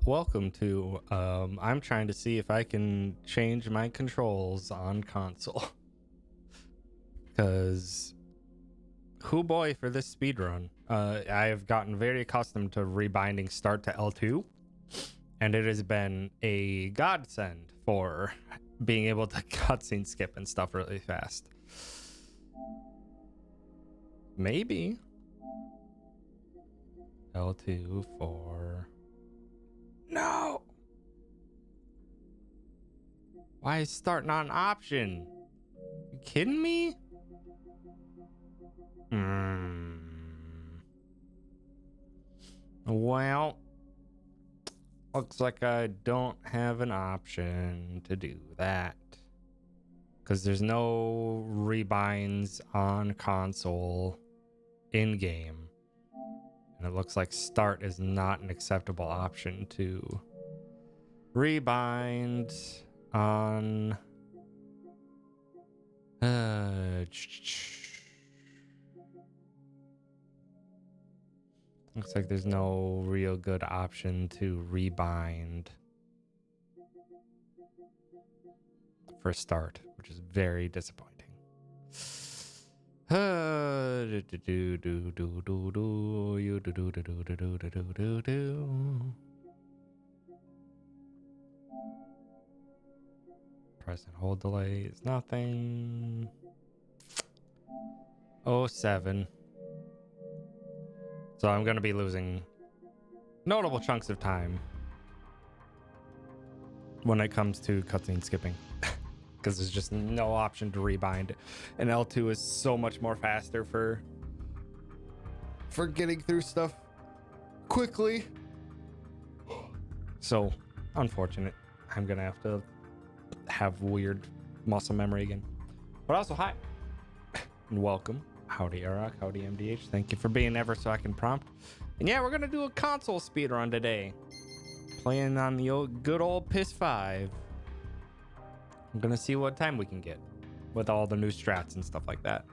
welcome to I'm trying to see if I can change my controls on console. Because hoo boy for this speedrun. I have gotten very accustomed to rebinding start to L2, and it has been a godsend for being able to cutscene skip and stuff really fast. Maybe L2 for... No! Why is start not an option? You kidding me? Well, looks like I don't have an option to do that. Because there's no rebinds on console in-game. And it looks like start is not an acceptable option to rebind on... Looks like there's no real good option to rebind for start, which is very disappointing. Press and hold delay is nothing. 07. So I'm gonna be losing notable chunks of time when it comes to cutscene skipping. Because there's just no option to rebind, and L2 is so much more faster for getting through stuff quickly. So unfortunate. I'm gonna have weird muscle memory again. But also, hi and welcome. Howdy Arak, howdy MDH. Thank you for being ever so I can prompt. And yeah, we're gonna do a console speedrun today, playing on the good old PS5. I'm gonna see what time we can get with all the new strats and stuff like that.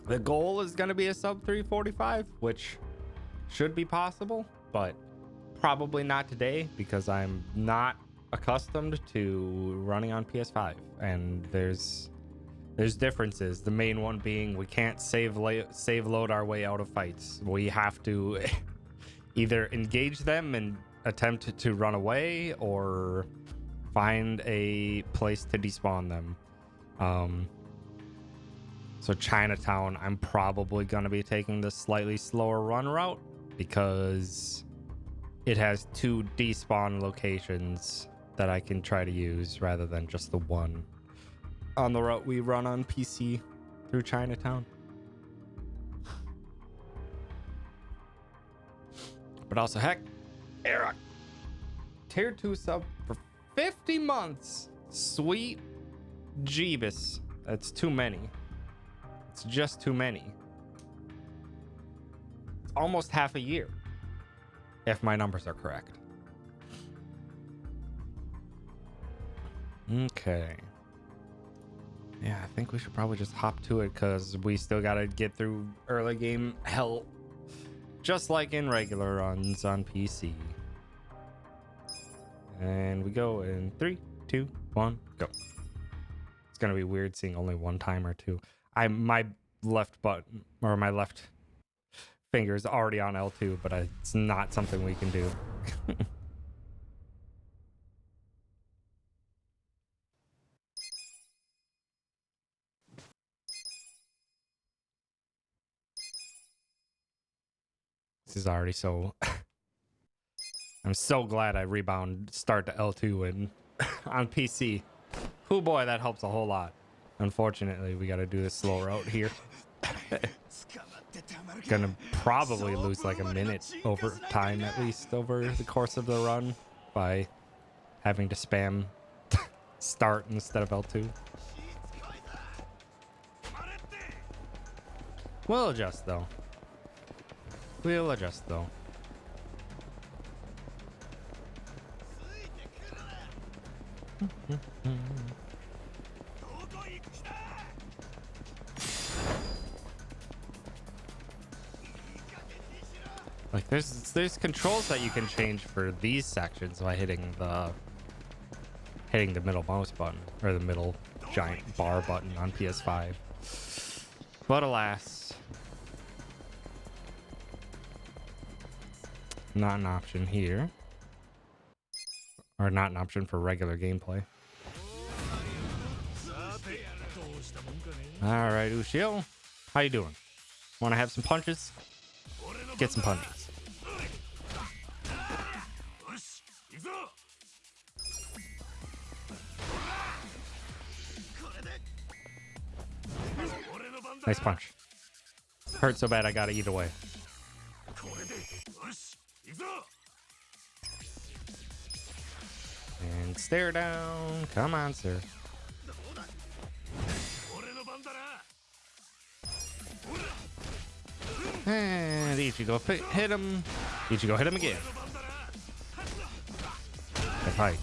The goal is gonna be a sub 345, which should be possible, but probably not today because I'm not accustomed to running on PS5, and there's differences. The main one being we can't save load our way out of fights. We have to either engage them and attempt to run away or find a place to despawn them. So Chinatown, I'm probably going to be taking the slightly slower run route because it has 2 despawn locations that I can try to use rather than just the one on the route we run on PC through Chinatown. But also, heck, Eric, tier 2 sub for 50 months. Sweet Jeebus. That's too many. It's just too many. It's almost half a year, if my numbers are correct. Okay. Yeah, I think we should probably just hop to it because we still got to get through early game hell, just like in regular runs on PC. And we go in 3, 2, 1, go. It's gonna be weird seeing only one timer too. My left button or my left finger is already on L2, but it's not something we can do. This is already so... I'm so glad I rebound start to L2 and on PC. Oh boy, that helps a whole lot. Unfortunately, we got to do this slow route here. Gonna probably lose like a minute over time, at least over the course of the run, by having to spam start instead of L2. We'll adjust though. We'll adjust though. Like there's controls that you can change for these sections by hitting the middle mouse button or the middle giant bar button on PS5. But alas, not an option here. Or not an option for regular gameplay. All right, Ushio, how you doing? Want to have some punches? Get some punches. Nice punch. Hurt so bad I gotta eat away. And stare down. Come on, sir. And Ichigo hit him. Ichigo hit him again. Good fight.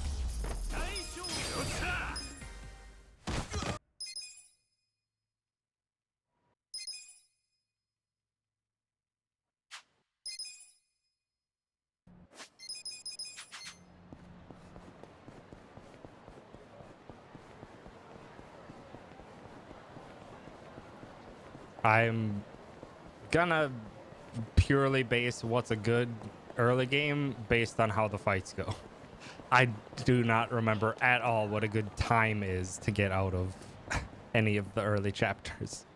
I'm gonna purely base what's a good early game based on how the fights go. I do not remember at all what a good time is to get out of any of the early chapters.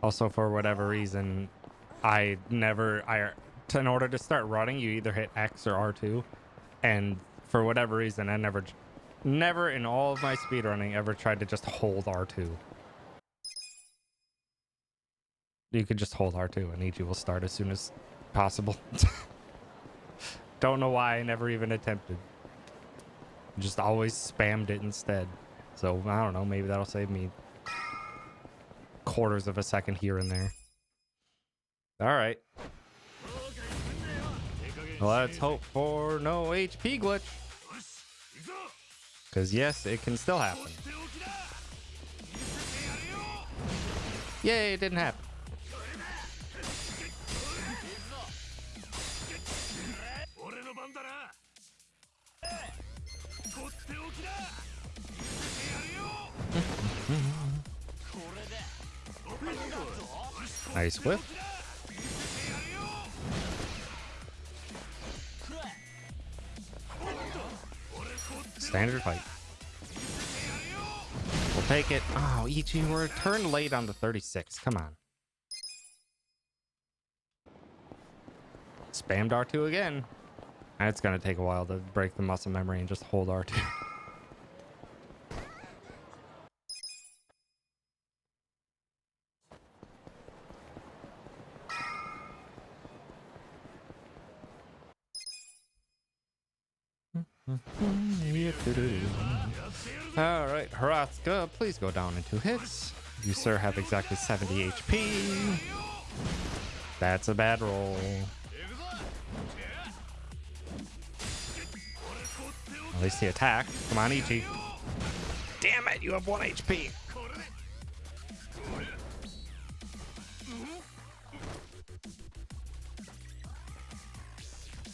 Also, for whatever reason, in order to start running, you either hit X or R2. And for whatever reason, I never in all of my speedrunning ever tried to just hold R2. You could just hold R2 and Ichi will start as soon as possible. Don't know why I never even attempted. Just always spammed it instead. So, I don't know, maybe that'll save me quarters of a second here and there. All right. Let's hope for no HP glitch. Because yes, it can still happen. Yay, it didn't happen. Nice whip. Standard fight. We'll take it. Oh, Ichi, we're a turn late on the 36. Come on. Spammed R2 again. It's going to take a while to break the muscle memory and just hold R2. All right, Haratsuka, please go down in 2 hits. You, sir, have exactly 70 HP. That's a bad roll. At least he attacked. Come on, Ichi. Damn it, you have 1 HP.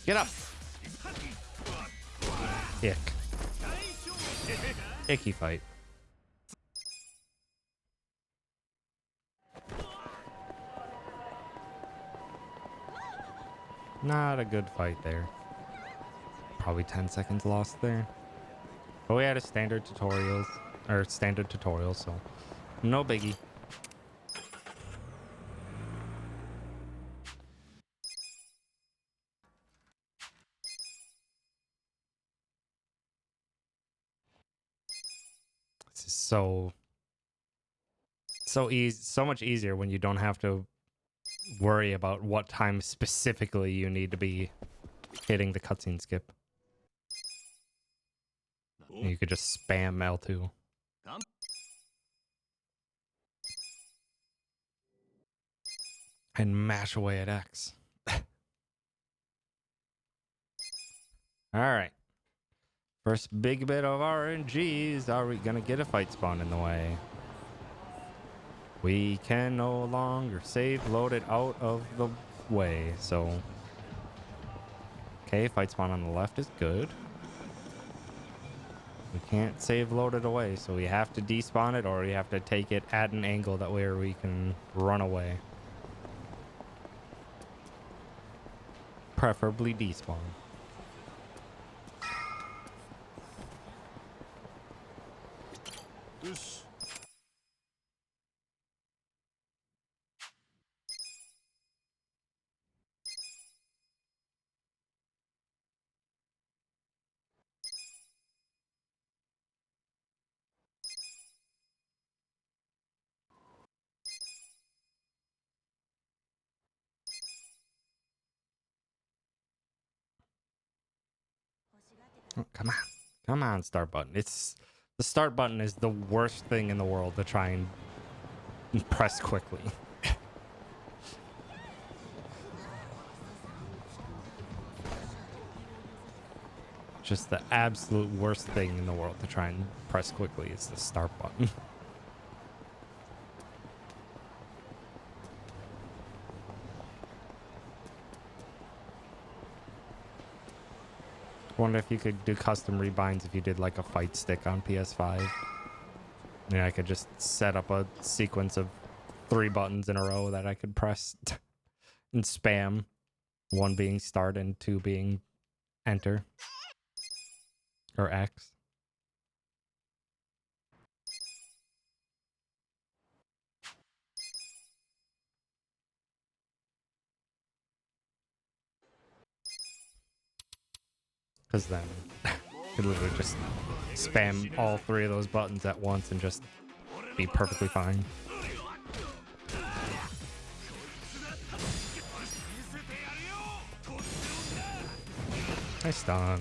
Get up. Ick. Icky fight. Not a good fight there. Probably 10 seconds lost there. But we had a standard tutorial, so no biggie. This is so easy, so much easier when you don't have to worry about what time specifically you need to be hitting the cutscene skip. You could just spam L2. and mash away at X. All right. First big bit of RNGs. Are we going to get a fight spawn in the way? We can no longer save loaded out of the way. So, okay, fight spawn on the left is good. We can't save loaded away, so we have to despawn it, or we have to take it at an angle that where we can run away. Preferably despawn. Oh, come on. Come on, start button. The start button is the worst thing in the world to try and press quickly. Just the absolute worst thing in the world to try and press quickly is the start button. Wonder if you could do custom rebinds if you did like a fight stick on PS5. Yeah, I could just set up a sequence of 3 buttons in a row that I could press and spam. 1 being start and 2 being enter. Or X. Because then you could literally just spam all 3 of those buttons at once and just be perfectly fine. Nice stun.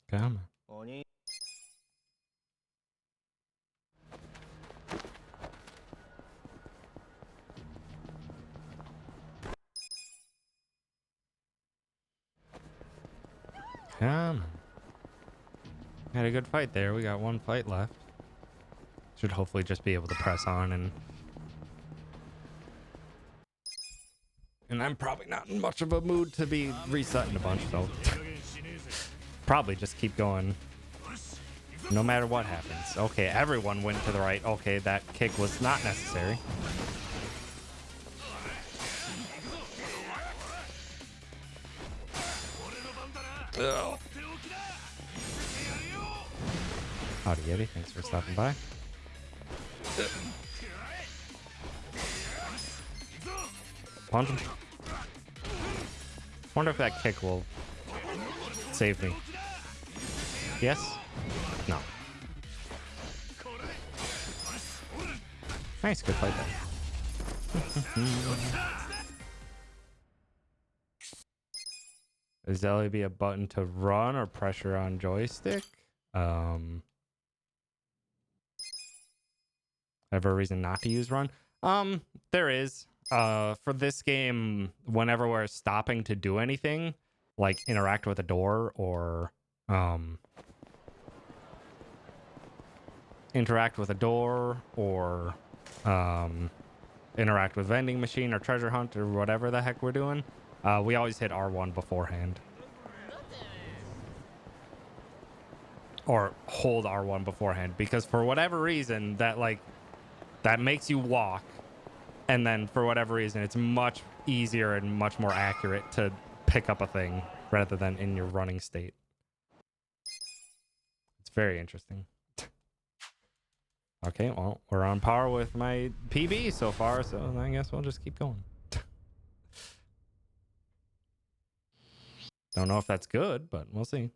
Come on. Come on. Had a good fight there. We got 1 fight left. Should hopefully just be able to press on and I'm probably not in much of a mood to be resetting a bunch, so probably just keep going no matter what happens. Okay, everyone went to the right. Okay, that kick was not necessary. Ugh. Howdy Yeti, thanks for stopping by. Punch him. Wonder if that kick will save me. Yes? No. Nice, good fight there. Is LAB a button to run or pressure on joystick? Ever a reason not to use run? There is. For this game, whenever we're stopping to do anything, like interact with a door or interact with a door or interact with vending machine or treasure hunt or whatever the heck we're doing, we always hit R1 beforehand. Or hold R1 beforehand, because for whatever reason that makes you walk, and then for whatever reason it's much easier and much more accurate to pick up a thing rather than in your running state. It's very interesting. Okay, well, we're on par with my PB so far, so I guess we'll just keep going. Don't know if that's good, but we'll see.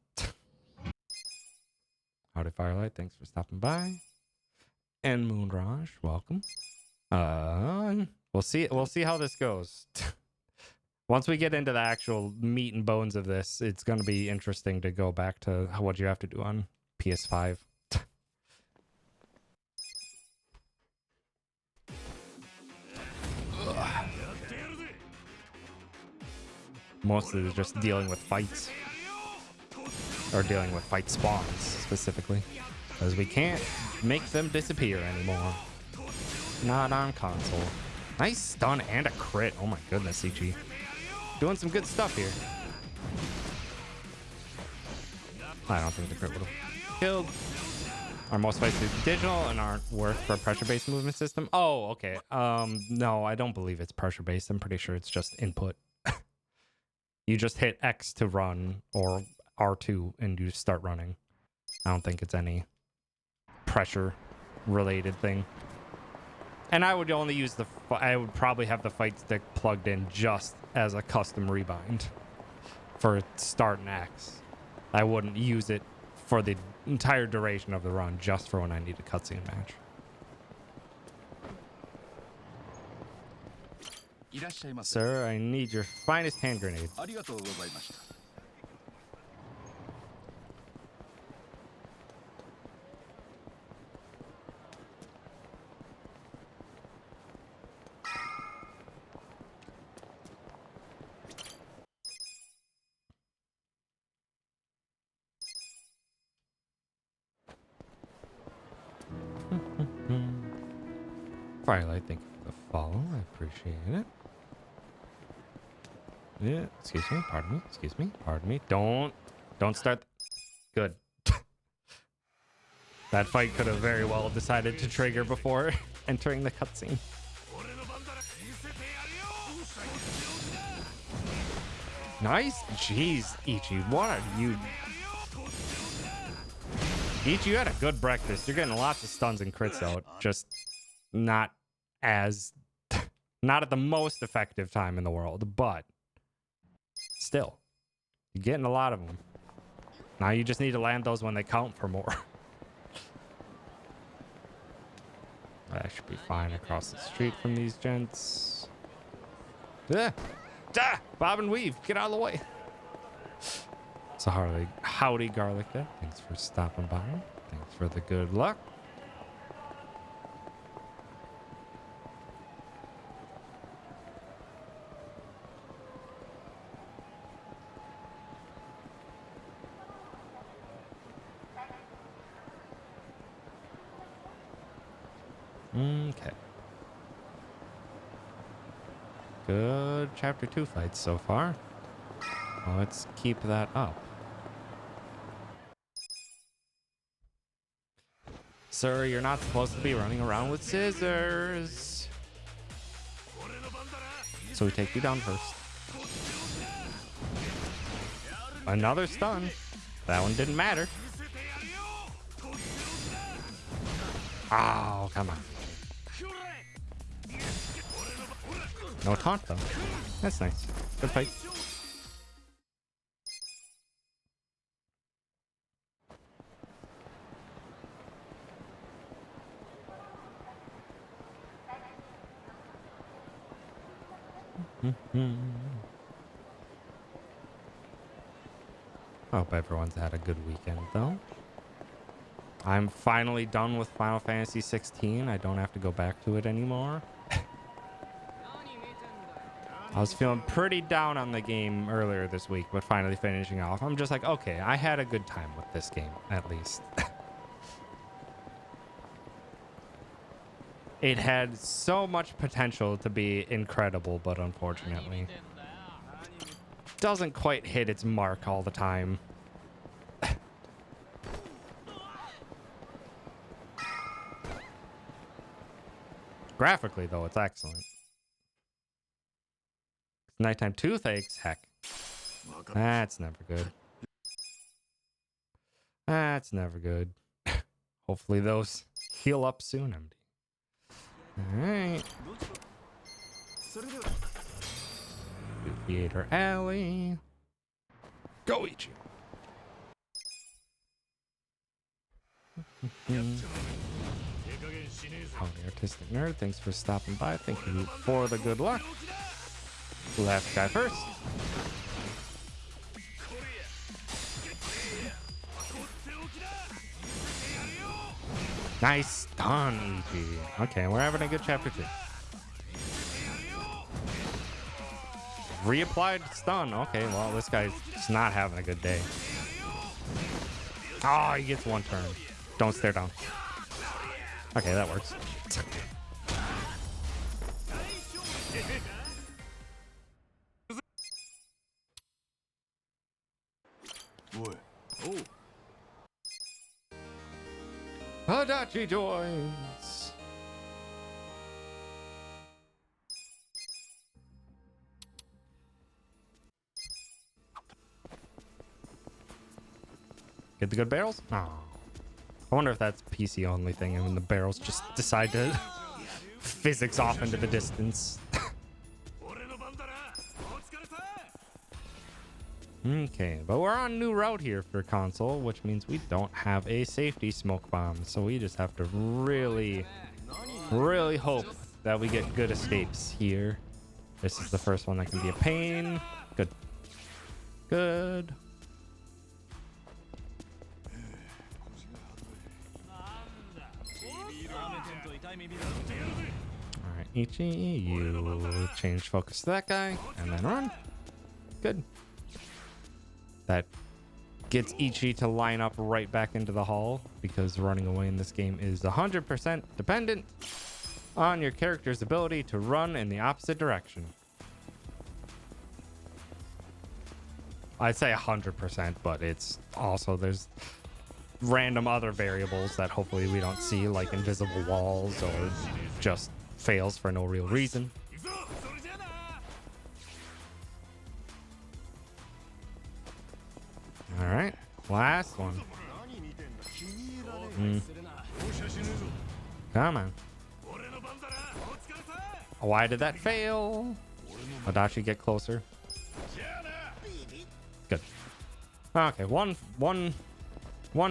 Howdy Firelight, thanks for stopping by. And Moonraj, welcome. We'll see how this goes. Once we get into the actual meat and bones of this, it's going to be interesting to go back to what you have to do on PS5. Mostly just dealing with fights. Or dealing with fight spawns, specifically. Because we can't make them disappear anymore. Not on console. Nice stun and a crit. Oh my goodness, Ichi. Doing some good stuff here. I don't think the crit would have killed. Our most fights are digital and aren't worth for a pressure-based movement system. Oh, okay. No, I don't believe it's pressure-based. I'm pretty sure it's just input. You just hit X to run or R2 and you start running. I don't think it's any pressure-related thing. And I would only use I would probably have the fight stick plugged in just as a custom rebind for start and X. I wouldn't use it for the entire duration of the run, just for when I need a cutscene match. Sir, I need your finest hand grenade. Firelight, thank you for the follow. I appreciate it. Yeah, excuse me, pardon me, excuse me, pardon me. Don't start. Good. That fight could have very well decided to trigger before entering the cutscene. Nice. Jeez, Ichi, what are you? Ichi, you had a good breakfast. You're getting lots of stuns and crits out. Just not as, not at the most effective time in the world, but still, you're getting a lot of them. Now you just need to land those when they count for more. I should be fine across the street from these gents. Bob and weave, get out of the way. So howdy, Garlic Dead. Thanks for stopping by. Thanks for the good luck. Okay. Good chapter 2 fights so far. Let's keep that up. Sir, you're not supposed to be running around with scissors. So we take you down first. Another stun. That one didn't matter. Oh, come on. No taunt though. That's nice. Good fight. Hope everyone's had a good weekend though. I'm finally done with Final Fantasy 16. I don't have to go back to it anymore. I was feeling pretty down on the game earlier this week, but finally finishing off, I'm just like, okay, I had a good time with this game, at least. It had so much potential to be incredible, but unfortunately, doesn't quite hit its mark all the time. Graphically, though, it's excellent. Nighttime toothaches, heck. That's never good. That's never good. Hopefully those heal up soon, MD. Alright. Theater Alley. Go, Ichi. Artistic Nerd, thanks for stopping by. Thank you for the good luck. Left guy first. Nice stun, EG. Okay, we're having a good chapter 2. Reapplied stun. Okay, well, this guy's just not having a good day. Oh, he gets one turn. Don't stare down. Okay, that works. Adachi joins. Get the good barrels? Oh. I wonder if that's PC only thing and when the barrels just decide to physics off into the distance. Okay, but we're on a new route here for console, which means we don't have a safety smoke bomb. So we just have to really hope that we get good escapes here. This is the first one that can be a pain. Good. Good. Alright, Ichi, you change focus to that guy, and then run. Good. That gets Ichi to line up right back into the hall, because running away in this game is 100% dependent on your character's ability to run in the opposite direction. I'd say 100%, but it's also, there's random other variables that hopefully we don't see, like invisible walls or just fails for no real reason. All right, last one. Come on. Why did that fail? Adachi, get closer. Good. Okay, one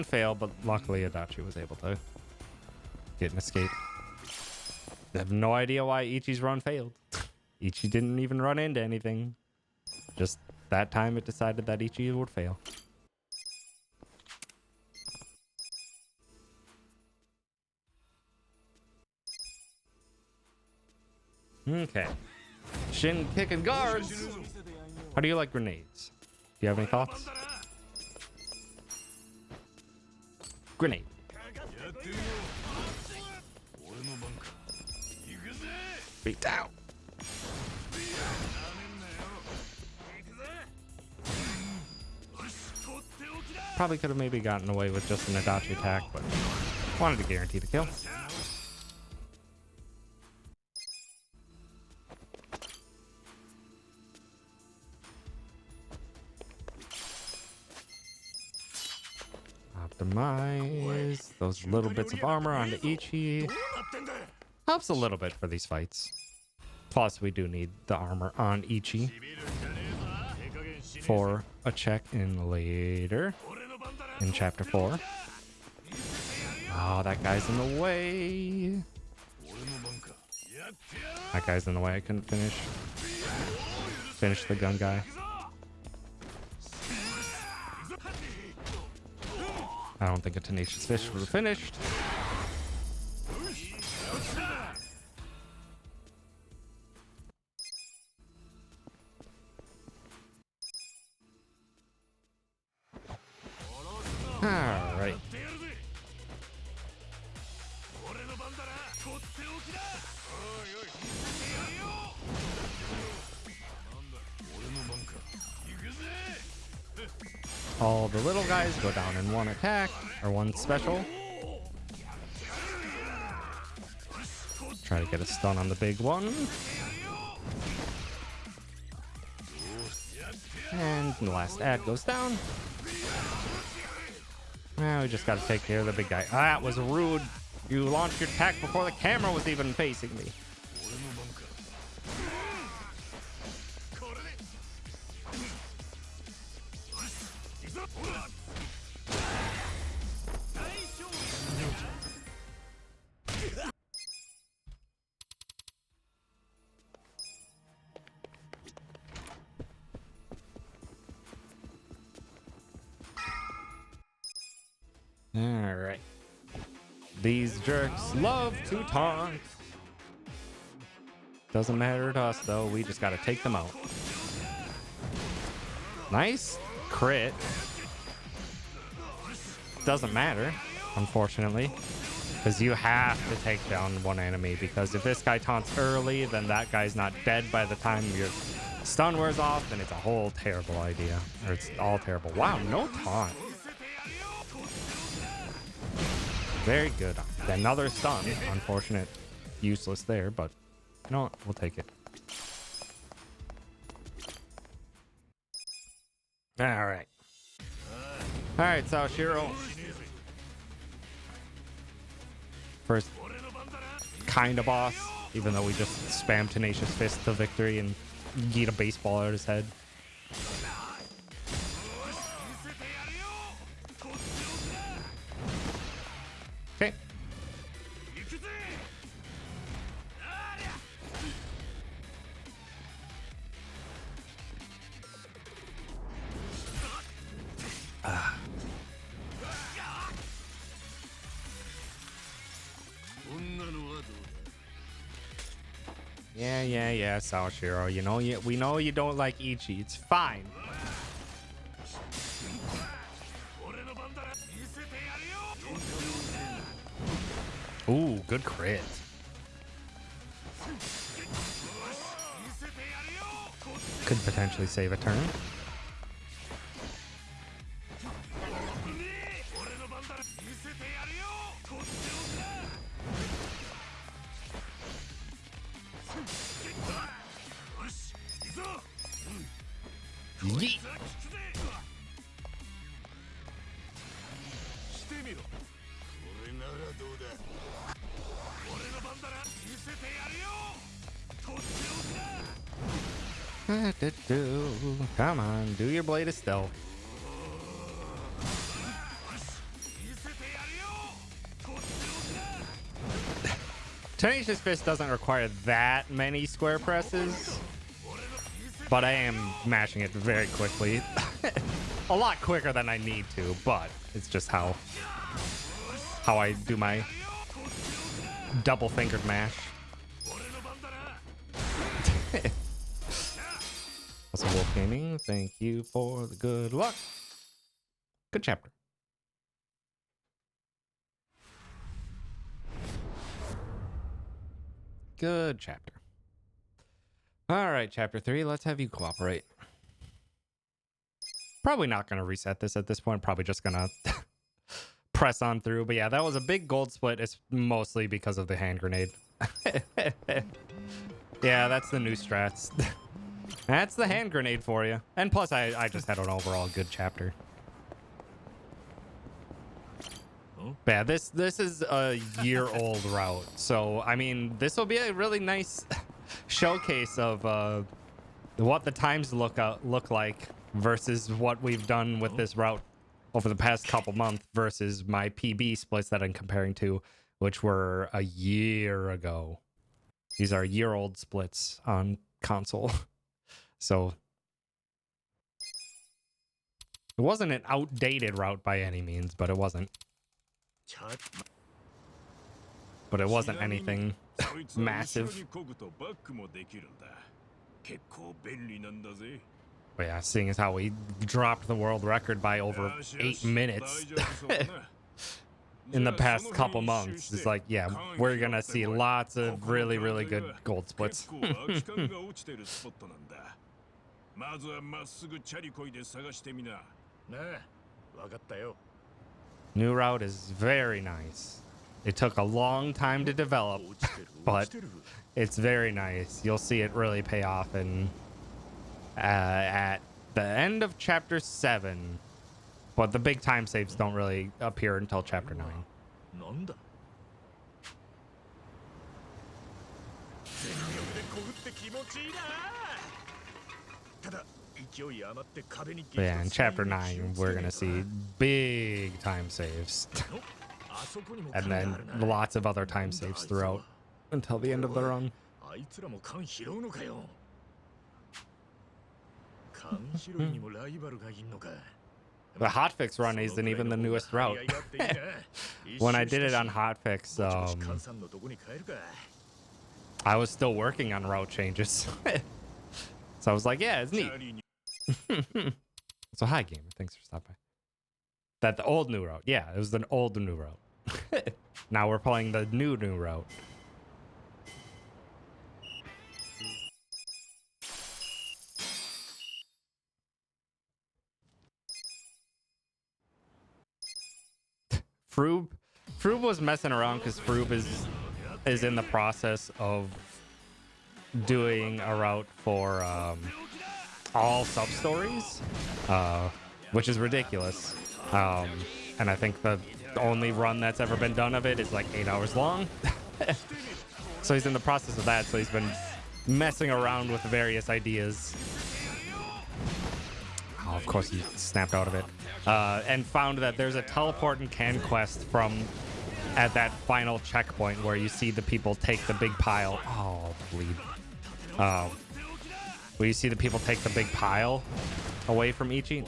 fail, but luckily Adachi was able to get an escape. I have no idea why Ichi's run failed. Ichi didn't even run into anything. Just that time it decided that Ichi would fail. Okay. Shin kicking guards. How do you like grenades? Do you have any thoughts? Grenade. Beat down. Probably could have maybe gotten away with just an Adachi attack, but wanted to guarantee the kill. Optimize those little bits of armor onto Ichi. Helps a little bit for these fights. Plus, we do need the armor on Ichi for a check-in later in Chapter 4. Oh, that guy's in the way. That guy's in the way. I couldn't finish the gun guy. I don't think a tenacious fish would have finished. All right. All the little guys go down in one attack or one special. Try to get a stun on the big one. And the last ad goes down. Now we just got to take care of the big guy. That was rude. You launched your attack before the camera was even facing me. All right. These jerks love to taunt. Doesn't matter to us though. We just gotta take them out. Nice crit. Doesn't matter, unfortunately, because you have to take down one enemy, because if this guy taunts early, then that guy's not dead by the time your stun wears off, then it's a whole terrible idea. Or it's all terrible. Wow, no taunt. Very good. Another stun. Unfortunate. Useless there, but you know what? We'll take it. Alright. Alright, Sashiro. First kind of boss, even though we just spam Tenacious Fist to victory and yeet a baseball at his head. Okay. Yeah, Sashiro. You know, we know you don't like Ichi. It's fine. Ooh, good crit. Could potentially save a turn. Yeet. Come on, do your blade of stealth. Tenacious Fist doesn't require that many square presses, but I am mashing it very quickly. A lot quicker than I need to, but it's just how I do my double fingered mash. Also, Wolf Gaming, thank you for the good luck. Good chapter. Good chapter. All right, chapter 3. Let's have you cooperate. Probably not going to reset this at this point. Probably just going to press on through. But yeah, that was a big gold split. It's mostly because of the hand grenade. Yeah, that's the new strats. That's the hand grenade for you. And plus, I just had an overall good chapter. But yeah, this is a year-old route. So, I mean, this will be a really nice showcase of what the times look like versus what we've done with this route over the past couple months versus my PB splits that I'm comparing to, which were a year ago. These are year-old splits on console. So it wasn't an outdated route by any means, but it wasn't. But it wasn't anything massive. But yeah, seeing as how we dropped the world record by over 8 minutes in the past couple months, it's like, yeah, we're gonna see lots of really, really good gold splits. New route is very nice. It took a long time to develop, but it's very nice. You'll see it really pay off in at the end of chapter 7, but the big time saves don't really appear until chapter 9. But yeah, in chapter 9, we're gonna see big time saves. And then lots of other time saves throughout until the end of the run. The hotfix run isn't even the newest route. When I did it on hotfix, I was still working on route changes. So I was like, yeah, it's neat. So hi, gamer. Thanks for stopping by. The old new route. Yeah, it was an old new route. Now we're playing the new route. Froob was messing around because Froob is in the process of doing a route for all sub stories, which is ridiculous. And I think the only run that's ever been done of it is like 8 hours long. So he's in the process of that. So he's been messing around with various ideas. Oh, of course he snapped out of it. And found that there's a teleport and can quest at that final checkpoint where you see the people take the big pile. Oh, bleed. Where you see the people take the big pile away from Ichi.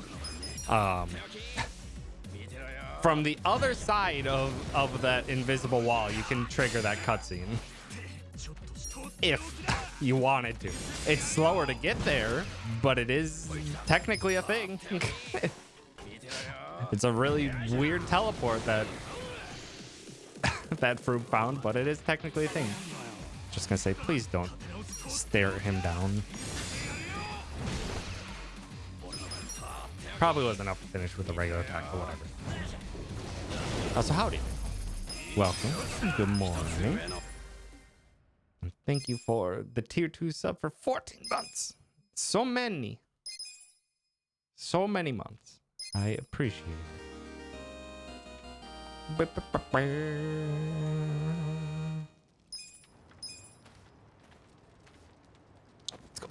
From the other side of that invisible wall, you can trigger that cutscene. If you wanted to. It's slower to get there, but it is technically a thing. It's a really weird teleport that Froob found, but it is technically a thing. Just gonna say, please don't stare him down. Probably wasn't enough to finish with a regular attack or whatever. Also, howdy. Welcome. Good morning. And thank you for the tier 2 sub for 14 months. So many. So many months. I appreciate it. Let's go.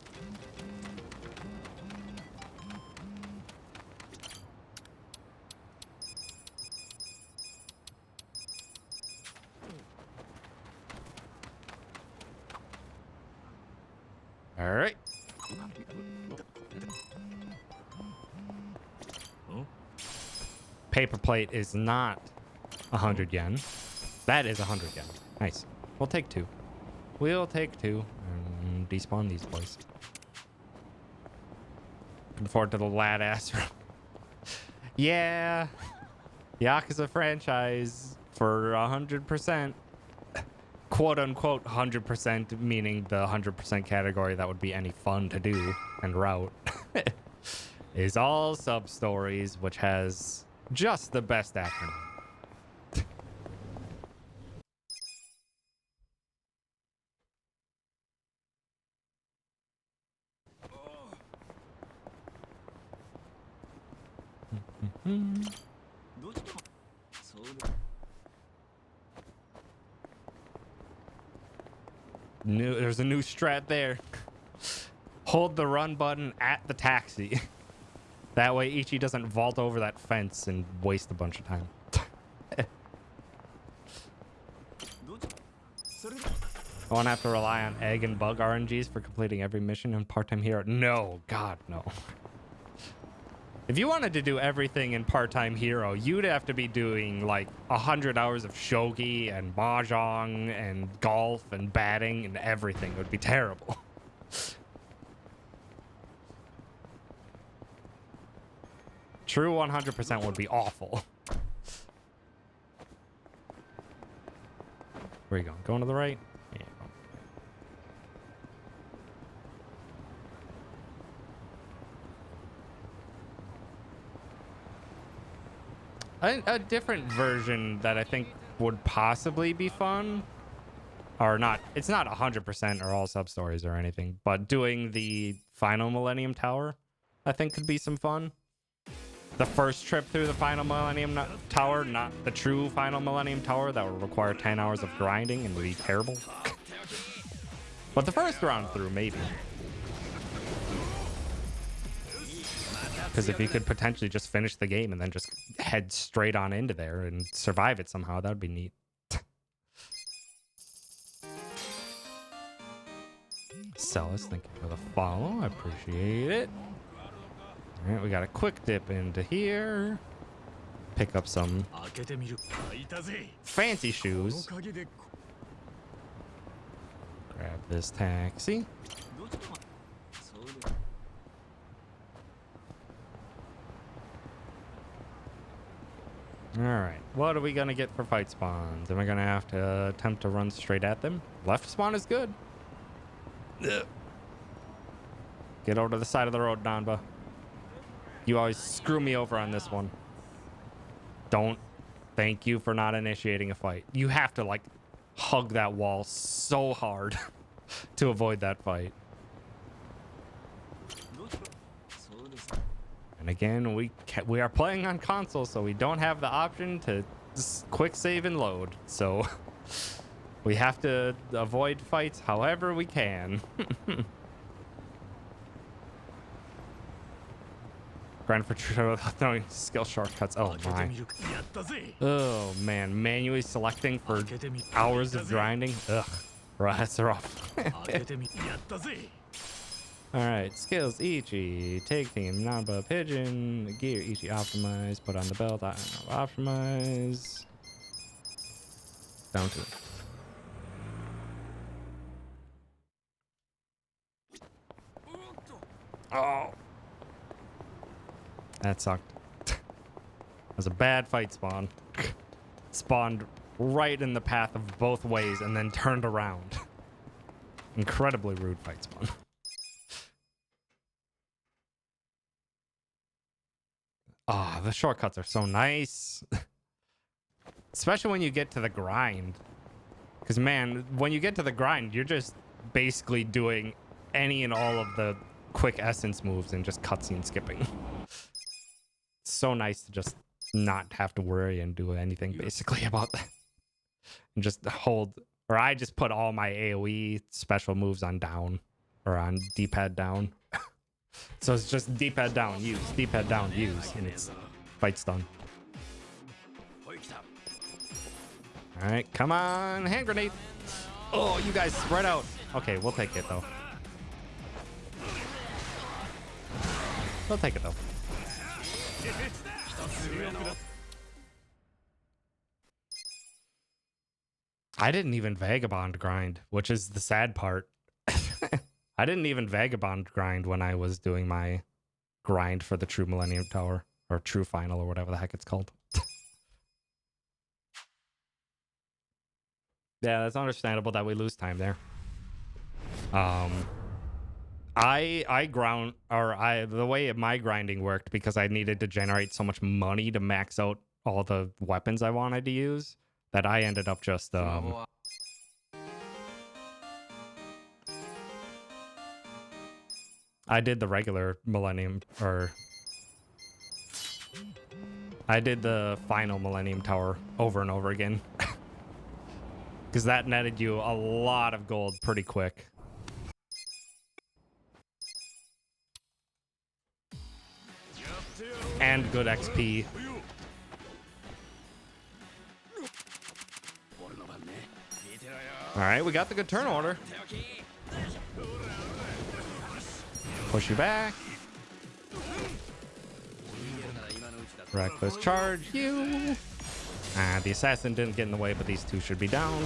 All right. Paper plate is not 100 yen. That is 100 yen. Nice. We'll take 2. We'll take 2 and despawn these boys. Looking forward to the lad ass. Yeah. Yakuza franchise for 100%. Quote unquote 100%, meaning the 100% category that would be any fun to do and route. Is all sub stories, which has just the best acronym. There's a new strat there. Hold the run button at the taxi. That way Ichi doesn't vault over that fence and waste a bunch of time. I won't have to rely on egg and bug RNGs for completing every mission in Part-Time Hero. No, God, no. If you wanted to do everything in Part-Time Hero, you'd have to be doing like 100 hours of shogi and mahjong and golf and batting and everything. It would be terrible. True 100% would be awful. Where are you going? Going to the right? Yeah. A different version that I think would possibly be fun, or not, it's not 100% or all sub stories or anything, but doing the final Millennium Tower I think could be some fun. The first trip through the final Millennium Tower, not the true final Millennium Tower that would require 10 hours of grinding and would be terrible. But the first round through, maybe. Because if you could potentially just finish the game and then just head straight on into there and survive it somehow, that would be neat. Celis, thank you for the follow. I appreciate it. All right, we got a quick dip into here. Pick up some fancy shoes. Grab this taxi. All right, what are we gonna get for fight spawns? Am I gonna have to attempt to run straight at them? Left spawn is good. Ugh. Get over to the side of the road, Nanba. You always screw me over on this one. Don't. Thank you for not initiating a fight. You have to like hug that wall so hard to avoid that fight. And again, we are playing on console, so we don't have the option to just quick save and load. So we have to avoid fights however we can. Grind for throwing skill shortcuts. Oh my. Oh man, manually selecting for hours of grinding. Ugh, that's rough. All right, skills Ichi, take team, Namba, pigeon, gear Ichi optimize, put on the belt, optimize. Down to it. Oh, that sucked. That was a bad fight spawn. Spawned right in the path of both ways and then turned around. Incredibly rude fight spawn. Ah, oh, the shortcuts are so nice. Especially when you get to the grind. Because, man, when you get to the grind, you're just basically doing any and all of the quick essence moves and just cutscene skipping. It's so nice to just not have to worry and do anything basically about that. And just hold, or I just put all my AoE special moves on down, or on D-pad down. So it's just D-pad down, use, D-pad down, use, and it's fight's done. All right, come on, hand grenade. Oh, you guys spread out. Okay, we'll take it though. We'll take it though. I didn't even vagabond grind, which is the sad part. I didn't even vagabond grind when I was doing my grind for the True Millennium Tower, or True Final, or whatever the heck it's called. Yeah, that's understandable that we lose time there. The way my grinding worked, because I needed to generate so much money to max out all the weapons I wanted to use, that I ended up just I did the regular Millennium, or I did the final Millennium Tower over and over again. Because that netted you a lot of gold pretty quick. And good XP. Alright, we got the good turn order. Push you back. Reckless charge you. The assassin didn't get in the way, but these two should be down.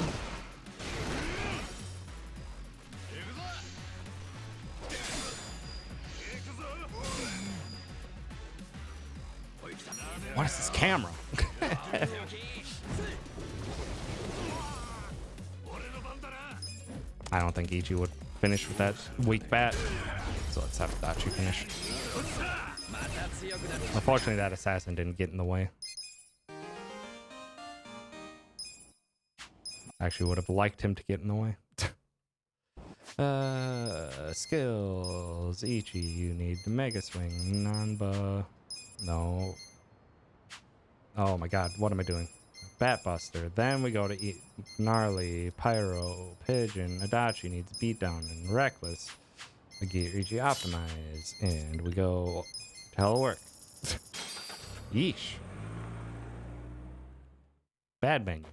What is this camera? I don't think Ichi would finish with that weak bat. So let's have Dachi finish. Unfortunately, that assassin didn't get in the way. Actually would have liked him to get in the way. Skills. Ichi, you need the Mega Swing. Nanba. No. Oh my god, what am I doing? Bat Buster. Then we go to Gnarly, Pyro, Pigeon. Adachi needs Beatdown and Reckless. Ichi Optimize. And we go telework. Yeesh. Bad menu.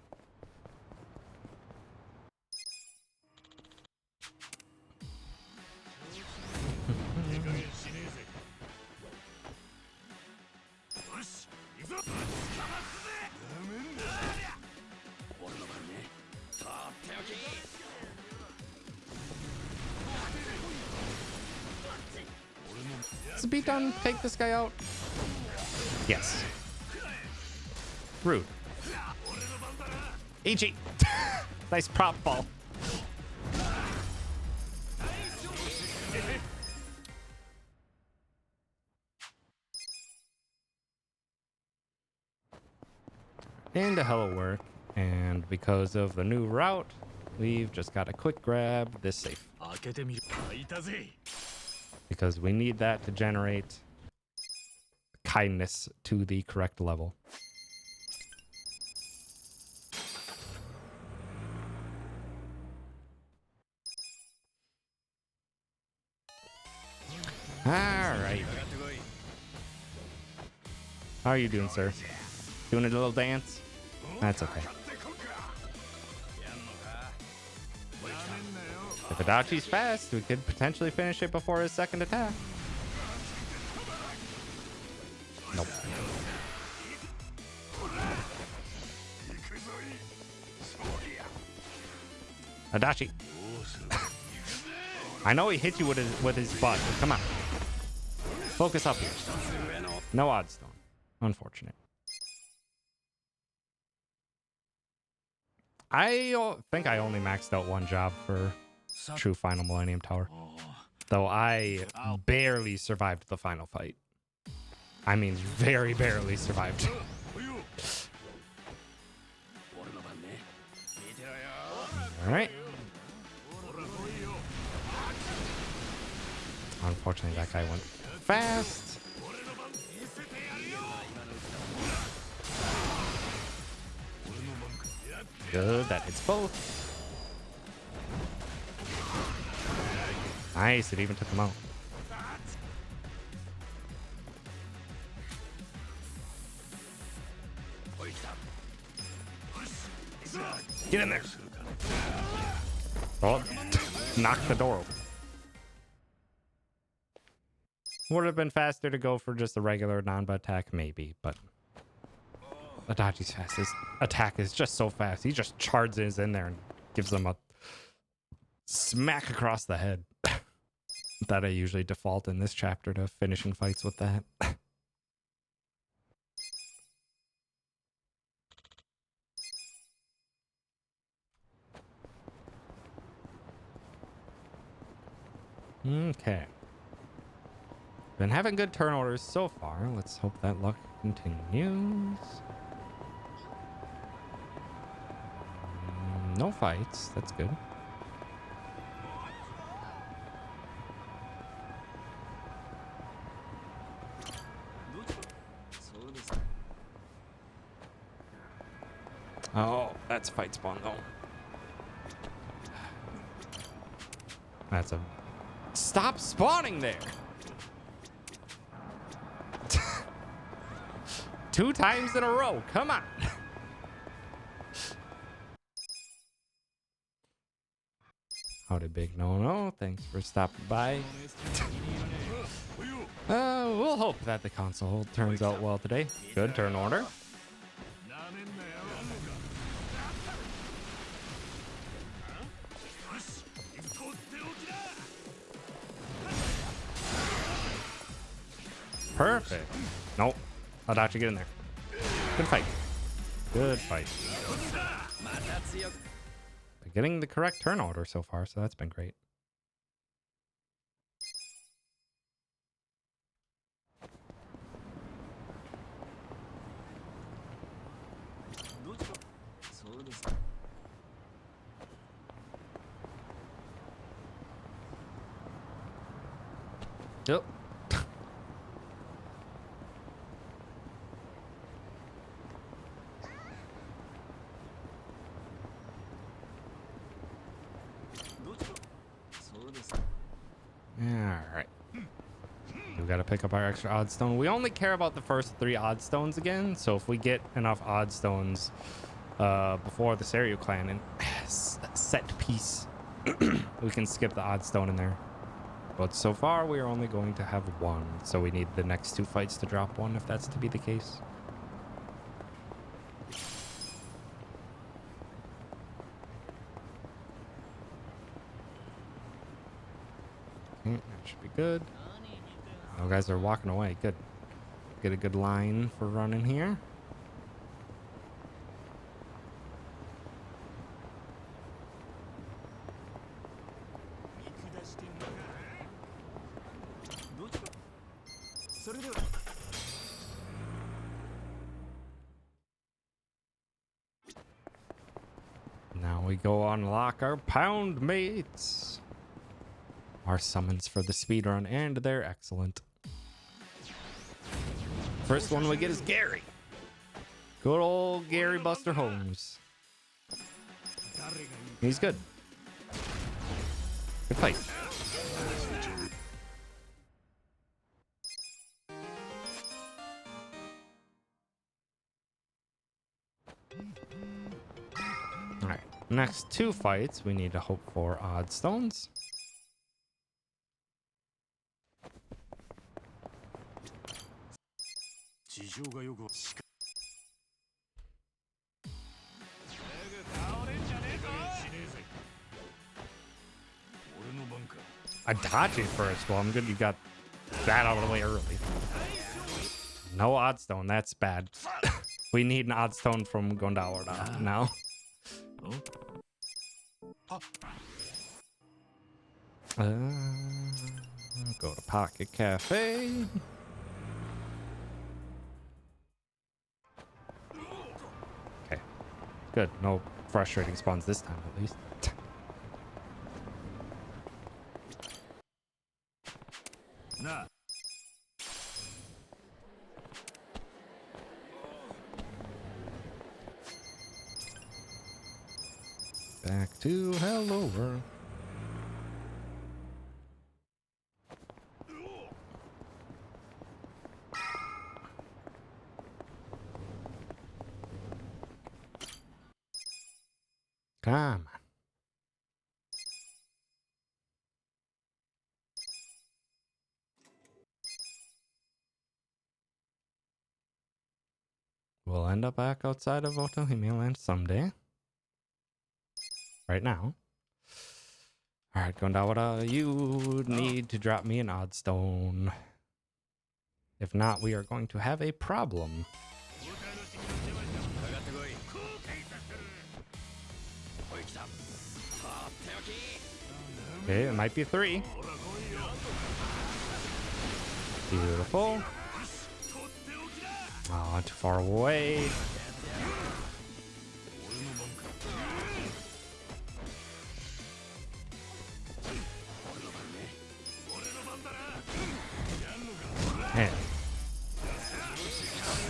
Does Speedrun take this guy out? Yes. Rude. Ichi. Nice prop ball. And a hello work. And because of the new route, we've just got to quick grab this safe. Because we need that to generate kindness to the correct level. All right. How are you doing, sir? Doing a little dance? That's okay. If Adachi's fast, we could potentially finish it before his second attack. Nope. Adachi. I know he hit you with his butt, but come on. Focus up here. No odds, though. Unfortunate. I think I only maxed out one job for True Final Millennium Tower. Though I barely survived the final fight. I mean, very barely survived. Alright. Unfortunately, that guy went fast. Good, that hits both. Nice, it even took him out. Get in there. Oh, knock the door open. Would have been faster to go for just a regular Nanba attack, maybe, but Adachi's fastest attack is just so fast. He just charges in there and gives them a smack across the head. That I usually default in this chapter to finishing fights with that. Okay. Been having good turn orders so far. Let's hope that luck continues. No fights. That's good. Oh, that's fight spawn though. That's a... Stop spawning there! 2 times in a row, come on! Howdy, big no-no. Thanks for stopping by. We'll hope that the console turns out well today. Good turn order. Perfect. Nope. Adachi, get in there. Good fight. Good fight. They're getting the correct turn order so far, so that's been great. Yep. Alright. We gotta pick up our extra odd stone. We only care about the first 3 odd stones again, so if we get enough odd stones before the Seiryu clan and set piece, we can skip the odd stone in there. But so far we are only going to have 1, so we need the next 2 fights to drop 1 if that's to be the case. good. You guys are walking away. Good. Get a good line for running here. Now we go unlock our pound mates. Our summons for the speedrun, and they're excellent. First one we get is Gary. Good old Gary Buster Holmes. He's good. Good fight. Alright, next two fights, we need to hope for odd stones. I dodged it first. Well, I'm good you got that out of the way early. No odd stone, that's bad. We need an odd stone from Gondawara now. Go to Pocket Cafe. Okay, good. No frustrating spawns this time, at least. Back to Hello World. Come on. We'll end up back outside of Otohime Land someday. Right now. Alright, Gondawara, you need to drop me an odd stone. If not, we are going to have a problem. Okay, it might be 3. Beautiful. Oh, too far away. Man.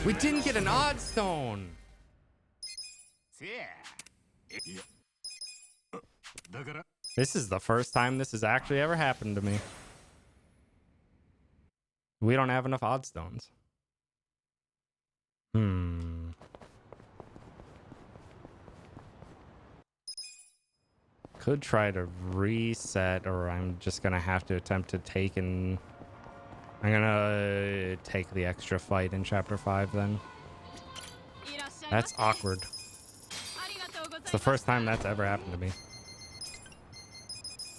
We didn't get an odd stone. This is the first time this has actually ever happened to me. We don't have enough odd stones. Could try to reset, or I'm just gonna have to attempt to take and... I'm gonna take the extra fight in Chapter 5 then. That's awkward. It's the first time that's ever happened to me.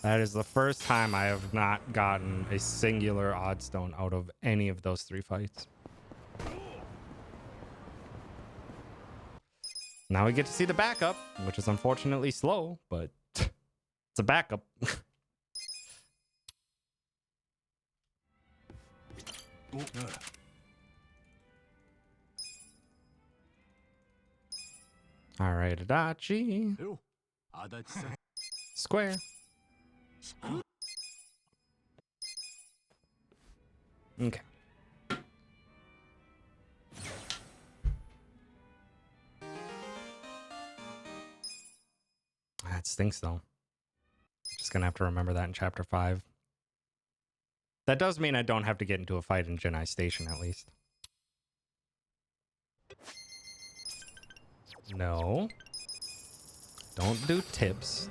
That is the first time I have not gotten a singular odd stone out of any of those 3 fights. Now we get to see the backup, which is unfortunately slow, but it's a backup. All right, Adachi. Square. Okay. That stinks though. Just gonna have to remember that in Chapter 5. That does mean I don't have to get into a fight in Genai Station at least. No. Don't do tips.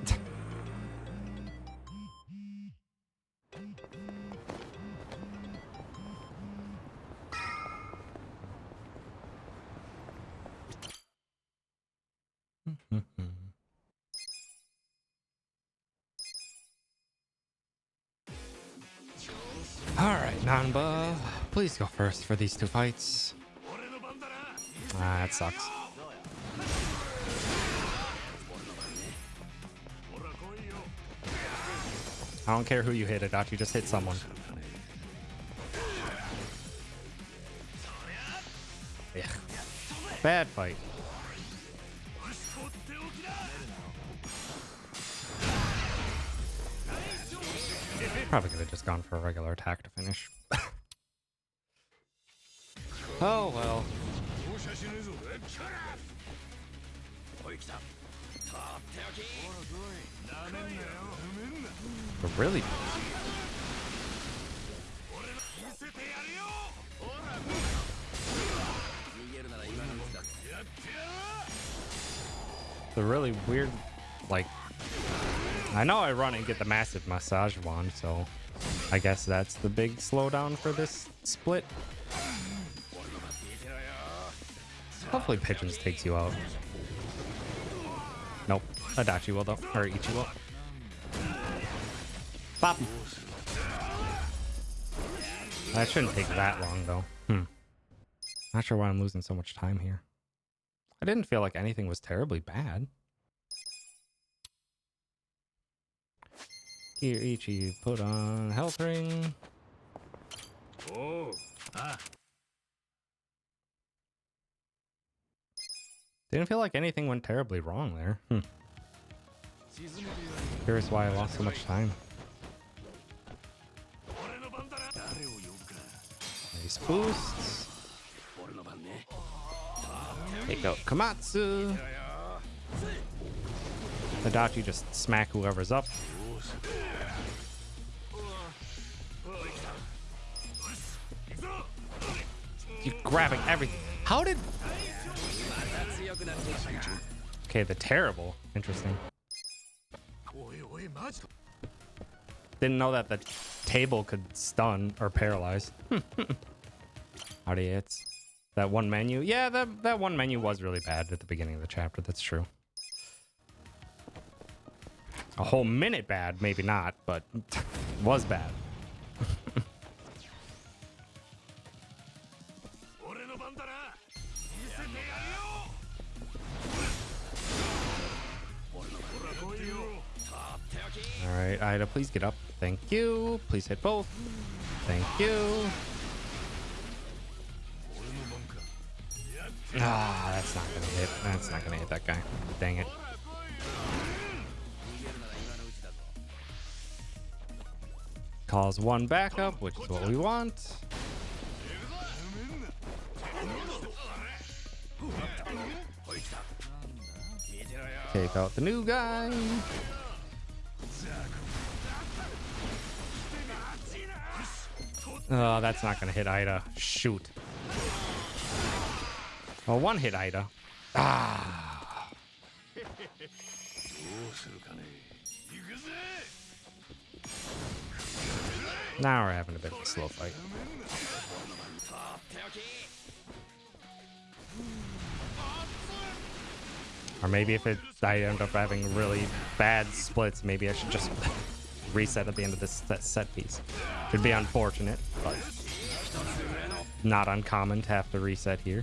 Ganba, please go first for these two fights. Ah, that sucks. I don't care who you hit, Adachi, just hit someone. Ugh. Bad fight. Probably could have just gone for a regular attack to finish. Oh well. But really? The really weird, like, I know I run and get the massive massage wand, so I guess that's the big slowdown for this split. Hopefully Pigeons takes you out. Nope. Adachi will though, or Ichi will. Bop. That shouldn't take that long though. Not sure why I'm losing so much time here. I didn't feel like anything was terribly bad. Here, Ichi, put on health ring. Didn't feel like anything went terribly wrong there. Curious why I lost so much time. Nice boosts. Take out Komatsu. Adachi just smack whoever's up. You're grabbing everything. How did... Okay, the terrible. Interesting. Didn't know that the table could stun or paralyze. Howdy, it's that one menu. Yeah, that one menu was really bad at the beginning of the chapter. That's true. A whole minute bad, maybe not, but was bad. All right, Ida, please get up. Thank you. Please hit both. Thank you. Ah, that's not gonna hit. That's not gonna hit that guy. Dang it. Calls one backup, which is what we want. Take out the new guy. Oh, that's not gonna hit Ida. Shoot. Oh, one hit Ida. Ah. Now we're having a bit of a slow fight. Or maybe if I end up having really bad splits, maybe I should just reset at the end of this set piece. Should be unfortunate, but not uncommon to have to reset here.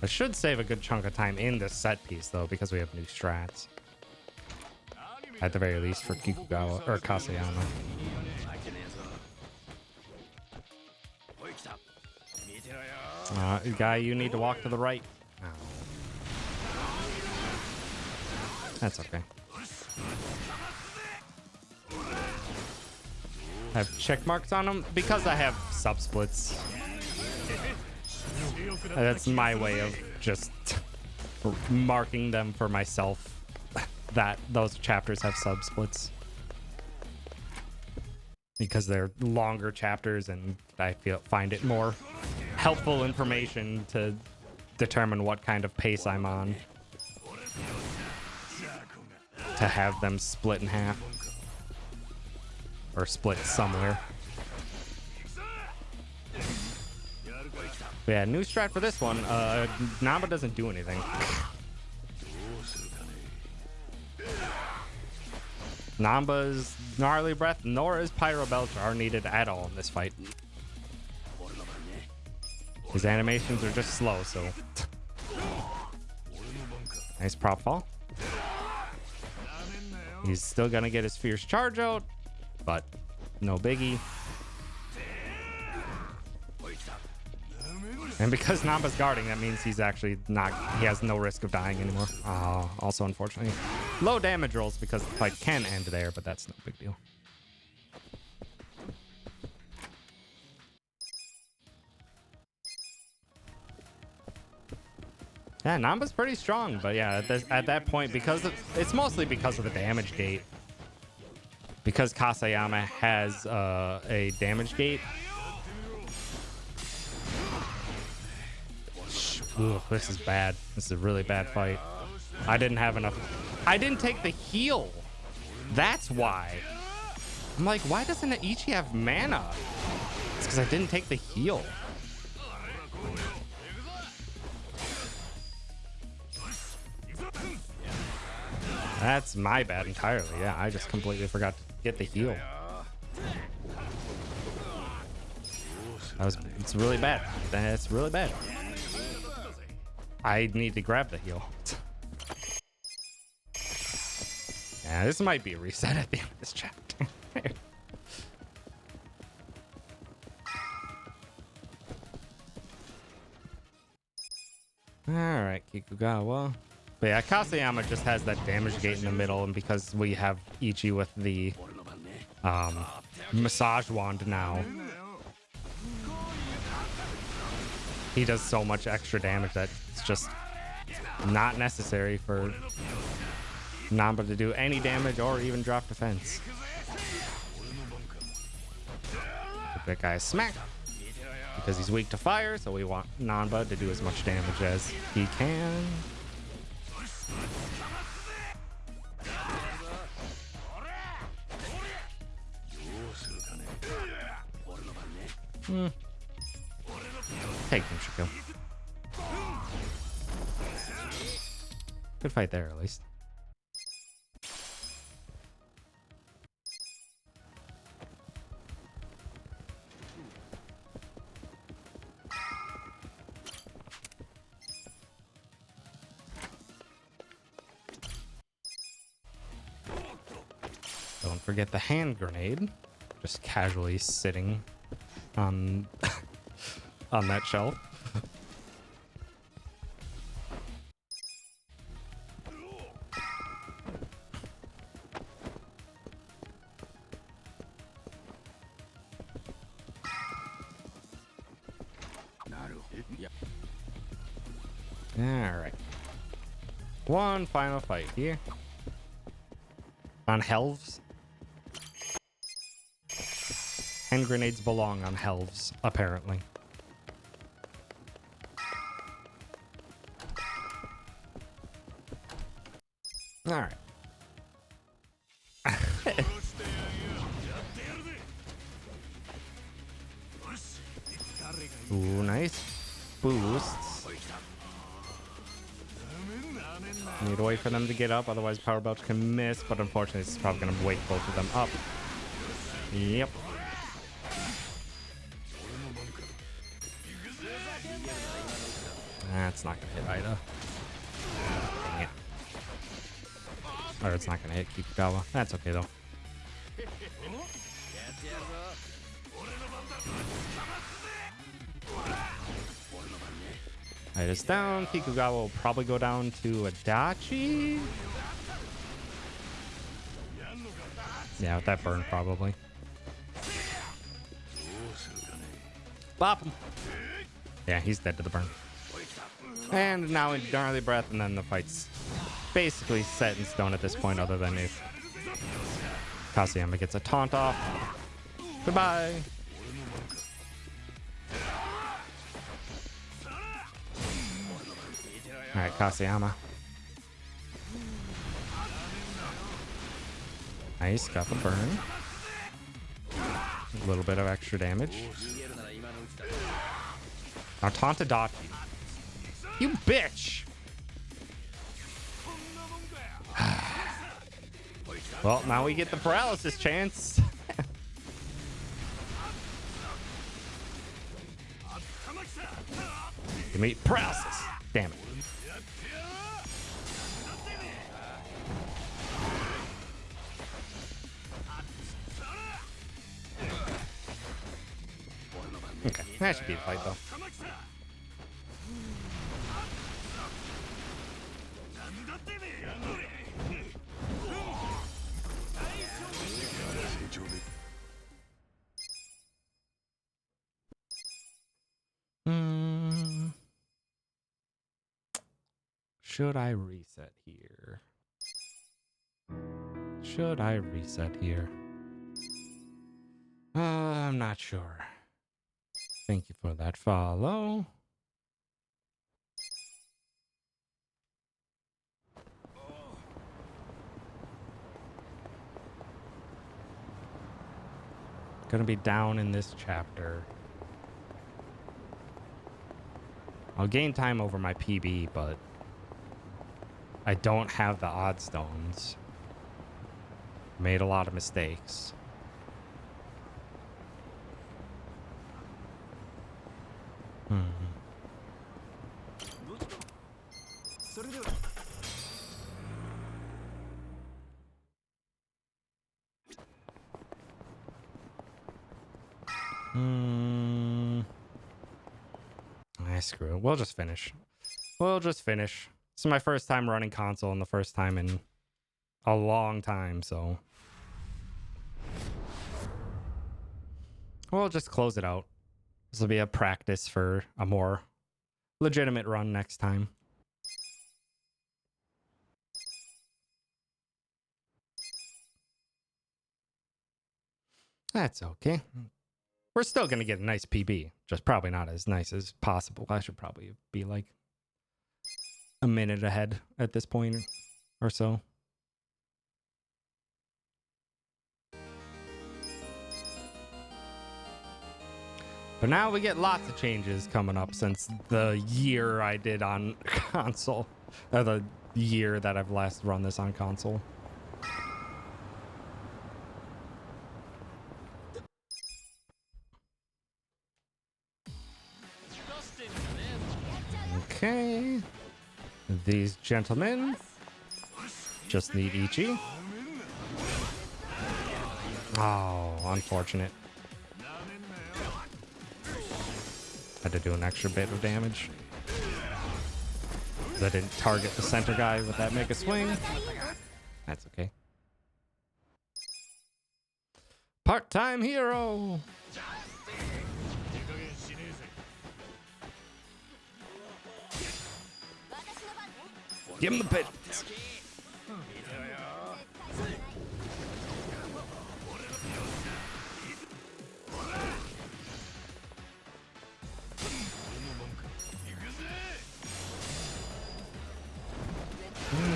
I should save a good chunk of time in this set piece though, because we have new strats. At the very least for Kikugawa or Kasayama. Guy, you need to walk to the right. Oh. That's okay. I have check marks on them because I have sub splits. That's my way of just marking them for myself that those chapters have sub splits. Because they're longer chapters and I find it more helpful information to determine what kind of pace I'm on. To have them split in half. Or split somewhere. Yeah, new strat for this one. Namba doesn't do anything. Namba's gnarly breath nor his pyro belch are needed at all in this fight. His animations are just slow, so nice prop fall. He's still gonna get his fierce charge out, but no biggie. And because Namba's guarding, that means he's actually not, he has no risk of dying anymore. Also, unfortunately, low damage rolls because the fight can end there, but that's no big deal. Yeah, Namba's pretty strong, but yeah, at that point, because it's mostly because of the damage gate. Because Kasayama has a damage gate. Ooh, this is bad. This is a really bad fight. I didn't have enough. I didn't take the heal. That's why. I'm like, why doesn't Ichi have mana? It's because I didn't take the heal. That's my bad entirely. Yeah, I just completely forgot to get the heal. It's really bad. That's really bad. I need to grab the heal. Yeah, this might be a reset at the end of this chapter. Alright, Kikugawa. But yeah, Kasayama just has that damage gate in the middle, and because we have Ichi with the massage wand now, he does so much extra damage that it's just not necessary for Namba to do any damage or even drop defense. That guy is smacked because he's weak to fire, so we want Namba to do as much damage as he can. Take him, Shiko. Good fight there, at least. Don't forget the hand grenade, just casually sitting on on that shelf. All right, one final fight here on Helves. Hand grenades belong on Helves, apparently. All right. Ooh, nice boosts. Need to wait for them to get up, otherwise Power Belch can miss, but unfortunately it's probably going to wake both of them up. Yep. That's not going to hit Ida. Dang it. Or it's not going to hit Kikugawa. That's okay, though. Ida's down. Kikugawa will probably go down to Adachi. Yeah, with that burn, probably. Bop him. Yeah, he's dead to the burn. And now in Gnarly Breath, and then the fight's basically set in stone at this point, other than if Kasayama gets a taunt off. Goodbye. Alright, Kasayama. Nice, got the burn. A little bit of extra damage. Now taunt Adachi. You bitch! Well, now we get the paralysis chance. Give me paralysis. Damn it. Okay, that should be a fight though. Should I reset here? Should I reset here? I'm not sure. Thank you for that follow. Gonna be down in this chapter. I'll gain time over my PB, but I don't have the odd stones. Made a lot of mistakes. Screw it. We'll just finish. We'll just finish. This is my first time running console and the first time in a long time, so we'll just close it out. This will be a practice for a more legitimate run next time. That's okay. We're still going to get a nice PB, just probably not as nice as possible. I should probably be like a minute ahead at this point or so. But now we get lots of changes coming up since the year I did on console, or the year that I've last run this on console. Okay, these gentlemen just need Ichi. Oh, unfortunate. Had to do an extra bit of damage. I didn't target the center guy with that mega swing. That's okay. Part-time hero. Give him the pit.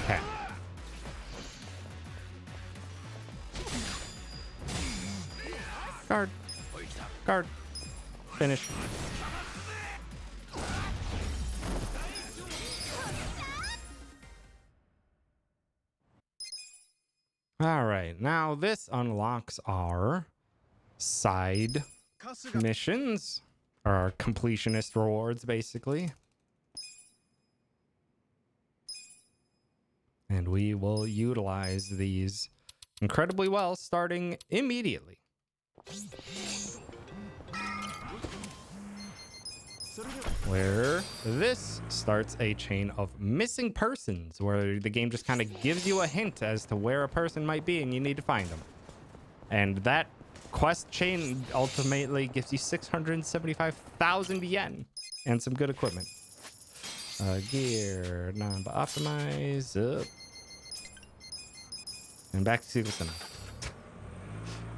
Okay. Guard. Guard. Finish. All right. Now this unlocks our side missions, or our completionist rewards, basically. And we will utilize these incredibly well, starting immediately. Where this starts a chain of missing persons, where the game just kind of gives you a hint as to where a person might be and you need to find them. And that quest chain ultimately gives you 675,000 yen and some good equipment. Gear, number optimize, up. And back to the center.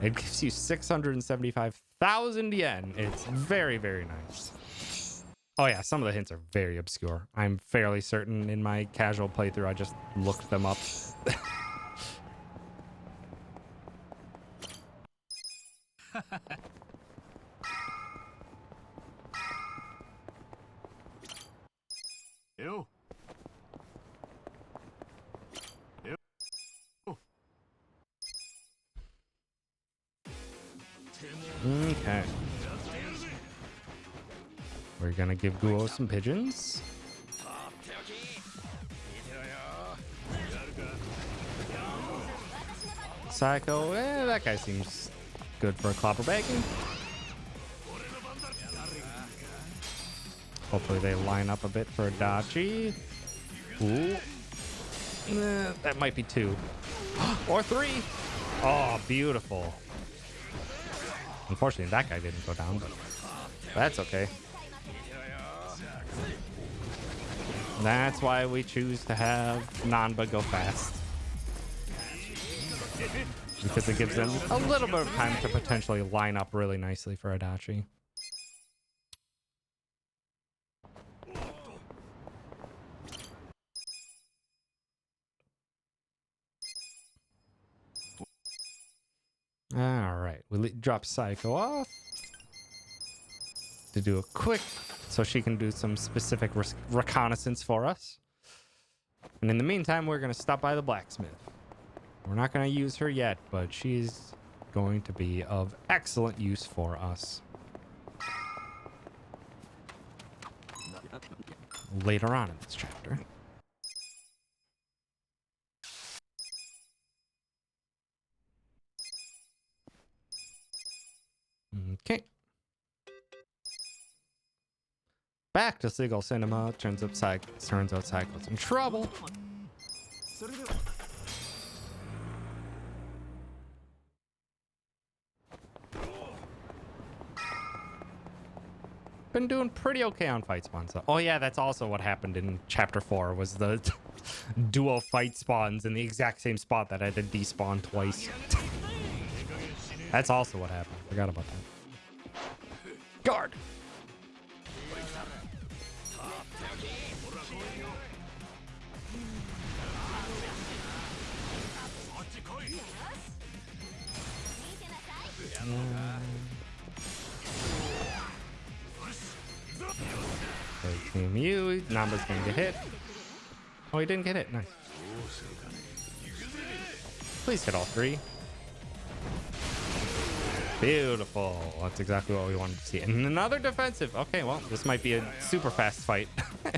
It gives you 675,000 yen. It's very, very nice. Oh yeah, some of the hints are very obscure. I'm fairly certain in my casual playthrough, I just looked them up. Okay. We're gonna give Guo some pigeons. Psycho, that guy seems good for a clobber bagging. Hopefully they line up a bit for Adachi. Ooh. That might be 2. Or 3. Oh, beautiful. Unfortunately, that guy didn't go down, but that's okay. That's why we choose to have Nanba go fast. Because it gives them a little bit of time to potentially line up really nicely for Adachi. All right, we drop Psycho off to do a quick, so she can do some specific reconnaissance for us. And in the meantime, we're going to stop by the blacksmith. We're not going to use her yet, but she's going to be of excellent use for us later on in this chapter. Okay. Back to Seagull Cinema. Turns out Psycho's in trouble. Been doing pretty okay on fight spawns. Oh yeah, that's also what happened in chapter 4 was the duo fight spawns in the exact same spot that I had to despawn twice. That's also what happened. Forgot about that. Guard. Team U, Namba's gonna get hit. Oh, he didn't get hit. Nice. Please hit all 3. Beautiful. That's exactly what we wanted to see. And another defensive. Okay, well, this might be a super fast fight. I'm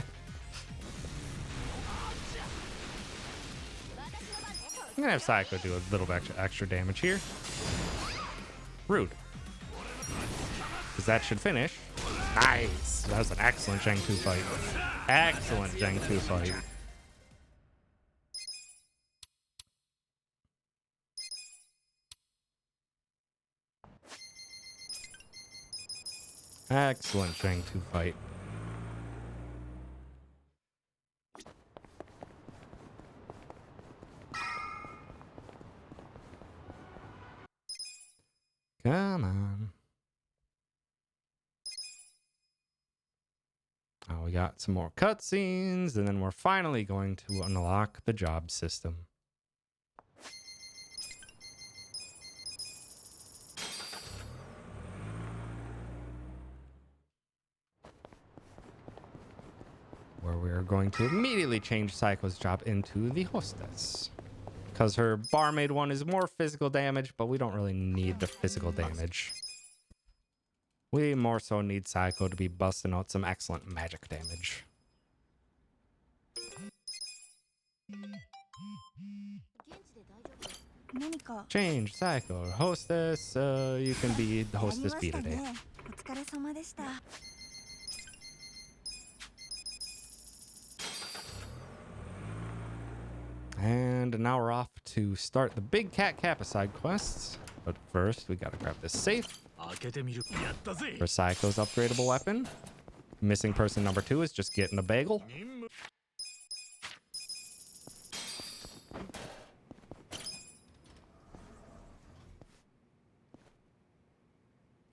gonna have Psycho do a little bit extra damage here. Rude. Because that should finish. Nice. That was an excellent Zheng 2 fight. Excellent Zheng 2 fight. Excellent Zheng 2 fight. Come on. Oh, we got some more cutscenes, and then we're finally going to unlock the job system. Where we are going to immediately change Psycho's job into the hostess. Because her barmaid one is more physical damage, but we don't really need the physical damage. We more so need Psycho to be busting out some excellent magic damage. Change Psycho hostess. You can be the hostess B today. And now we're off to start the Big Cat Kappa side quests. But first, we gotta grab this safe for Psycho's upgradable weapon. Missing person number 2 is just getting a bagel.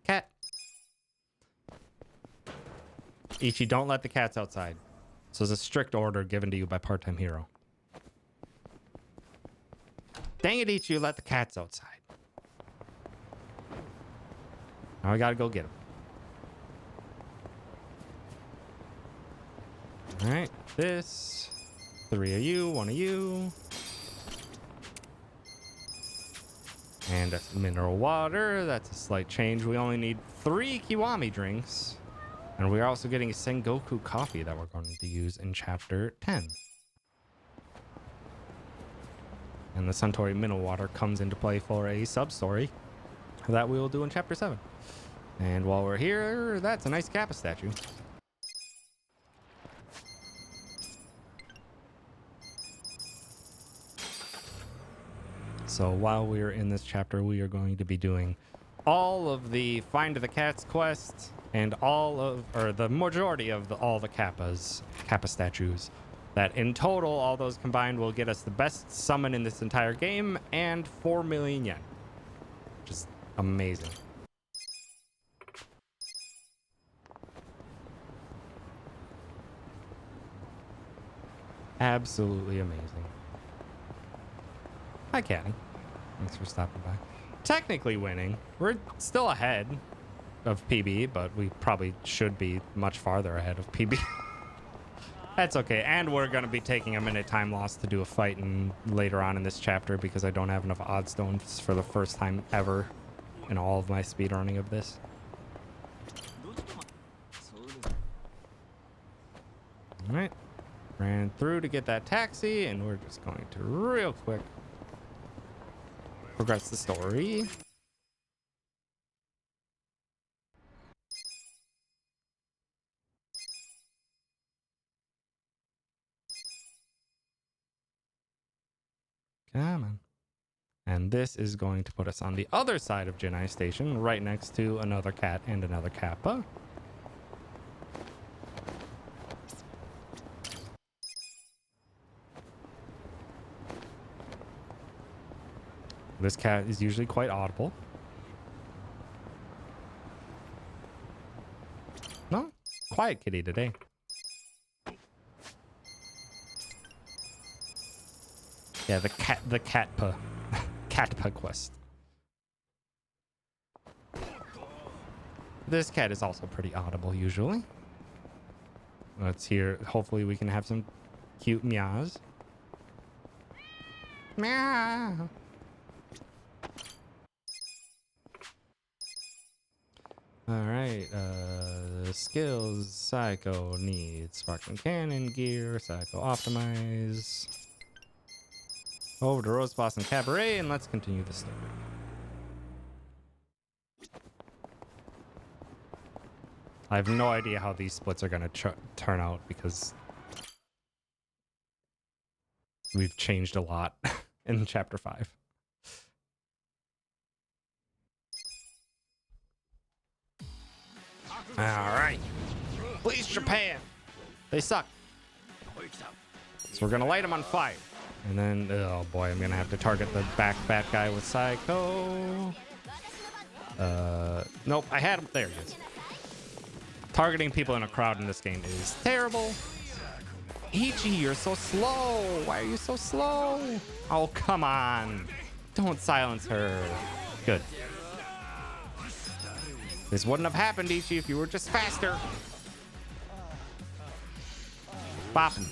Cat. Ichi, don't let the cats outside. So it's a strict order given to you by part-time hero. Dang it, Ichi, you let the cats outside. Now we gotta go get them. All right, this. 3 of you, 1 of you. And mineral water. That's a slight change. We only need 3 Kiwami drinks. And we're also getting a Sengoku coffee that we're going to use in chapter 10. And the Suntory mineral water comes into play for a sub-story that we will do in chapter 7. And while we're here, that's a nice Kappa statue. So while we're in this chapter, we are going to be doing all of the Find the Cats quests and the majority of all the Kappa statues. That in total, all those combined will get us the best summon in this entire game and 4 million yen. Which is amazing. Absolutely amazing. Hi, Caddy. Thanks for stopping by. Technically winning. We're still ahead of PB, but we probably should be much farther ahead of PB. That's okay. And we're going to be taking a minute time loss to do a fight later on in this chapter because I don't have enough odd stones for the first time ever in all of my speedrunning of this. All right. Ran through to get that taxi, and we're just going to real quick progress the story. Come on. And this is going to put us on the other side of Jinai Station, right next to another cat and another Kappa. This cat is usually quite audible. No, quiet kitty today. Yeah, the catpa quest. This cat is also pretty audible usually. Let's hear. Hopefully we can have some cute meows. Meow. All right. Skills. Psycho needs sparkling cannon gear. Psycho optimize. Over to Rose Blossom Cabaret, and let's continue the story. I have no idea how these splits are going to turn out because we've changed a lot in chapter 5. All right. Please, Japan. They suck. So we're going to light them on fire. And then, oh boy, I'm going to have to target the back bat guy with Psycho. Nope, I had him. There he is. Targeting people in a crowd in this game is terrible. Ichi, you're so slow. Why are you so slow? Oh, come on. Don't silence her. Good. This wouldn't have happened, Ichi, if you were just faster. Bop him.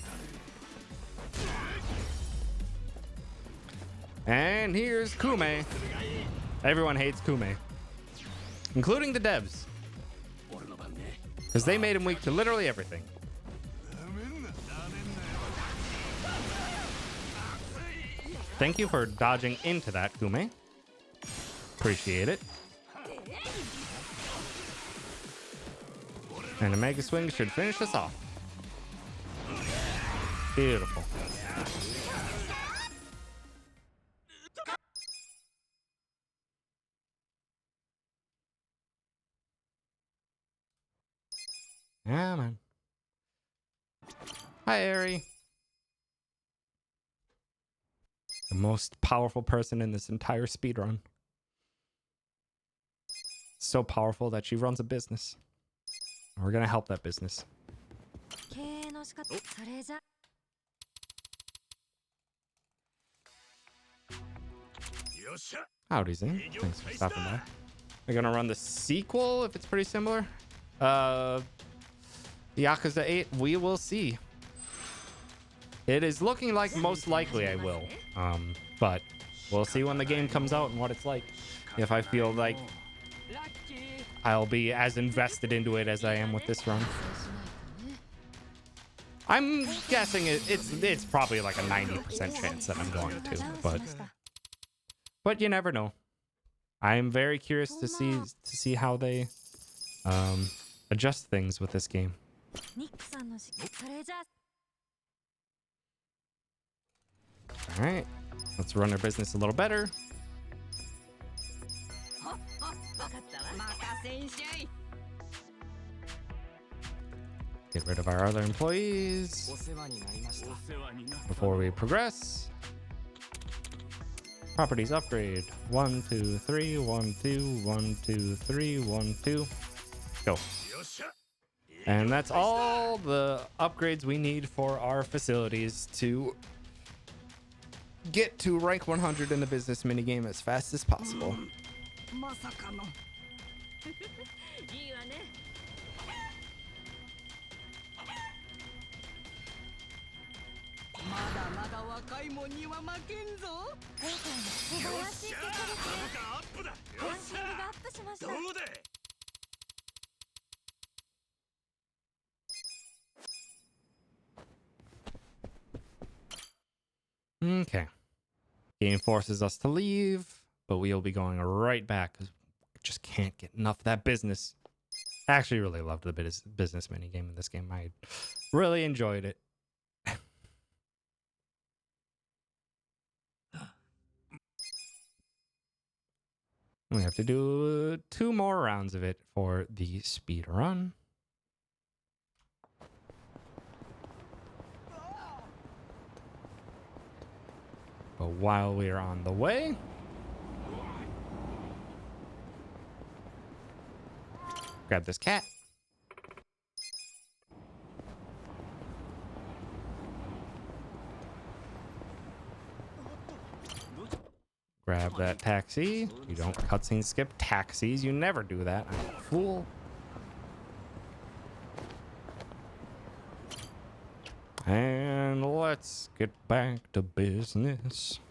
And here's Kume. Everyone hates Kume, including the devs, because they made him weak to literally everything. Thank you for dodging into that, Kume. Appreciate it. And a Mega Swing should finish us off. Beautiful. Yeah, man. Hi, Eri. The most powerful person in this entire speedrun. So powerful that she runs a business. We're gonna help that business. Howdy, Zing. Thanks for stopping by. We're gonna run the sequel if it's pretty similar. Yakuza 8, we will see. It is looking like most likely I will. But We'll see when the game comes out and what it's like. If I feel like I'll be as invested into it as I am with this run. I'm guessing it's probably like a 90% chance that I'm going to, but you never know. I'm very curious to see how they adjust things with this game. All right, let's run our business a little better. Get rid of our other employees before we progress. Properties upgrade. 1, 2, 3, 1, 2, 1, 2, 3, 1, 2. Go. And that's all the upgrades we need for our facilities to get to rank 100 in the business minigame as fast as possible. Okay. Game forces us to leave, but we'll be going right back because we just can't get enough of that business. I actually really loved the business minigame in this game. I really enjoyed it. We have to do 2 more rounds of it for the speed run. But while we are on the way, grab this cat. Grab that taxi. You don't cutscene skip taxis. You never do that. I'm a fool. And let's get back to business.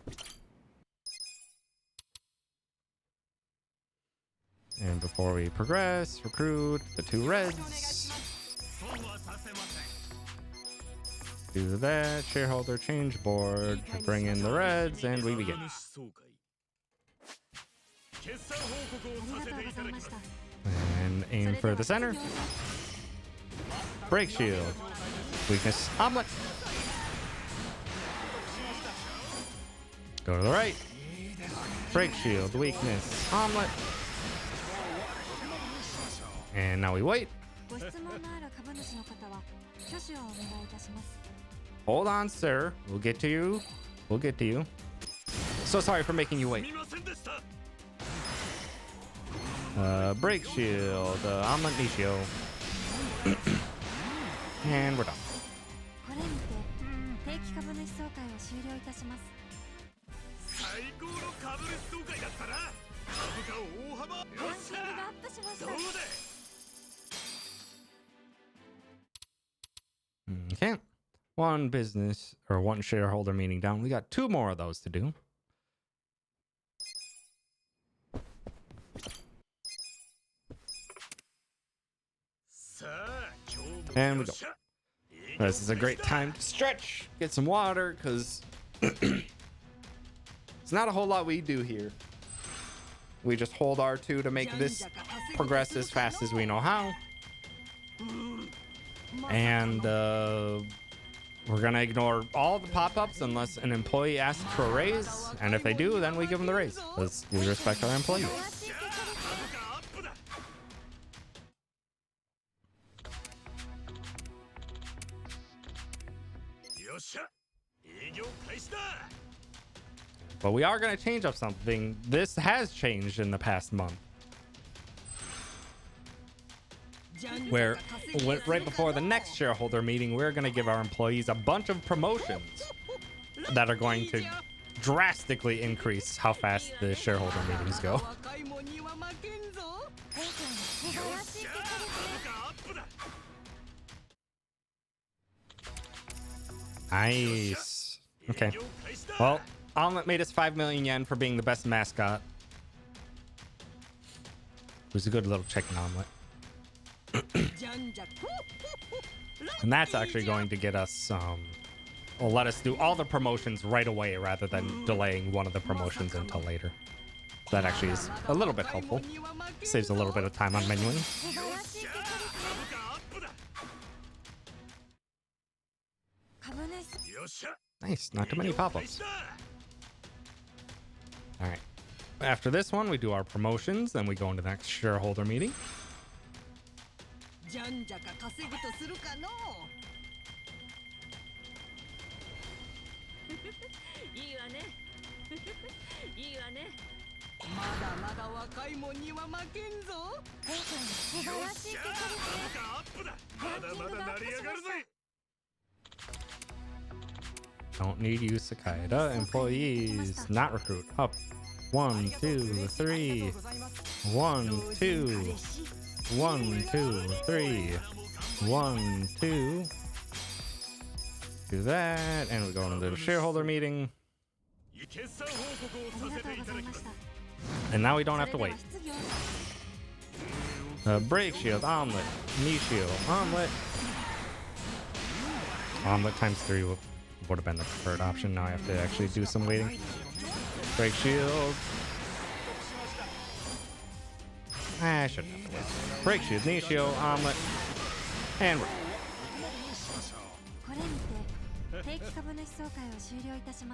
And before we progress, recruit the 2 reds. Do that. Shareholder change board. Bring in the reds, and we begin. And aim for the center. Brake shield. Weakness. Omelet. Go to the right. Brake shield. Weakness. Omelet. And now we wait. Hold on, sir. We'll get to you. We'll get to you. So sorry for making you wait. Brake shield. Omelet Nishio. And we're done. Okay. 1 business or 1 shareholder meeting down. We got 2 more of those to do. And we go. This is a great time to stretch, get some water, because it's not a whole lot we do here. We just hold R2 to make this progress as fast as we know how. And we're going to ignore all the pop-ups unless an employee asks for a raise. And if they do, then we give them the raise, because we respect our employees. But we are going to change up something. This has changed in the past month. Where right before the next shareholder meeting, we're going to give our employees a bunch of promotions that are going to drastically increase how fast the shareholder meetings go. Nice. Okay. Well, Omelet made us 5 million yen for being the best mascot. It was a good little chicken omelet. And that's actually going to get us, will let us do all the promotions right away rather than delaying one of the promotions until later. So that actually is a little bit helpful. Saves a little bit of time on menuing. Nice, not too many pop-ups. All right. After this one, we do our promotions, then we go into the next shareholder meeting. Don't need you, Sakai'da. Employees, not recruit. Up. 1, 2, 3. 1, 2. 1, 2, 3. 1, 2. Do that, and we go into the shareholder meeting. And now we don't have to wait. Brake shield, omelet, knee shield, omelet. Omelet times 3 would have been the preferred option. Now I have to actually do some waiting. Brake shield. I shouldn't have to wait. Brake shield, knee shield, omelet, and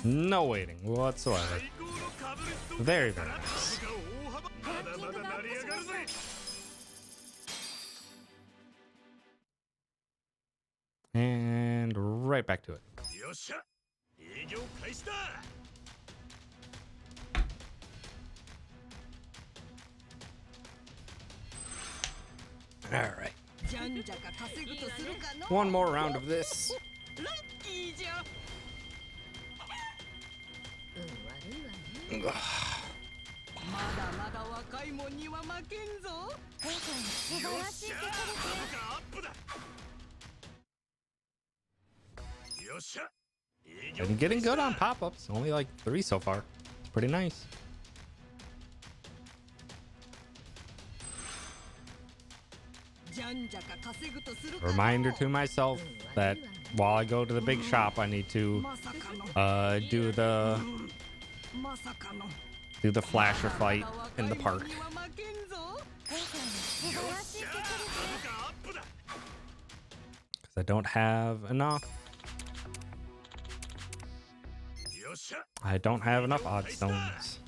no waiting whatsoever. Very, very nice. And right back to it. All right. One more round of this. Been getting good on pop-ups. Only like 3 so far. It's pretty nice. Reminder to myself that while I go to the big shop, I need to do the flasher fight in the park. Because I don't have enough. I don't have enough odd stones.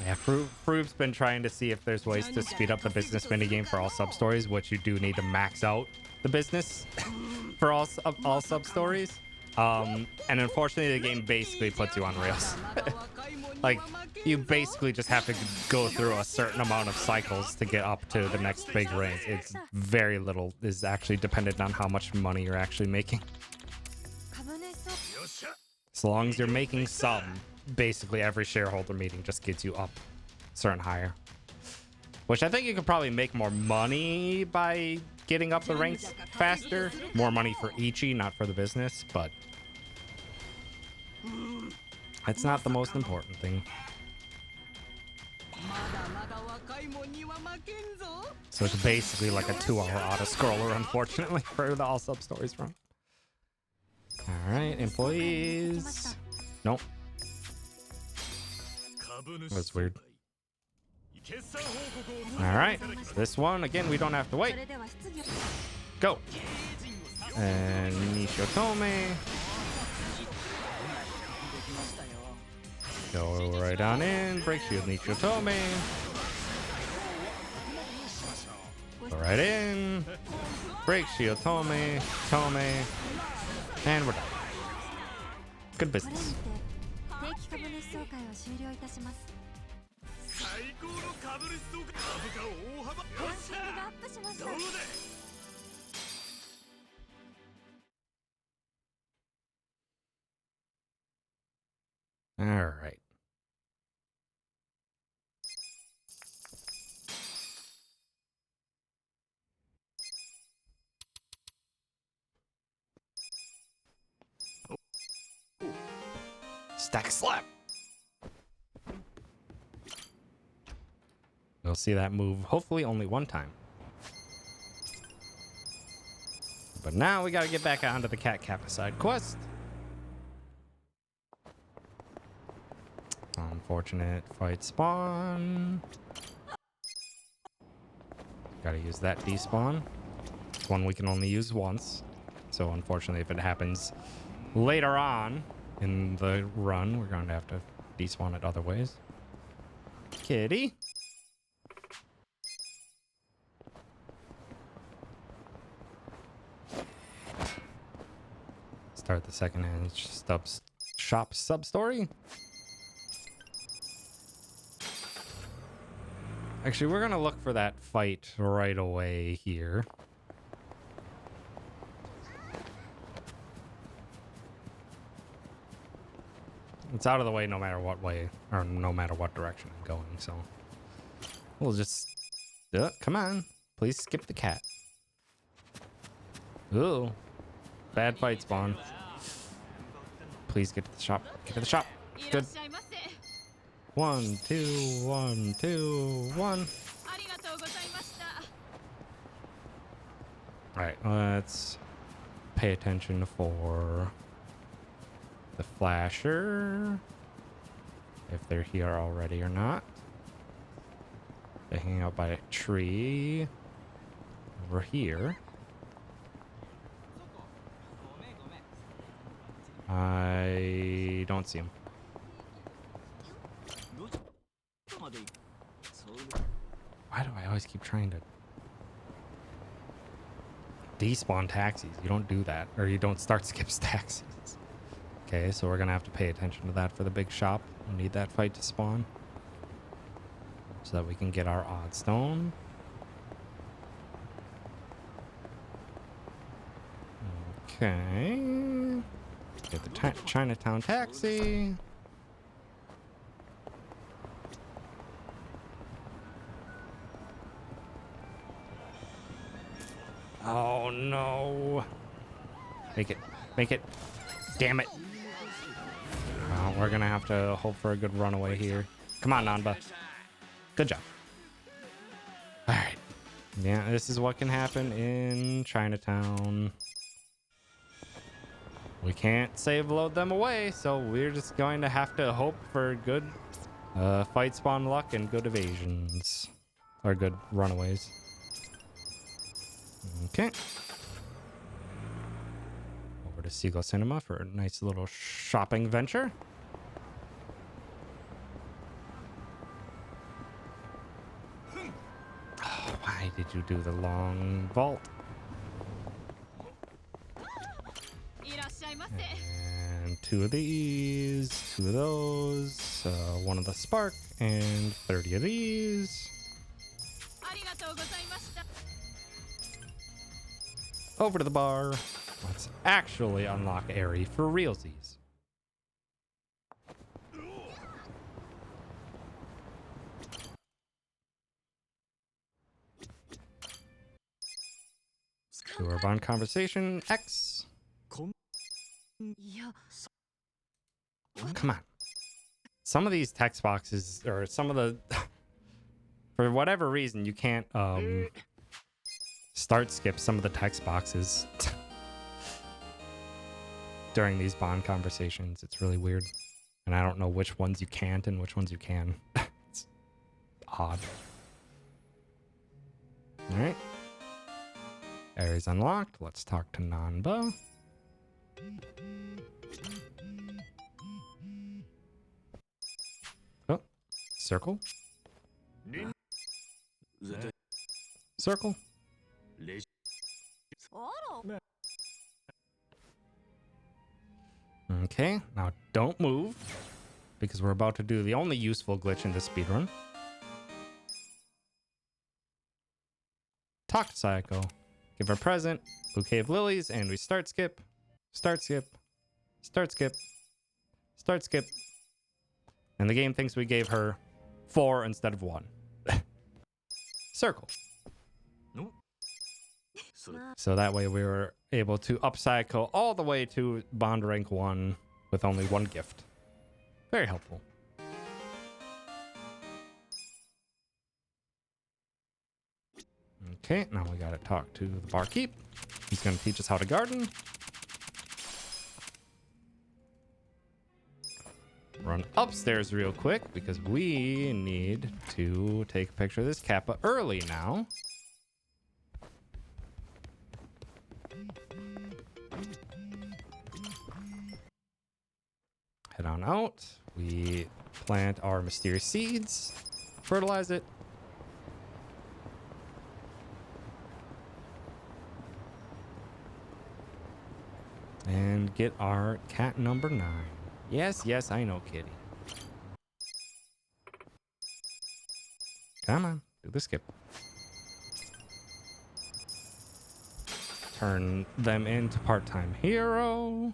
Yeah, Frube's been trying to see if there's ways to speed up the business minigame for all sub-stories, which you do need to max out the business for all sub-stories. And unfortunately, the game basically puts you on rails. Like, you basically just have to go through a certain amount of cycles to get up to the next big range. It's very little is actually dependent on how much money you're actually making. As long as you're making some, basically every shareholder meeting just gets you up certain higher. Which I think you could probably make more money by getting up the ranks faster. More money for Ichi, not for the business, but it's not the most important thing. So it's basically like a 2-hour auto-scroller, unfortunately, for the all sub-stories run. Alright, employees. Nope. That's weird. Alright, this one, again, we don't have to wait. Go. And Nishotome. Go right on in. Brake shield, Nishotome. Go right in. Brake shield, Tome. And we're done. Good business. All right. Stack slap. You'll see that move hopefully only one time. But now we gotta get back onto the Cat Kappa side quest. Unfortunate fight spawn. Gotta use that despawn. It's one we can only use once. So unfortunately, if it happens later on in the run, we're going to have to despawn it other ways. Kitty. Start the secondhand shop sub-story. Actually, we're going to look for that fight right away here. It's out of the way no matter what way, or no matter what direction I'm going, so we'll just come on, please skip the cat. Ooh, bad fight spawn. Please get to the shop. Get to the shop. Good. 1, 2, 1, 2, 1. All right, let's pay attention for the flasher, if they're here already or not. They hang out by a tree over here. I don't see him. Why do I always keep trying to despawn taxis? You don't do that, or you don't start skips taxis. Okay, so we're gonna have to pay attention to that for the big shop. We need that fight to spawn so that we can get our odd stone. Okay, get the Chinatown taxi. Oh no! Make it! Make it! Damn it! We're gonna have to hope for a good runaway here. Come on, Nanba. Good job. All right. Yeah, this is what can happen in Chinatown. We can't save load them away, so we're just going to have to hope for good fight spawn luck and good evasions. Or good runaways. Okay. Over to Seagull Cinema for a nice little shopping venture. Oh, why did you do the long vault? And 2 of these, 2 of those, 1 of the spark, and 30 of these. Over to the bar. Let's actually unlock Airy for realsies. Do our bond conversation X. Come on. Some of these text boxes, or some of the for whatever reason, you can't start skip some of the text boxes during these bond conversations. It's really weird. And I don't know which ones you can't and which ones you can. It's odd. All right. Area's unlocked. Let's talk to Nanba. Oh, circle. Circle. Okay, now don't move, because we're about to do the only useful glitch in this speedrun. Talk to Sayako. Give her a present, bouquet of lilies, and we start skip. Start skip. Start skip. Start skip. And the game thinks we gave her 4 instead of 1. Circle. So that way we were able to up Sayako all the way to bond rank 1 with only 1 gift. Very helpful. Okay, now we gotta talk to the barkeep. He's gonna teach us how to garden. Run upstairs real quick because we need to take a picture of this Kappa early now. Head on out. We plant our mysterious seeds, fertilize it. And get our cat number 9. Yes, yes, I know, kitty. Come on, do the skip. Turn them into part-time hero.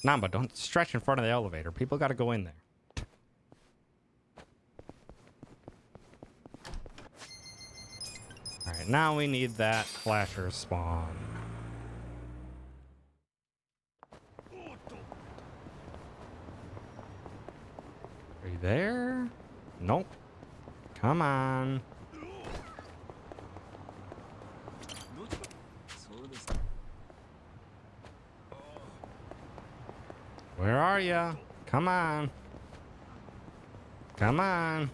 Namba, don't stretch in front of the elevator. People got to go in there. All right, now we need that flasher spawn. Are you there? Nope. Come on. Where are you? Come on. Come on.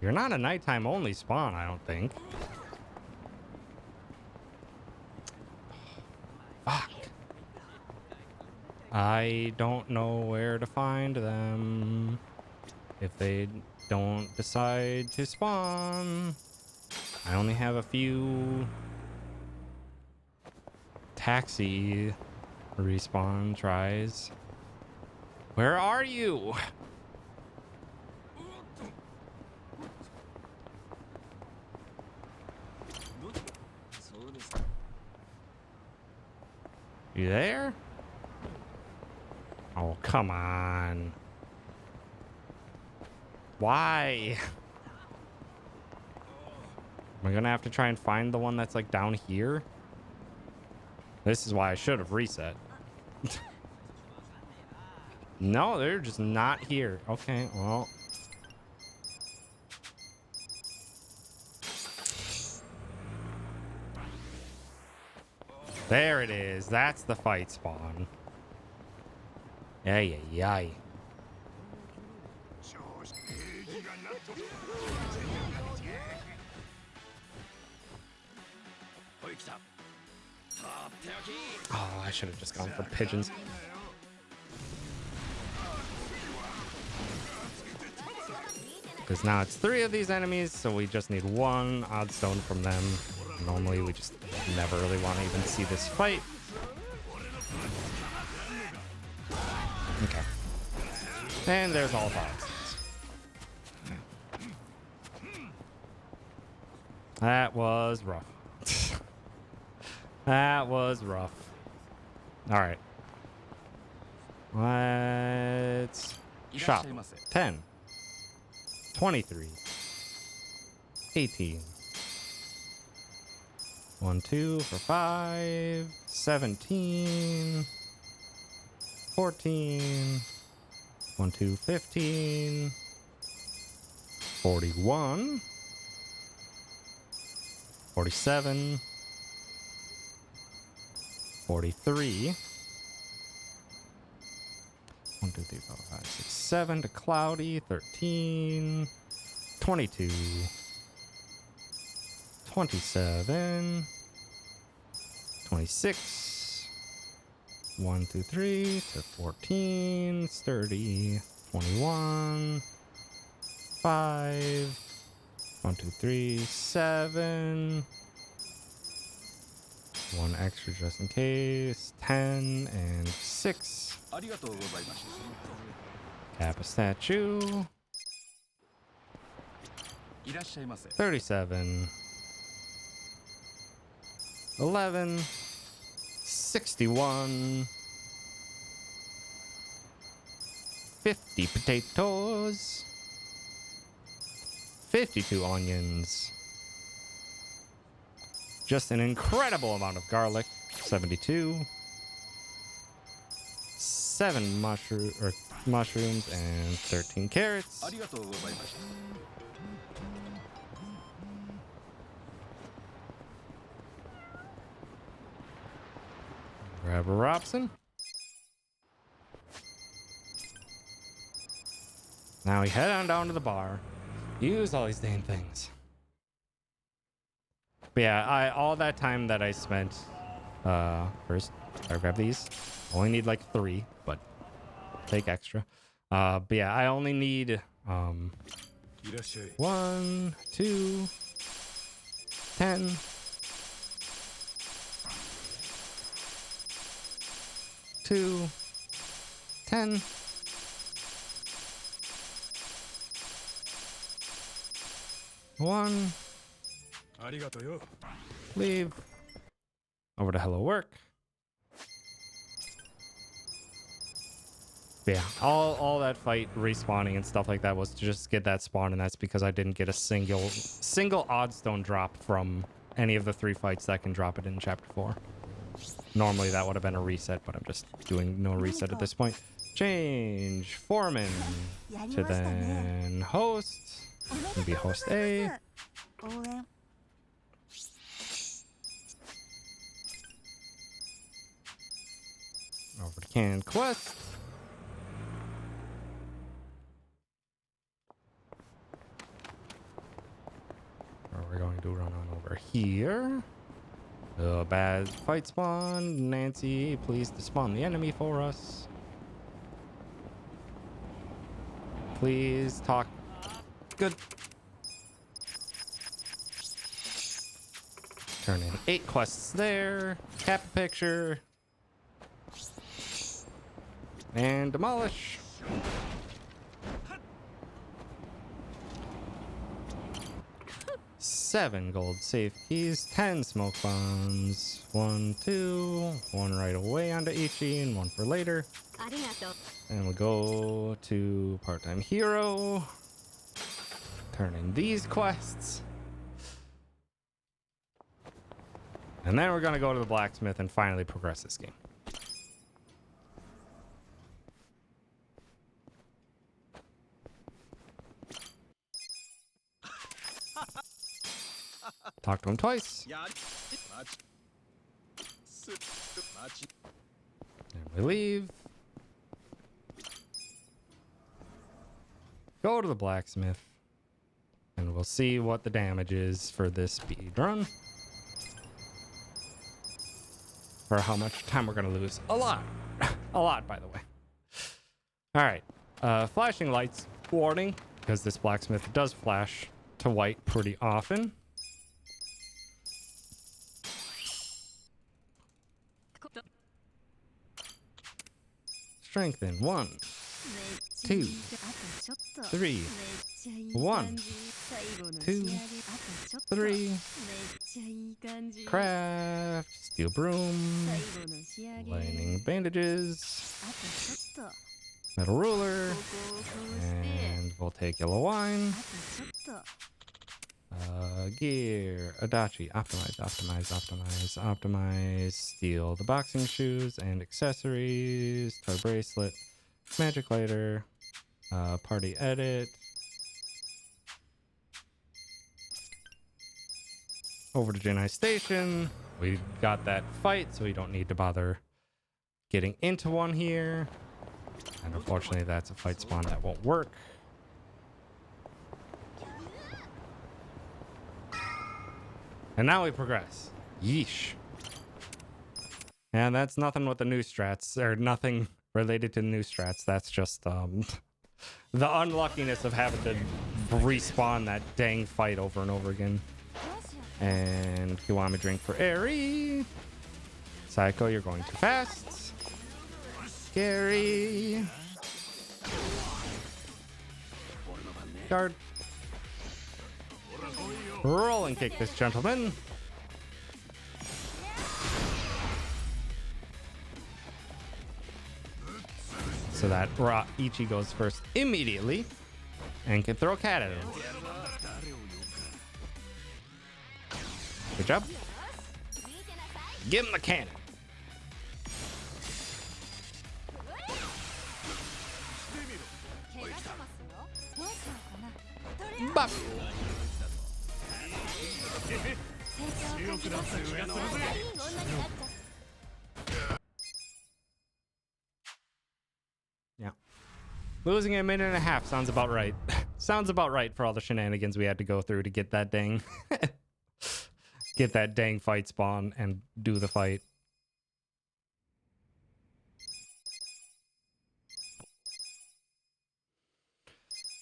You're not a nighttime only spawn, I don't think. Fuck. I don't know where to find them if they don't decide to spawn. I only have a few taxi respawn tries. Where are you? You there? Oh, come on. Why? Am I gonna have to try and find the one that's like down here? This is why I should have reset. No, they're just not here. Okay, well. There it is. That's the fight spawn. Ay, ay, ay. Oh, I should have just gone for pigeons. Because now it's 3 of these enemies, so we just need 1 odd stone from them. Normally, we just never really want to even see this fight. Okay. And there's all 5. That was rough. That was rough. All right. Let's shop. 10. 23. 18. 1, 2 for 5. 17. 14. 1, 2, 15. 41. 47. 43. 1, 2, 3, 4, 5, 6, 7 to Cloudy. 13. 22. 27. 26. 1, 2, 3 to 14. Sturdy. 21. 5. 1, 2, 3, 7. 1 extra just in case. 10 and 6. Kappa statue. 37. 11. 61. 50 potatoes. 52 onions. Just an incredible amount of garlic. 72. 7 mushrooms and 13 carrots. Grab a Robson. Now we head on down to the bar. Use all these damn things. But yeah, all that time that I spent, first I grab these. Only need like 3, but take extra. But yeah, I only need 1, 2, 10. 2, 10. One. Leave. Over to hello work. But yeah, all that fight respawning and stuff like that was to just get that spawn, and that's because I didn't get a single oddstone drop from any of the 3 fights that can drop it in chapter 4. Normally that would have been a reset, but I'm just doing no reset at this point. Change foreman to then host. Maybe host A. Over to canned quest. We're going to run on over here. Bad fight spawn. Nancy, please despawn the enemy for us. Please talk. Good. Turn in 8 quests there. Cap a picture. And demolish. Seven gold safe keys, 10 smoke bombs, 1, 2, 1 right away onto Ichi and 1 for later. And we'll go to part-time hero. Turn in these quests. And then we're gonna go to the blacksmith and finally progress this game. Talk to him twice. And we leave. Go to the blacksmith. And we'll see what the damage is for this speed run. For how much time we're going to lose. A lot. A lot, by the way. All right. Flashing lights warning, because this blacksmith does flash to white pretty often. Strengthen. 1, 2, 3. 1, 2, 3. Craft. Steel broom. Lightning bandages. Metal ruler. And we'll take yellow wine. Gear. Adachi. Optimize. Steal the boxing shoes and accessories. Toy bracelet. Magic lighter. Party edit. Over to Genai Station. We got that fight, so we don't need to bother getting into one here. And unfortunately, that's a fight spawn that won't work. And now we progress. Yeesh. And that's nothing with the new strats, or nothing related to new strats. That's just the unluckiness of having to respawn that dang fight over and over again. And Kiwami drink for Eri. Psycho, you're going too fast. Scary. Guard. Roll and kick this gentleman. so that Ichi goes first immediately and can throw a cat at him. Good job. Give him the cannon. Bop. Yeah. Losing a minute and a half sounds about right. Sounds about right for all the shenanigans we had to go through to get that dang get that dang fight spawn and do the fight.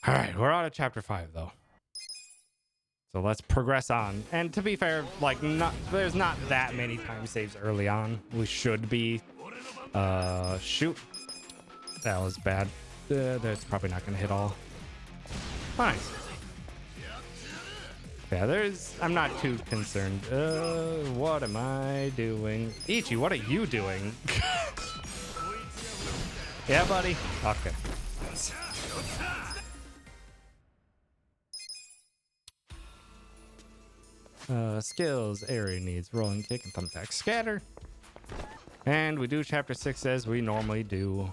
All right, we're on to chapter 5 though. So let's progress on. And to be fair, like there's not that many time saves early on. We should be shoot. That was bad. That's probably not gonna hit all. Nice. Yeah, I'm not too concerned. What am I doing? Ichi, what are you doing? Yeah, buddy. Okay. Skills. Area needs rolling kick and thumbtack scatter. And we do chapter 6 as we normally do.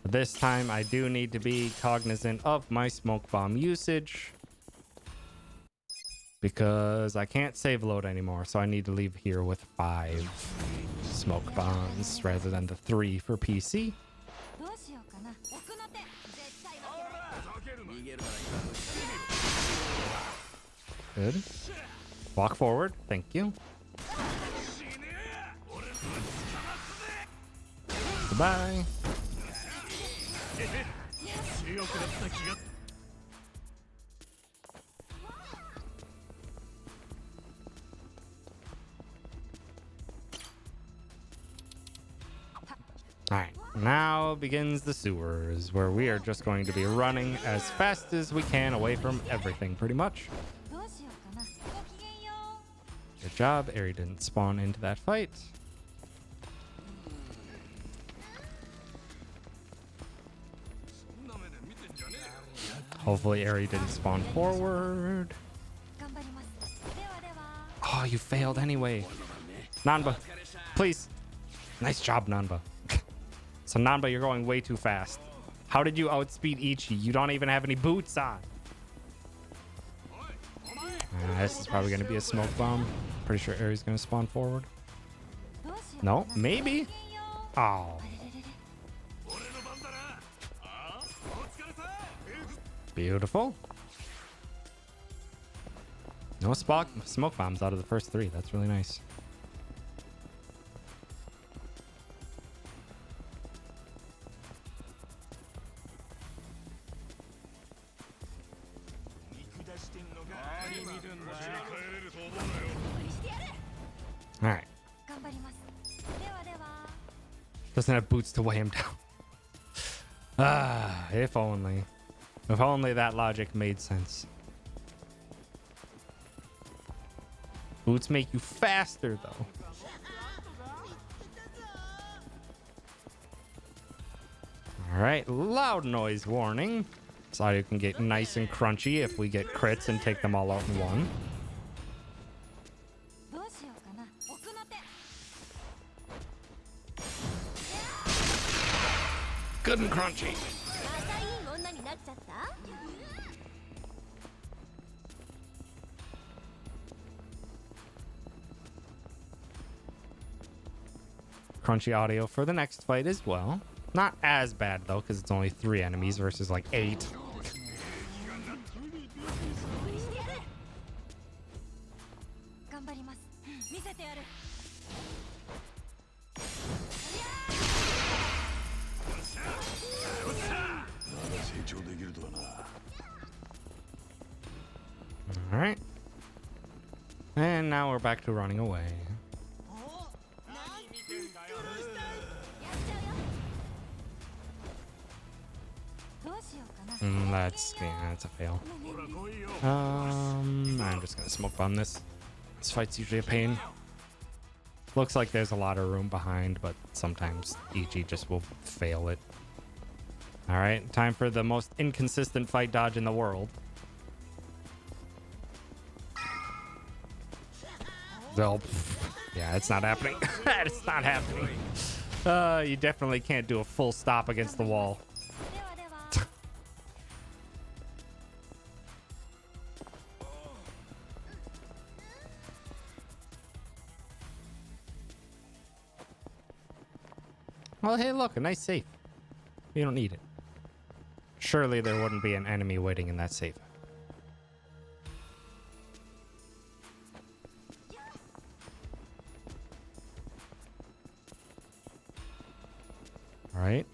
This time I do need to be cognizant of my smoke bomb usage, because I can't save load anymore, so I need to leave here with 5 smoke bombs rather than the 3 for PC. Good. Walk forward. Thank you. Goodbye. Alright, now begins the sewers, where we are just going to be running as fast as we can away from everything, pretty much. Good job. Eri didn't spawn into that fight. Hopefully Eri didn't spawn forward. Oh, you failed anyway. Nanba, please. Nice job, Nanba. So Nanba, you're going way too fast. How did you outspeed Ichi? You don't even have any boots on. This is probably going to be a smoke bomb. Pretty sure Eri's going to spawn forward. No, maybe. Oh. Beautiful. No smoke bombs out of the first 3. That's really nice. All right. Doesn't have boots to weigh him down. Ah, if only. If only that logic made sense. Boots make you faster, though. All right, loud noise warning. This audio can get nice and crunchy if we get crits and take them all out in one. Good and crunchy. Crunchy audio for the next fight as well. Not as bad though, because it's only 3 enemies versus like 8. All right. And now we're back to running away. That's a fail. I'm just gonna smoke bomb this. This fight's usually a pain. Looks like there's a lot of room behind, but sometimes Ichi just will fail it. All right, time for the most inconsistent fight dodge in the world. Nope. Yeah, it's not happening. It's not happening. You definitely can't do a full stop against the wall. Well, hey, look, a nice safe. You don't need it. Surely there wouldn't be an enemy waiting in that safe. All right.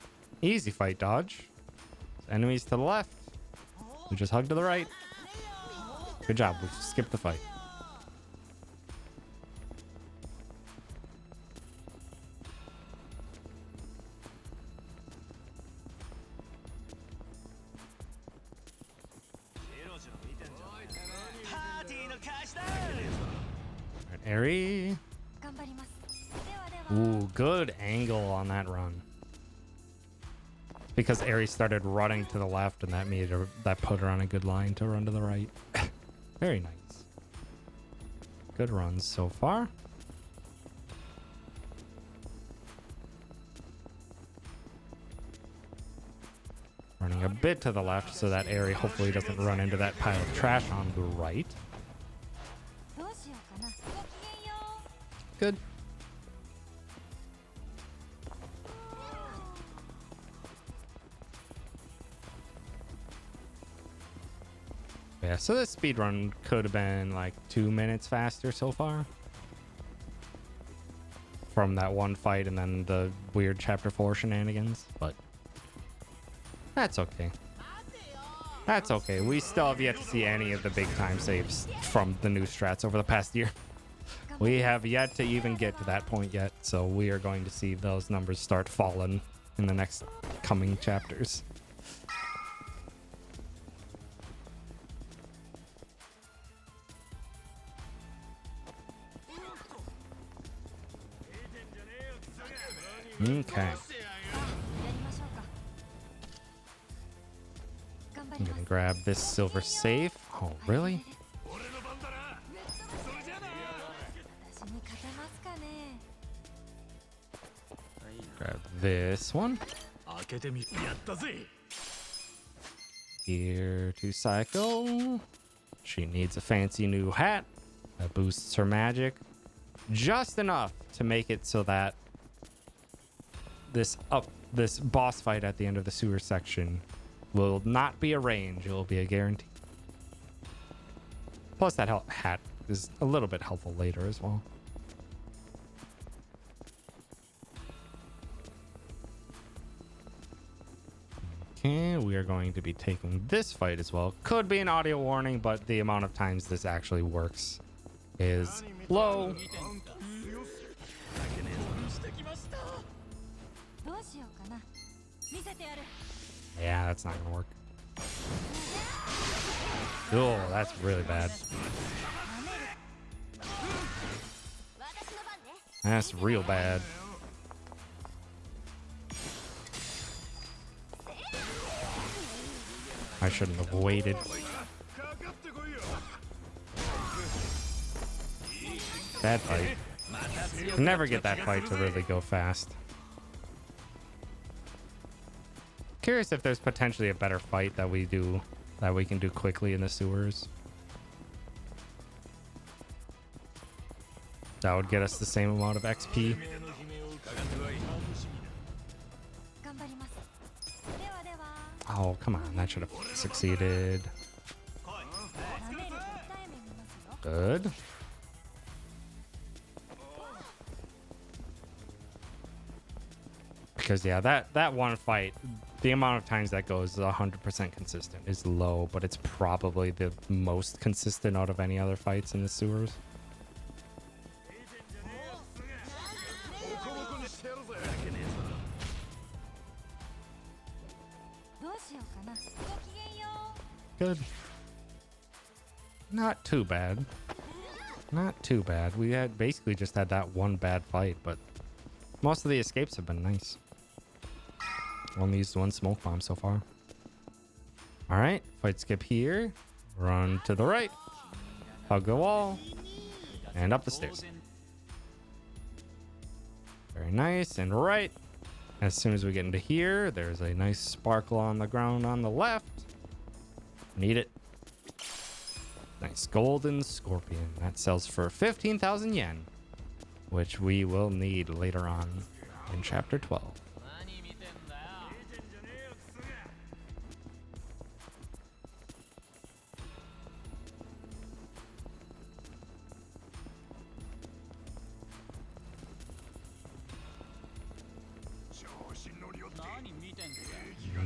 Easy fight dodge. Enemies to the left. We just hug to the right. Good job. We skipped the fight. Right, Airy. Ooh, good angle on that run. Because Aerie started running to the left, and that put her on a good line to run to the right. Very nice. Good runs so far. Running a bit to the left so that Aerie hopefully doesn't run into that pile of trash on the right. Good. Yeah, so this speedrun could have been like 2 minutes faster so far. From that one fight and then the weird chapter 4 shenanigans, but that's okay. That's okay. We still have yet to see any of the big time saves from the new strats over the past year. We have yet to even get to that point yet, so we are going to see those numbers start falling in the next coming chapters. Okay. I'm gonna grab this silver safe. Oh, really? Grab this one. Here to Psycho. She needs a fancy new hat that boosts her magic just enough to make it so that this boss fight at the end of the sewer section will not be a range. It will be a guarantee. Plus that hat is a little bit helpful later as well. Okay, we are going to be taking this fight as well. Could be an audio warning, but the amount of times this actually works is low. Yeah, that's not gonna work. Oh, that's really bad. That's real bad. I shouldn't have waited. Bad fight. Never get that fight to really go fast. Curious if there's potentially a better fight that we can do quickly in the sewers. That would get us the same amount of XP. Oh, come on. That should have succeeded. Good. Because, yeah, that one fight, the amount of times that goes 100% consistent is low, but it's probably the most consistent out of any other fights in the sewers. Good. Not too bad. Not too bad. We had basically just had that one bad fight, but most of the escapes have been nice. Only used one smoke bomb so far. All right, fight skip here. Run to the right. Hug the wall. And up the stairs. Very nice and right. As soon as we get into here, there's a nice sparkle on the ground on the left. Need it. Nice golden scorpion. That sells for 15,000 yen, which we will need later on in chapter 12.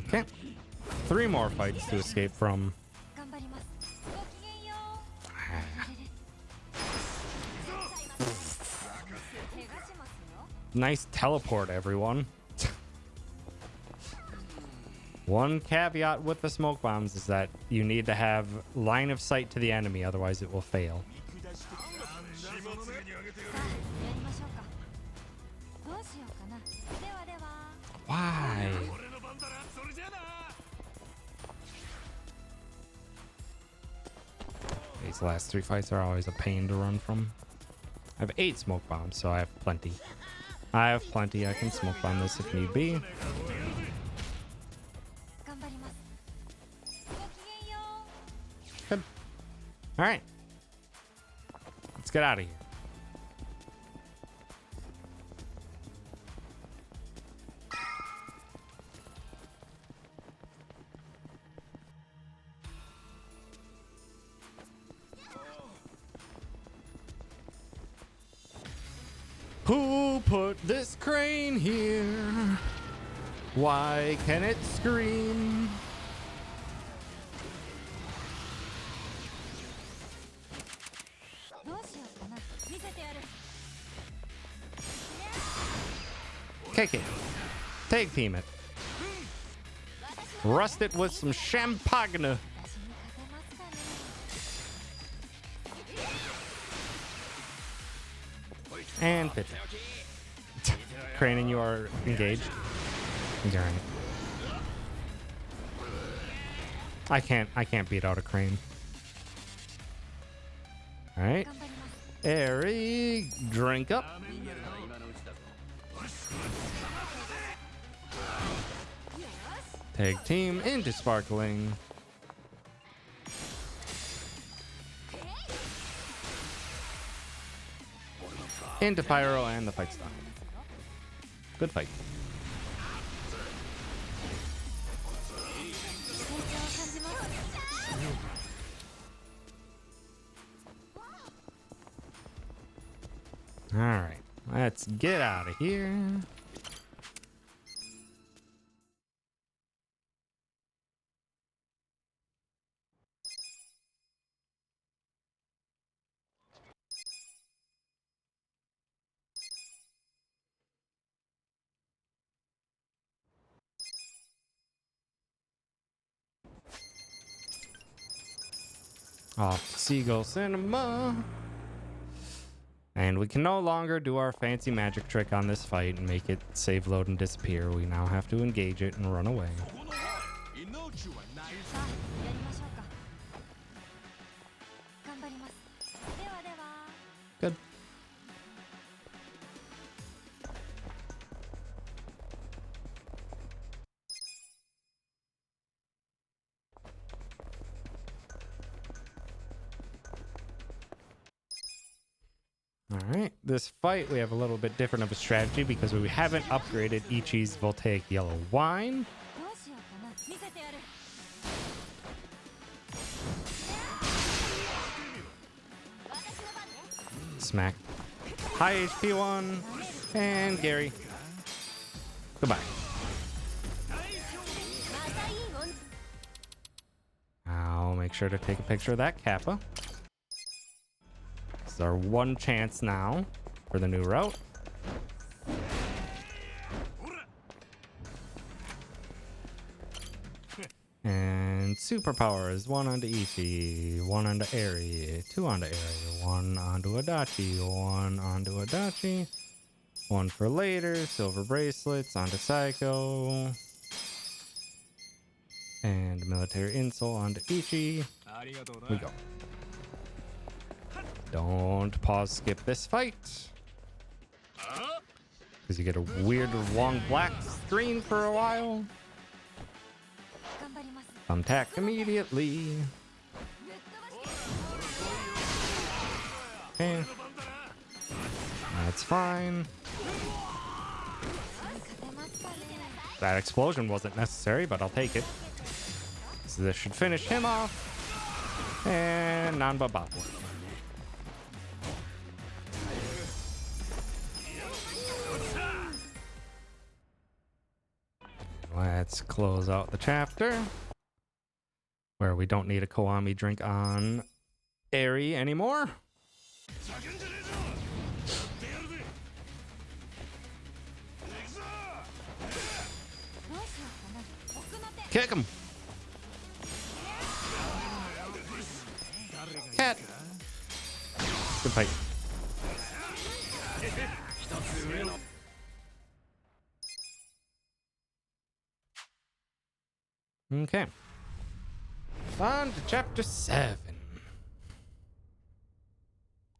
Okay. 3 more fights to escape from. Nice teleport, everyone. One caveat with the smoke bombs is that you need to have line of sight to the enemy, otherwise it will fail. Why? These last 3 fights are always a pain to run from. I have 8 smoke bombs, so I have plenty. I can smoke bomb this if need be. Good. All right. Let's get out of here. Who put this crane here? Why can it scream? Kick it. Tag team it. Rust it with some champagne. And pitch it. Crane and you are engaged. Darn. I can't beat out a crane. Alright. Airy, drink up. Tag team into sparkling. Into pyro, and the fight's done. Good fight. All right, let's get out of here. Off to Seagull Cinema. And we can no longer do our fancy magic trick on this fight and make it save, load, and disappear. We now have to engage it and run away. Good. Alright, this fight we have a little bit different of a strategy because we haven't upgraded Ichi's Voltaic Yellow Wine. Smack. High HP one. And Gary. Goodbye. I'll make sure to take a picture of that Kappa. This is our one chance now for the new route. And superpowers, 1 onto Ichi, 1 onto Eri, 2 onto Eri, 1 onto Adachi, 1 onto Adachi, 1 for later, silver bracelets onto Psycho, And military insult onto Ichi. We go. Don't pause skip this fight. Because you get a weird long black screen for a while. Thumbtack immediately. Okay. That's fine. That explosion wasn't necessary, but I'll take it. So this should finish him off. And non-babable. Let's close out the chapter where we don't need a Koami drink on Eri anymore. Kick him. Cat. Good fight. Okay. On to chapter 7. That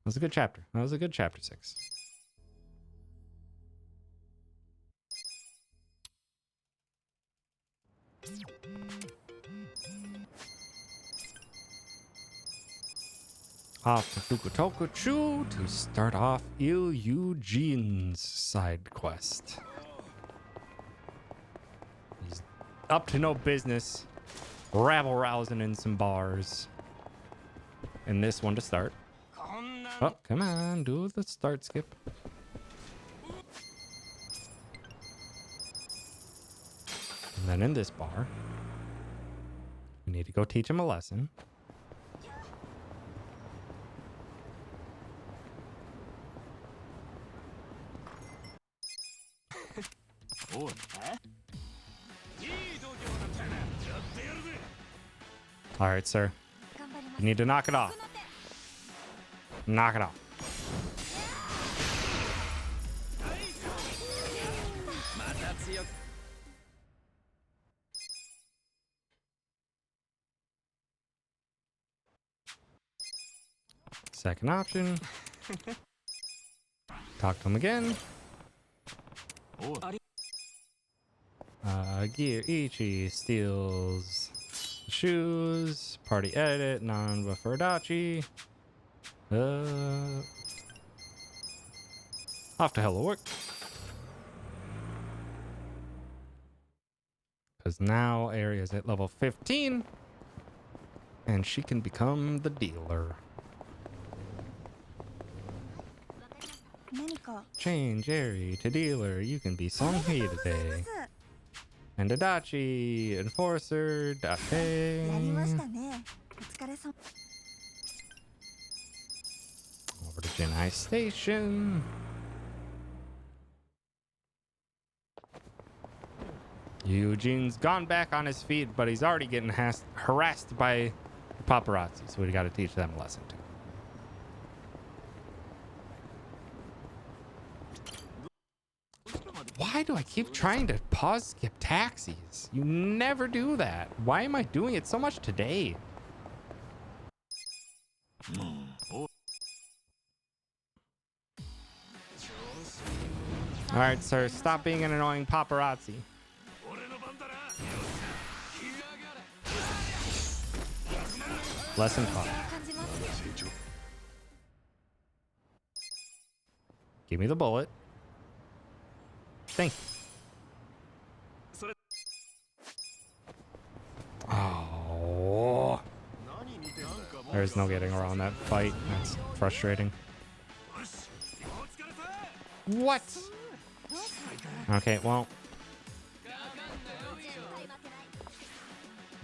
was a good chapter. That was a good chapter 6. Off to Fukutoku-chu to start off Eugene's side quest. He's up to no business, rabble-rousing in some bars. And this one to start. Oh, come on, do the start skip. And then in this bar, we need to go teach him a lesson. All right, sir. You need to knock it off. Knock it off. Second option. Talk to him again. Gear Ichi steals shoes. Party edit. Non-Bufferdachi. Off to Hello Work. Because now Aria's at level 15. And she can become the dealer. Change Eri to dealer. You can be Songhee today. And Adachi, enforcer, Date. Over to Jinai Station. Eugene's gone back on his feet, but he's already getting harassed by the paparazzi, so we got to teach them a lesson too. Why do I keep trying to pause skip taxis? You never do that. Why am I doing it so much today? All right, sir, stop being an annoying paparazzi. Lesson 5. Give me the bullet. Thank you. Oh. There's no getting around that fight. That's frustrating. What? Okay, well.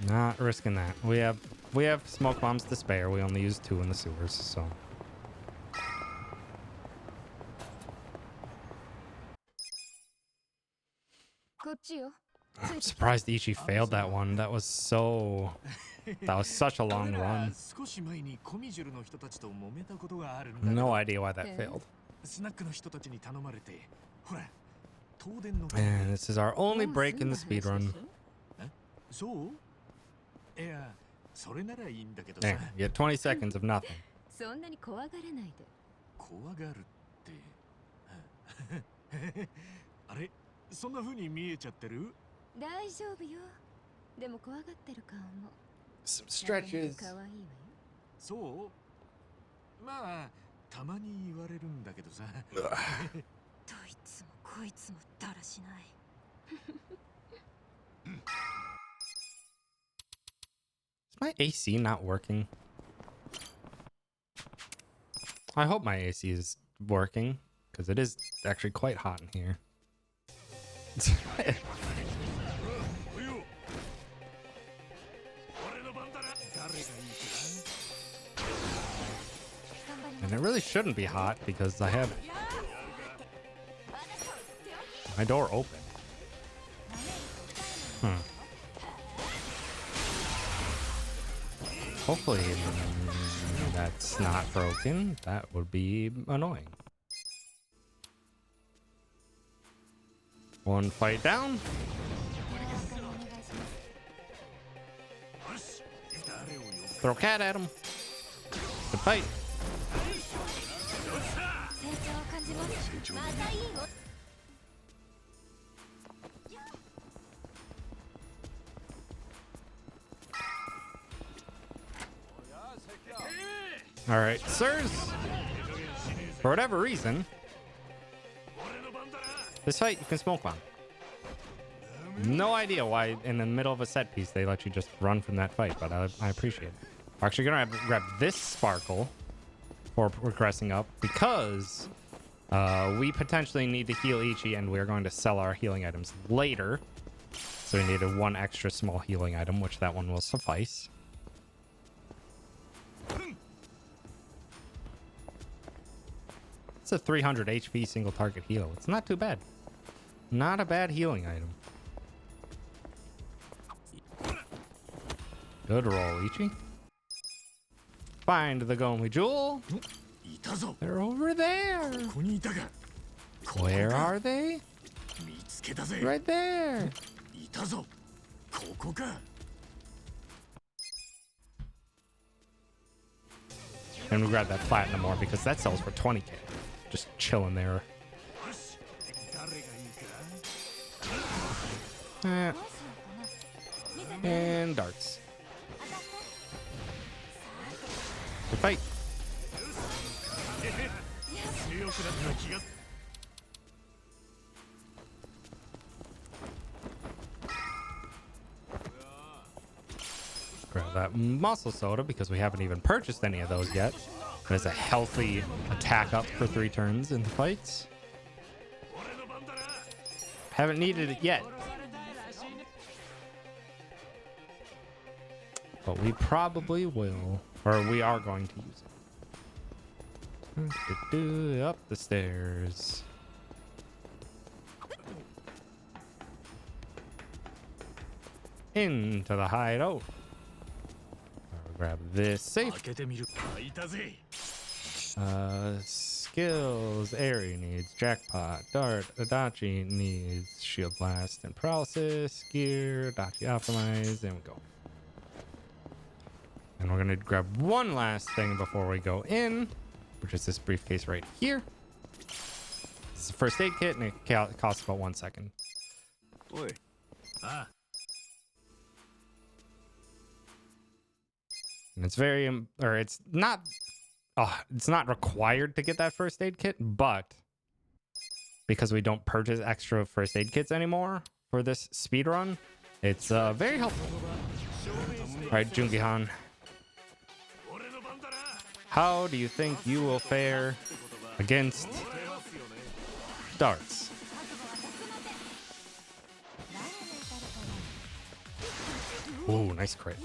Not risking that. We have smoke bombs to spare. We only use 2 in the sewers, so. I'm surprised Ichi failed that one. That was such a long run. No idea why that failed. And this is our only break in the speedrun. Damn, you get 20 seconds of nothing. そんなに怖がらないで。怖がるって。あれ、そんな風に見えちゃってる？大丈夫よ。でも怖がってる顔も。Some stretches. 可愛いわよ。そう？まあ、たまに言われるんだけどさ。どいつもこいつもだらしない。Is my AC not working? I hope my AC is working, because it is actually quite hot in here. And it really shouldn't be hot because I have my door open. Hopefully that's not broken. That would be annoying. One fight down. Throw cat at him. Good fight. All right, sirs. For whatever reason, this fight you can smoke bomb. No idea why in the middle of a set piece they let you just run from that fight, but I appreciate it. We're actually gonna grab this sparkle for progressing up because we potentially need to heal Ichi, and we're going to sell our healing items later. So we needed one extra small healing item, which that one will suffice. It's a 300 HP single target heal. It's not too bad. Not a bad healing item. Good roll, Ichi. Find the Gomi Jewel. They're over there. Where are they? Right there. And we grab that platinum ore because that sells for 20k. Just chilling there. And darts. Good fight. Grab that muscle soda because we haven't even purchased any of those yet. There's a healthy attack up for 3 turns in the fights. Haven't needed it yet. But we probably will. Or we are going to use it. Up the stairs. Into the hideout. Grab this safe. Skills. Airy needs jackpot. Dart. Adachi needs shield blast and paralysis. Gear. Adachi optimize. There we go. And we're gonna grab one last thing before we go in, which is this briefcase right here. This is a first aid kit, and it costs about 1 second. Oi. And it's very, or it's not required to get that first aid kit, but because we don't purchase extra first aid kits anymore for this speed run, it's very helpful. All right, Jungi-han. How do you think you will fare against darts? Ooh, nice crit.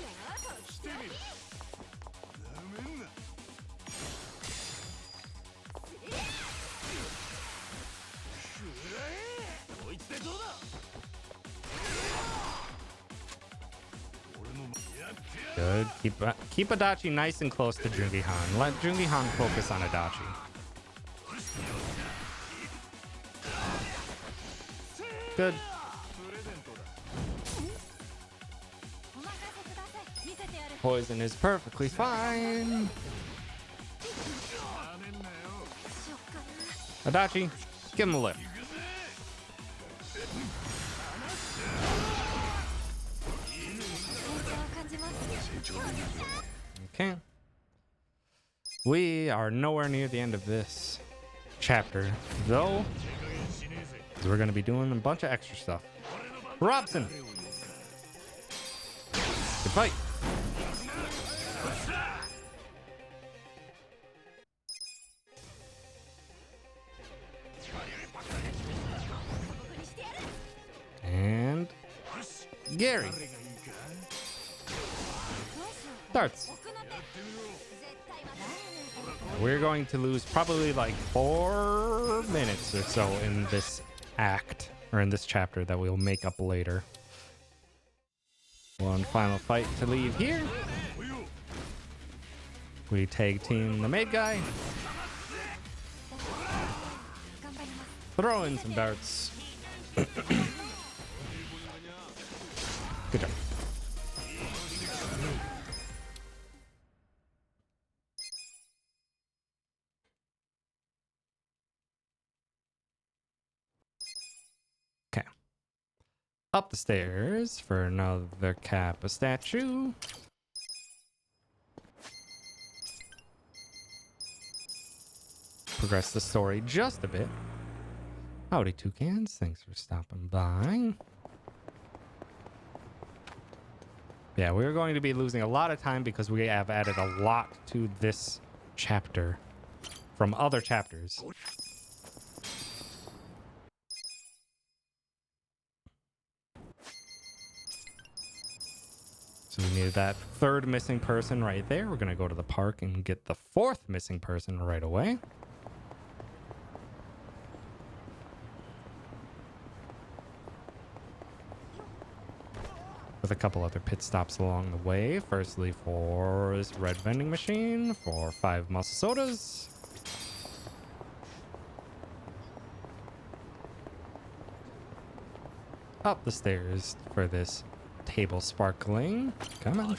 Good. Keep Adachi nice and close to Jungi-han. Let Jungi-han focus on Adachi. Good. Poison is perfectly fine. Adachi, give him a lift. Okay. We are nowhere near the end of this chapter, though. We're going to be doing a bunch of extra stuff. Robson! Good fight. And Gary. Starts. We're going to lose probably like 4 minutes or so in this act, or in this chapter, that we'll make up later. One final fight to leave here. We tag team the maid guy. Throw in some darts. Good job. Okay. Up the stairs for another Kappa statue. Progress the story just a bit. Howdy, toucans. Thanks for stopping by. Yeah, we're going to be losing a lot of time because we have added a lot to this chapter from other chapters. So we needed that 3rd missing person right there. We're going to go to the park and get the 4th missing person right away. With a couple other pit stops along the way. Firstly, for this red vending machine for 5 muscle sodas. Up the stairs for this table sparkling. Come on.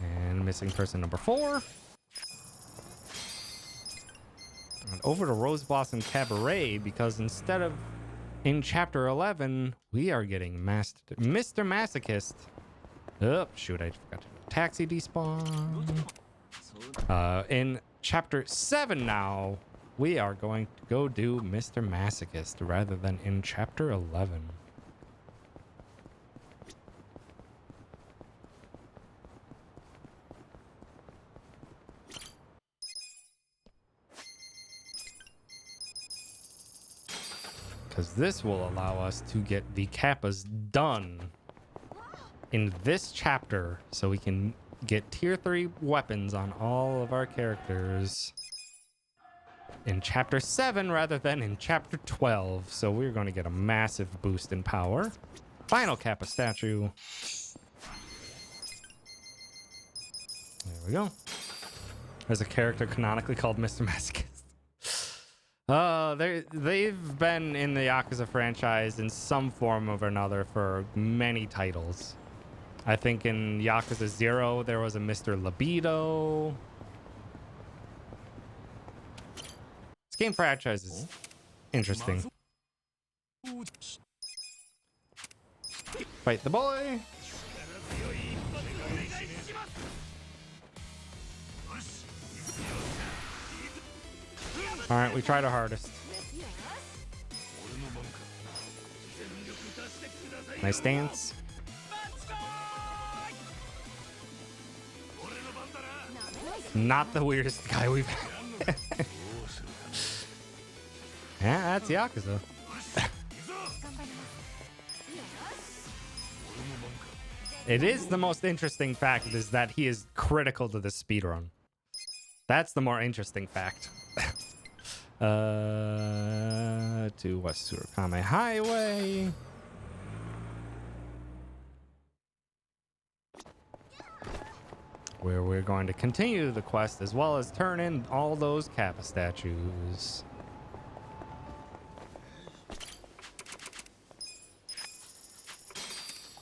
And missing person number 4. And over to Rose Blossom Cabaret, because instead of in chapter 11, we are getting Mr. Masochist. Oh, shoot, I forgot to taxi despawn. In chapter 7 now, we are going to go do Mr. Masochist rather than in chapter 11. Because this will allow us to get the Kappas done in this chapter, so we can get tier 3 weapons on all of our characters in chapter 7 rather than in chapter 12. So we're going to get a massive boost in power. Final Kappa statue. There we go. There's a character canonically called Mr. Masochist. They've been in the Yakuza franchise in some form or another for many titles. I think in Yakuza 0, there was a Mr. Libido. This game franchise is interesting. Fight the boy. All right, we tried our hardest. Nice stance. Not the weirdest guy we've had. Yeah, that's Yakuza. It is the most interesting fact is that he is critical to the speedrun. That's the more interesting fact. To West Surukame Highway. Where we're going to continue the quest as well as turn in all those Kappa statues.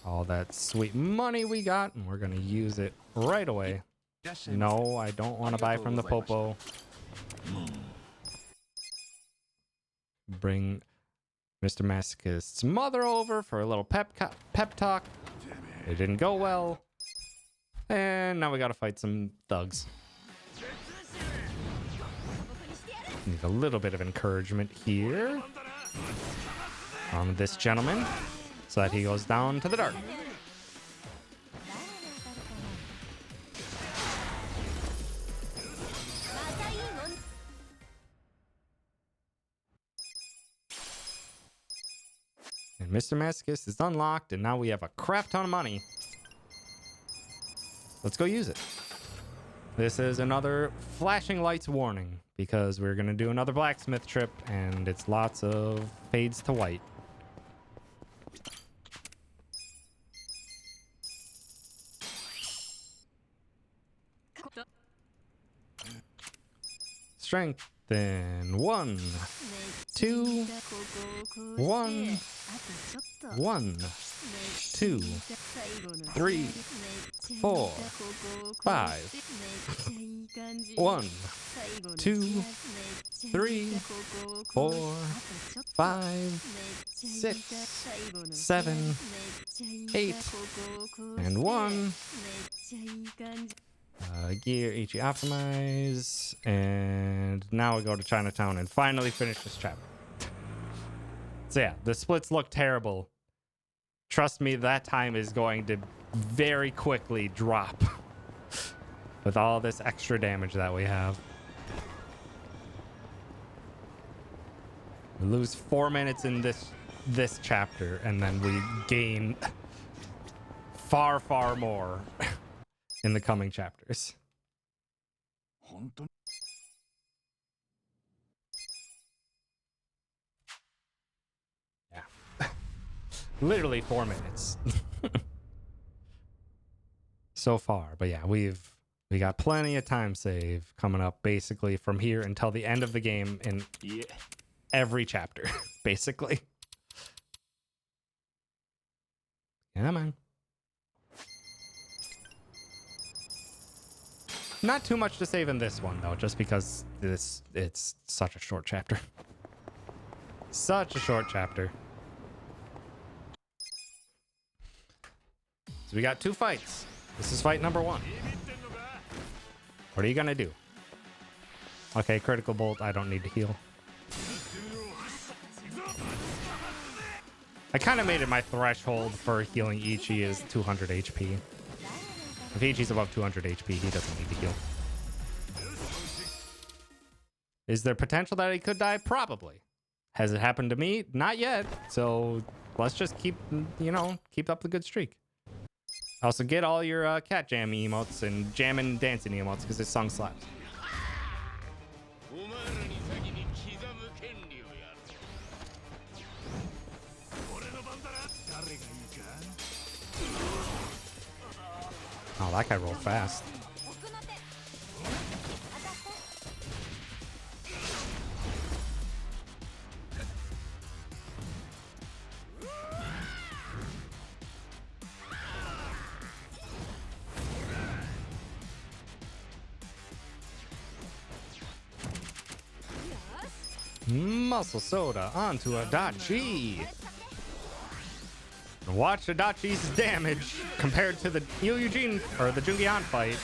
all that sweet money we got, and we're gonna use it right away. No, I don't want to buy from the Popo. Bring Mr. Masochist's mother over for a little pep talk. It didn't go well. And now we gotta fight some thugs. Need a little bit of encouragement here from this gentleman so that he goes down to the dark. And Mr. Masochist is unlocked, and now we have a crap ton of money. Let's go use it. This is another flashing lights warning because we're going to do another blacksmith trip, and it's lots of fades to white. Strengthen 1, 2, 1, 1, 2, 3, 4, 5, 1, 2, 3, 4, 5, 6, 7, 8, and 1. Gear, HE optimize, and now we go to Chinatown and finally finish this chapter. So yeah, the splits look terrible. Trust me, that time is going to very quickly drop with all this extra damage that we have. We lose 4 minutes in this chapter, and then we gain far, far more in the coming chapters. Yeah. Literally 4 minutes. So far. But yeah, we got plenty of time save coming up basically from here until the end of the game in every chapter, basically. Yeah, man. Not too much to save in this one, though, just because it's such a short chapter. Such a short chapter. So we got 2 fights. This is fight number 1. What are you gonna do? Okay, critical bolt. I don't need to heal. I kind of made it my threshold for healing Ichi is 200 HP. If Ichi's above 200 HP, he doesn't need to heal. Is there potential that he could die? Probably. Has it happened to me? Not yet. So let's just keep up the good streak. Also, get all your cat jam emotes and jamming and dancing emotes because this song slaps. Oh, that guy rolled fast. Muscle soda onto Adachi. Watch Adachi's damage compared to the Eugene or the Jungian fight.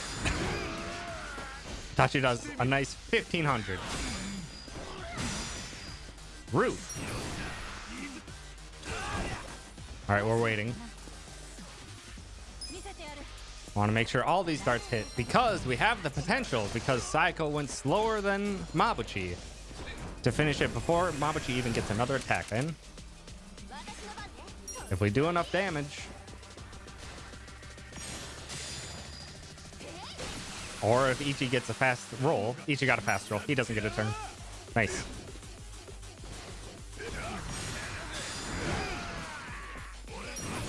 Adachi does a nice 1500. Root. All right, we're waiting. I want to make sure all these darts hit because we have the potential, because Saiko went slower than Mabuchi, to finish it before Mabuchi even gets another attack in. If we do enough damage, or if Ichi gets a fast roll. Ichi got a fast roll. He doesn't get a turn. Nice.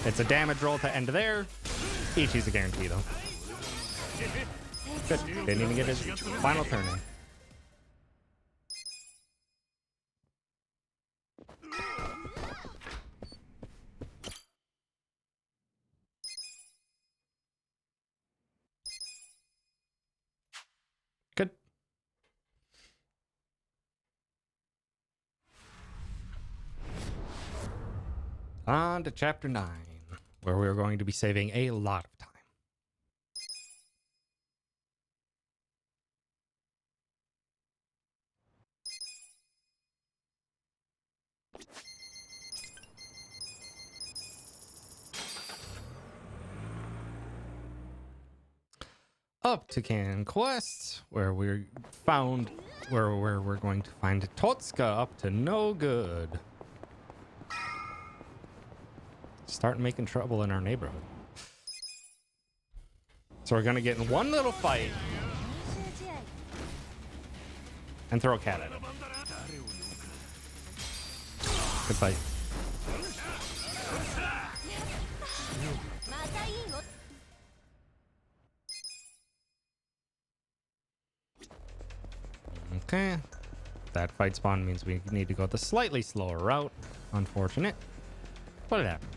It's a damage roll to end there. Ichi's a guarantee, though. Good. Didn't even get his final turn in. On to chapter 9, where we're going to be saving a lot of time. Up to Can Quest, where we're going to find Totska up to no good. Start making trouble in our neighborhood. So we're gonna get in one little fight and throw a cat at him. Good fight. Okay. That fight spawn means we need to go the slightly slower route. Unfortunate. But it happens.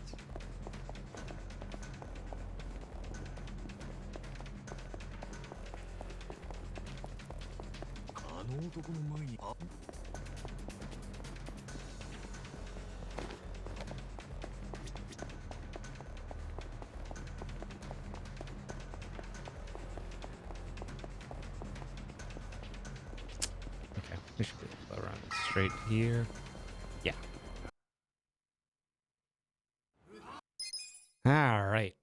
Okay, we should be able to run straight here. Yeah. All right.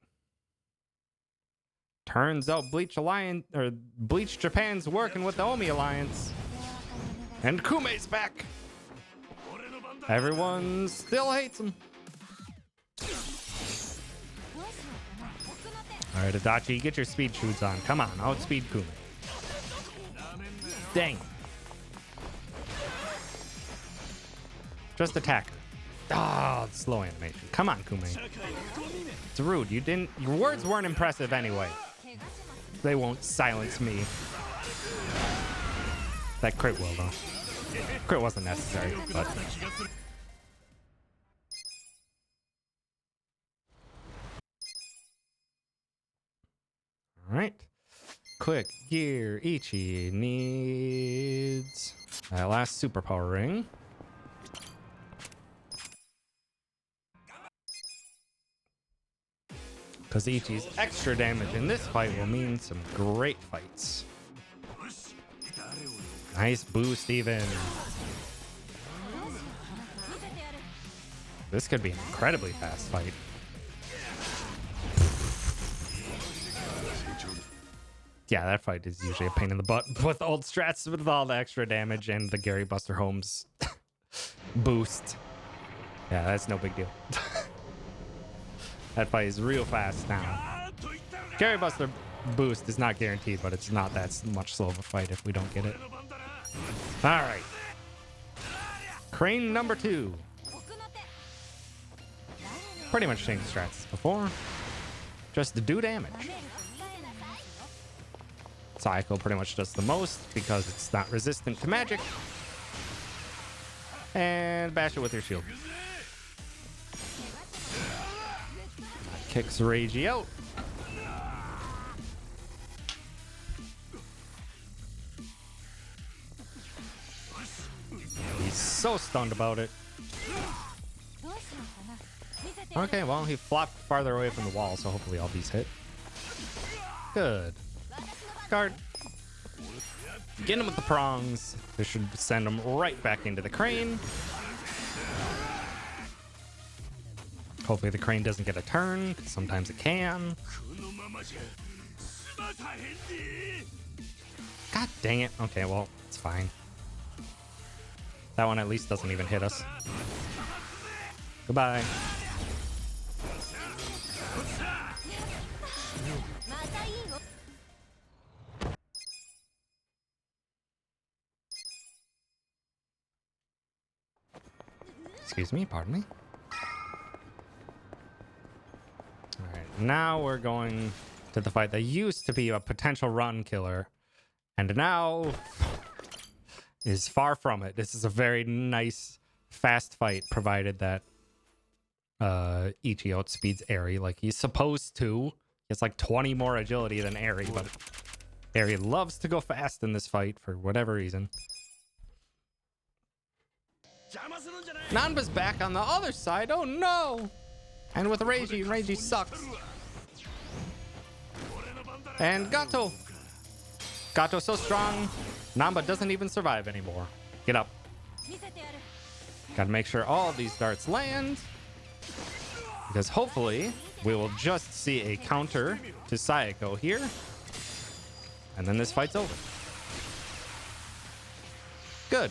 Turns out Bleach Japan's working with the Omi Alliance. And Kume's back. Everyone still hates him. All right, Adachi, get your speed shoots on. Come on, outspeed Kume. Dang. Just attack her. Oh, slow animation. Come on, Kume. It's rude. Your words weren't impressive anyway. They won't silence me. That crit will, though. Crit wasn't necessary, but... Alright. Quick gear. Ichi needs that last superpower ring. Because Ichi's extra damage in this fight will mean some great fights. Nice boost, even. This could be an incredibly fast fight. Yeah, that fight is usually a pain in the butt with old strats with all the extra damage and the Gary Buster Holmes boost. Yeah, that's no big deal. That fight is real fast now. Gary Buster boost is not guaranteed, but it's not that much slow of a fight if we don't get it. All right. Crane number 2. Pretty much same strats as before. Just to do damage. Psycho pretty much does the most because it's not resistant to magic. And bash it with your shield. Kicks Reiji out. He's so stunned about it. Okay, well, he flopped farther away from the wall, so hopefully all these hit. Good. Guard. Get him with the prongs. This should send him right back into the crane. Hopefully the crane doesn't get a turn, because sometimes it can. God dang it. Okay, well, it's fine. That one at least doesn't even hit us. Goodbye. Excuse me, pardon me. Alright, now we're going to the fight that used to be a potential run killer, and now is far from it. This is a very nice, fast fight, provided that Ichi outspeeds Eri like he's supposed to. He has like 20 more agility than Eri, but Eri loves to go fast in this fight for whatever reason. Nanba's back on the other side. Oh no! And with Reiji sucks. And Gato. Gato's so strong, Namba doesn't even survive anymore. Get up. Gotta make sure all of these darts land, because hopefully we will just see a counter to Sayako here, and then this fight's over. Good.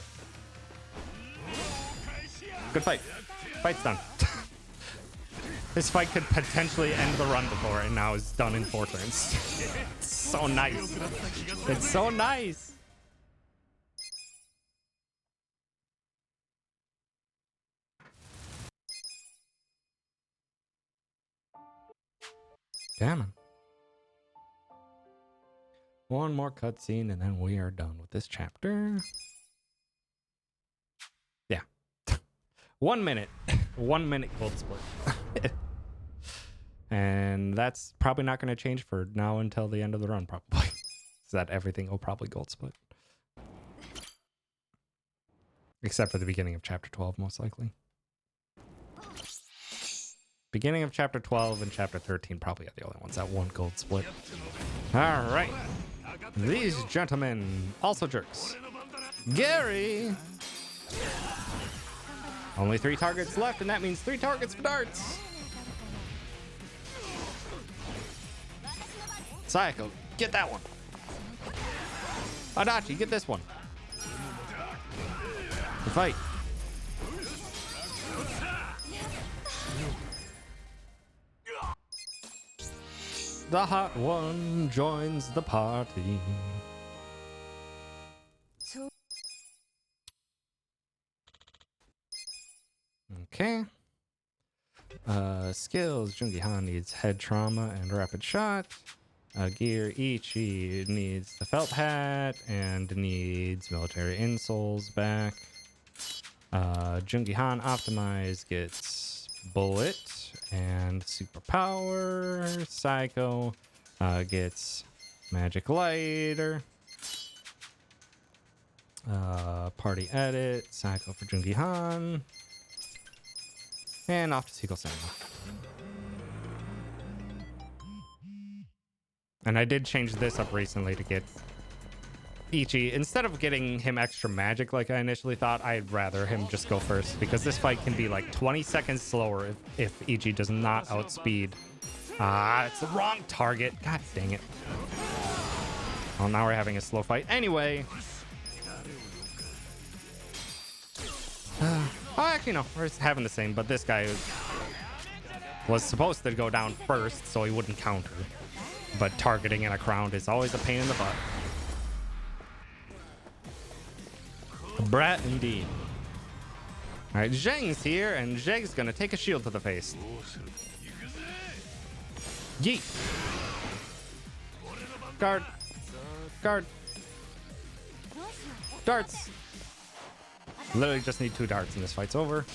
Good fight. Fight's done. This fight could potentially end the run before it now is done in 4 turns. It's so nice. It's so nice. Damn it. One more cutscene and then we are done with this chapter. Yeah. 1 minute. 1 minute gold split. And that's probably not going to change for now until the end of the run, probably. So that everything will probably gold split. Except for the beginning of chapter 12, most likely. Beginning of chapter 12 and chapter 13 probably are the only ones that won't gold split. All right. These gentlemen, also jerks. Gary! Only 3 targets left, and that means 3 targets for darts. Sayako, get that one. Adachi, get this one. The fight. The hot one joins the party. Okay. Skills. Jungi-Han needs head trauma and rapid shot. Gear. Ichi needs the felt hat and needs military insoles back. Jungi-Han optimize gets bullet and superpower. Psycho gets magic lighter. Party edit. Psycho for Jungi-Han. And off to Seagull Cinema. And I did change this up recently to get Ichi. Instead of getting him extra magic like I initially thought, I'd rather him just go first, because this fight can be like 20 seconds slower if Ichi does not outspeed. It's the wrong target. God dang it. Well, now we're having a slow fight. Anyway. Oh, actually, no. We're having the same, but this guy was supposed to go down first so he wouldn't counter. But targeting in a crown is always a pain in the butt. A brat indeed. Alright, Zheng's here, and Zheng's gonna take a shield to the face. Yeet. Guard. Guard. Darts. Literally just need 2 darts and this fight's over.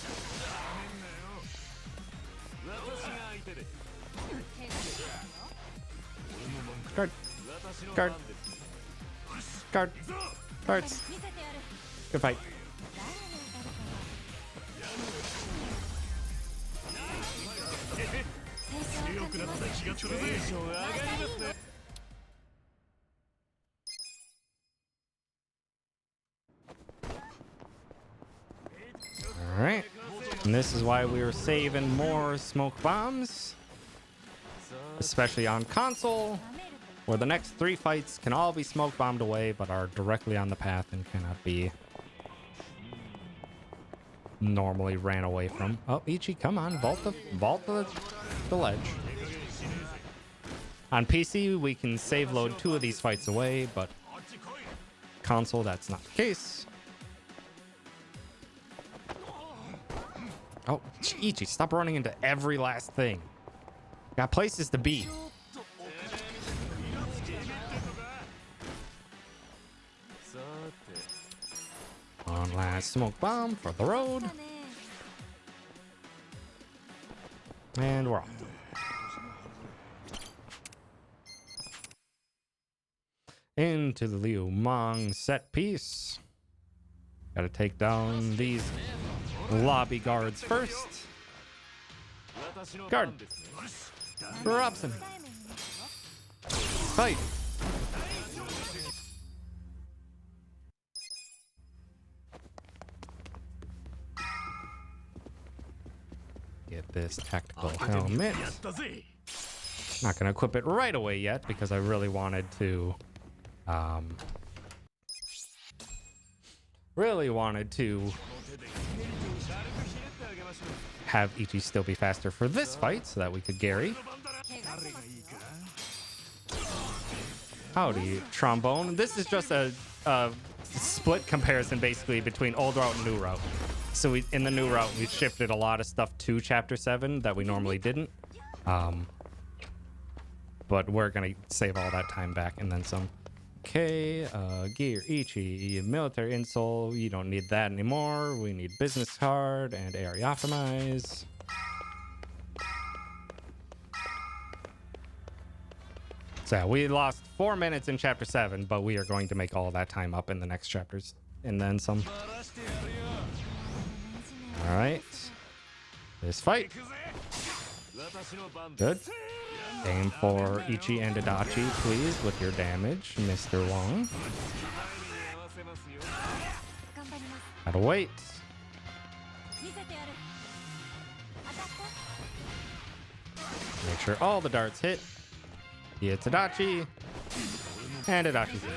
Guard. Guard. Guard. Darts. Good fight. Alright. And this is why we were saving more smoke bombs. Especially on console, where the next 3 fights can all be smoke bombed away, but are directly on the path and cannot be normally ran away from. Oh, Ichi, come on, vault the ledge. On PC, we can save load 2 of these fights away, but console, that's not the case. Oh, Ichi, stop running into every last thing. Got places to be. One last smoke bomb for the road. And we're off. Into the Liu Mong set piece. Gotta take down these Lobby guards first. Guard. Robson. Fight. Get this tactical helmet. Not gonna equip it right away yet because I really wanted to have Ichi still be faster for this fight so that we could Gary. Howdy, trombone. This is just a split comparison basically between old route and new route. So in the new route, we shifted a lot of stuff to Chapter 7 that we normally didn't. But we're going to save all that time back and then some. Okay, gear, Ichi, military insole. You don't need that anymore. We need business card and area optimize. So yeah, we lost 4 minutes in Chapter 7, but we are going to make all of that time up in the next chapters and then some. All right, this fight. Good. Aim for Ichi and Adachi, please, with your damage, Mr. Wong. Gotta wait. Make sure all the darts hit. Yeah, it's Adachi. And Adachi's hit.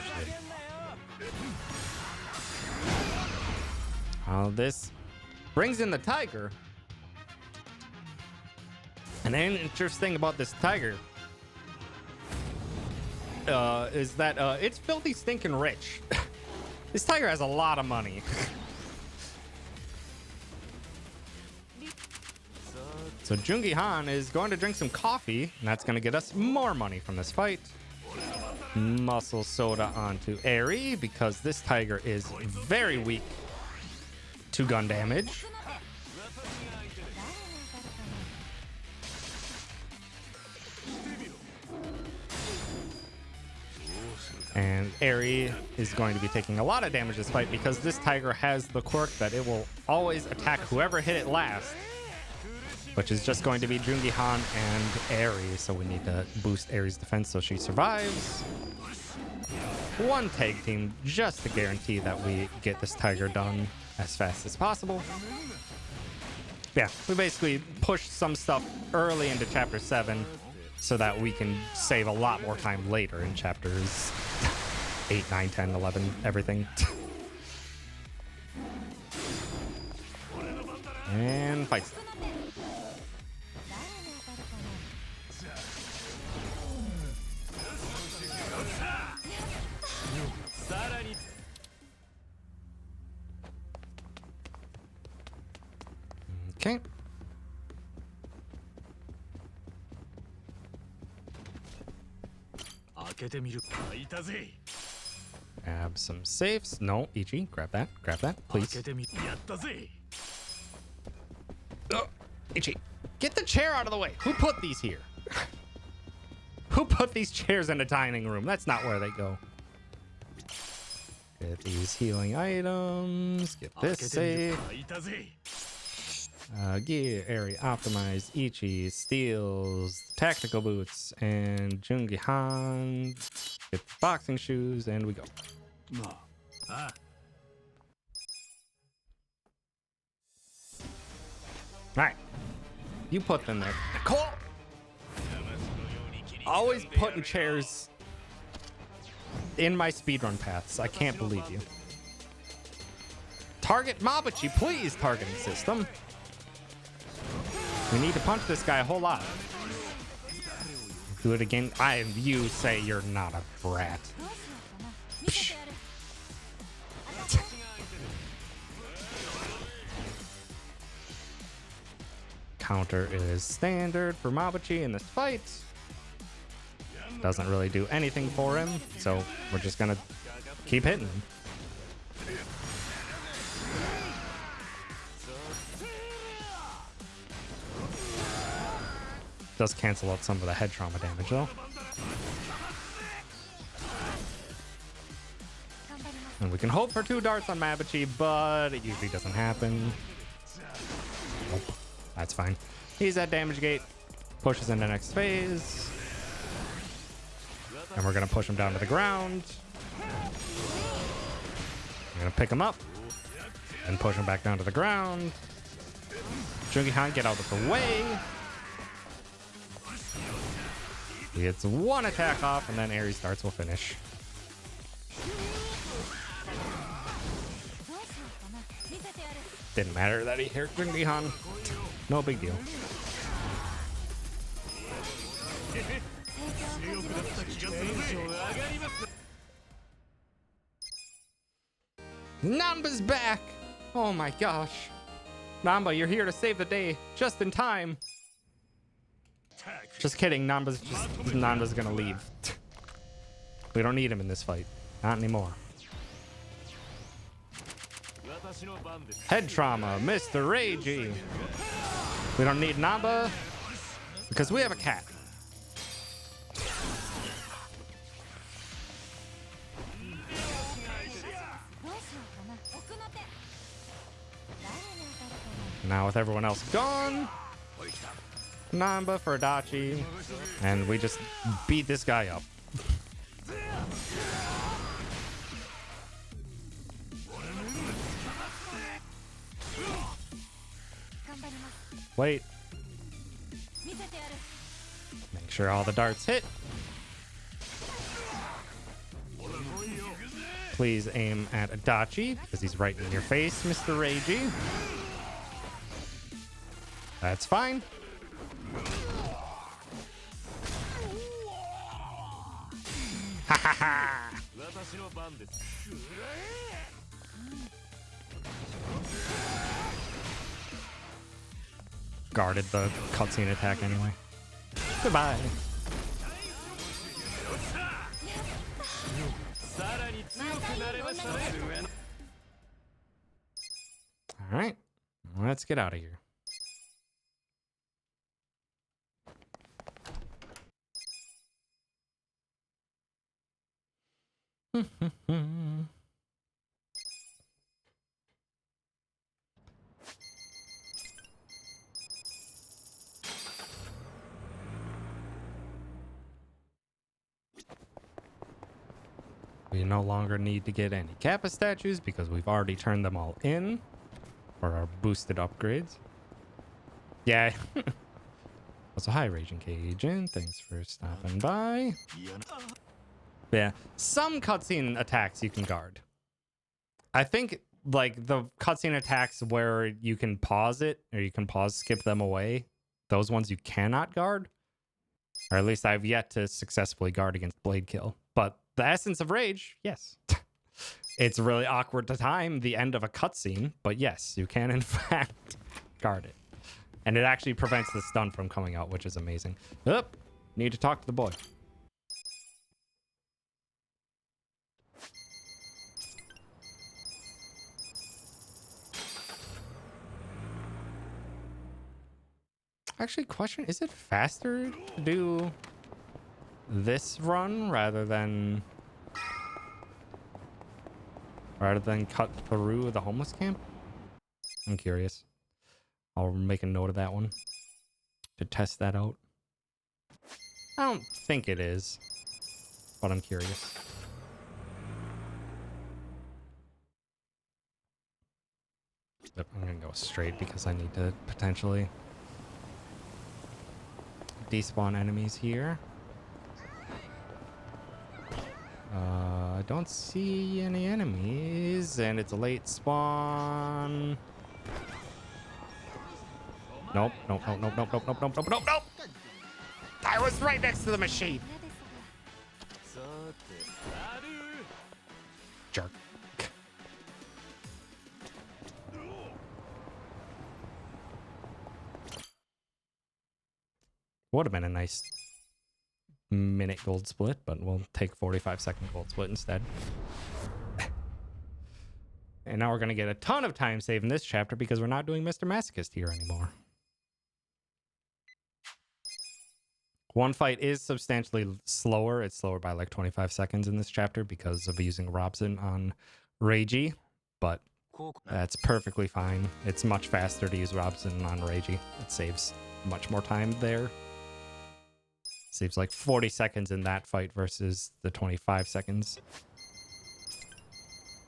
This brings in the tiger. And an interesting thing about this tiger is that it's filthy stinking rich. This tiger has a lot of money. So Jungi Han is going to drink some coffee, and that's going to get us more money from this fight. Muscle soda onto Eri, because this tiger is very weak to gun damage. And Eri is going to be taking a lot of damage this fight because this tiger has the quirk that it will always attack whoever hit it last, which is just going to be Jungi Han and Eri. So we need to boost Eri's defense so she survives. One tag team just to guarantee that we get this tiger done as fast as possible. Yeah, we basically pushed some stuff early into Chapter 7 so that we can save a lot more time later in Chapters 8, 9, 10, 11, everything. And fight stuff. Okay. Grab some safes. No, Ichi, grab that, please. Oh, Ichi, get the chair out of the way. Who put these here? Who put these chairs in a dining room? That's not where they go. Get these healing items. Get this safe. Gear, area optimized, Ichi steals tactical boots, and Jungi Han get the boxing shoes, and we go. Alright. You put them there. Nicole! Always putting chairs in my speedrun paths. I can't believe you. Target Mabuchi, please, targeting system. We need to punch this guy a whole lot. Do it again. You say you're not a brat. Psh. Counter is standard for Mabuchi in this fight. Doesn't really do anything for him, so we're just gonna keep hitting him. Does cancel out some of the head trauma damage though. And we can hope for 2 darts on Mabuchi, but it usually doesn't happen. That's fine. He's at damage gate. Pushes into next phase. And we're going to push him down to the ground. I'm going to pick him up. And push him back down to the ground. Jungi-Han, get out of the way. He gets one attack off, and then Ares starts will finish. Didn't matter that he hit Jungi-Han. No big deal. Namba's back! Oh my gosh. Namba, you're here to save the day, just in time. Just kidding, Namba's gonna leave. We don't need him in this fight. Not anymore. Head trauma, Mr. Ragey. We don't need Namba because we have a cat. Now with everyone else gone, Namba for Adachi, and we just beat this guy up. Wait. Make sure all the darts hit. Please aim at Adachi, because he's right in your face, Mr. Ragey. That's fine. Ha ha ha! Guarded the cutscene attack anyway. Goodbye. All right, let's get out of here. We no longer need to get any Kappa statues because we've already turned them all in for our boosted upgrades. Yeah. Also, hi, Raging Cajun. Thanks for stopping by. Yeah. Some cutscene attacks you can guard. I think, like, the cutscene attacks where you can pause it, or you can skip them away, those ones you cannot guard. Or at least I've yet to successfully guard against Blade Kill. But the essence of Rage, yes. It's really awkward to time the end of a cutscene, but yes, you can in fact guard it. And it actually prevents the stun from coming out, which is amazing. Oop, need to talk to the boy. Actually, question, is it faster to do this run rather than cut through the homeless camp? I'm curious. I'll make a note of that one to test that out. I don't think it is, but I'm curious. Yep, I'm gonna go straight because I need to potentially despawn enemies here. I don't see any enemies, and it's a late spawn. Nope, nope, nope, nope, nope, nope, nope, nope, nope, nope, nope! I was right next to the machine! Jerk. Would have been a nice minute gold split, but we'll take 45-second gold split instead. And now we're going to get a ton of time save in this chapter because we're not doing Mr. Masochist here anymore. One fight is substantially slower. It's slower by like 25 seconds in this chapter because of using Robson on Reiji, but That's perfectly fine. It's much faster to use Robson on Reiji. It saves much more time there. Saves like 40 seconds in that fight versus the 25 seconds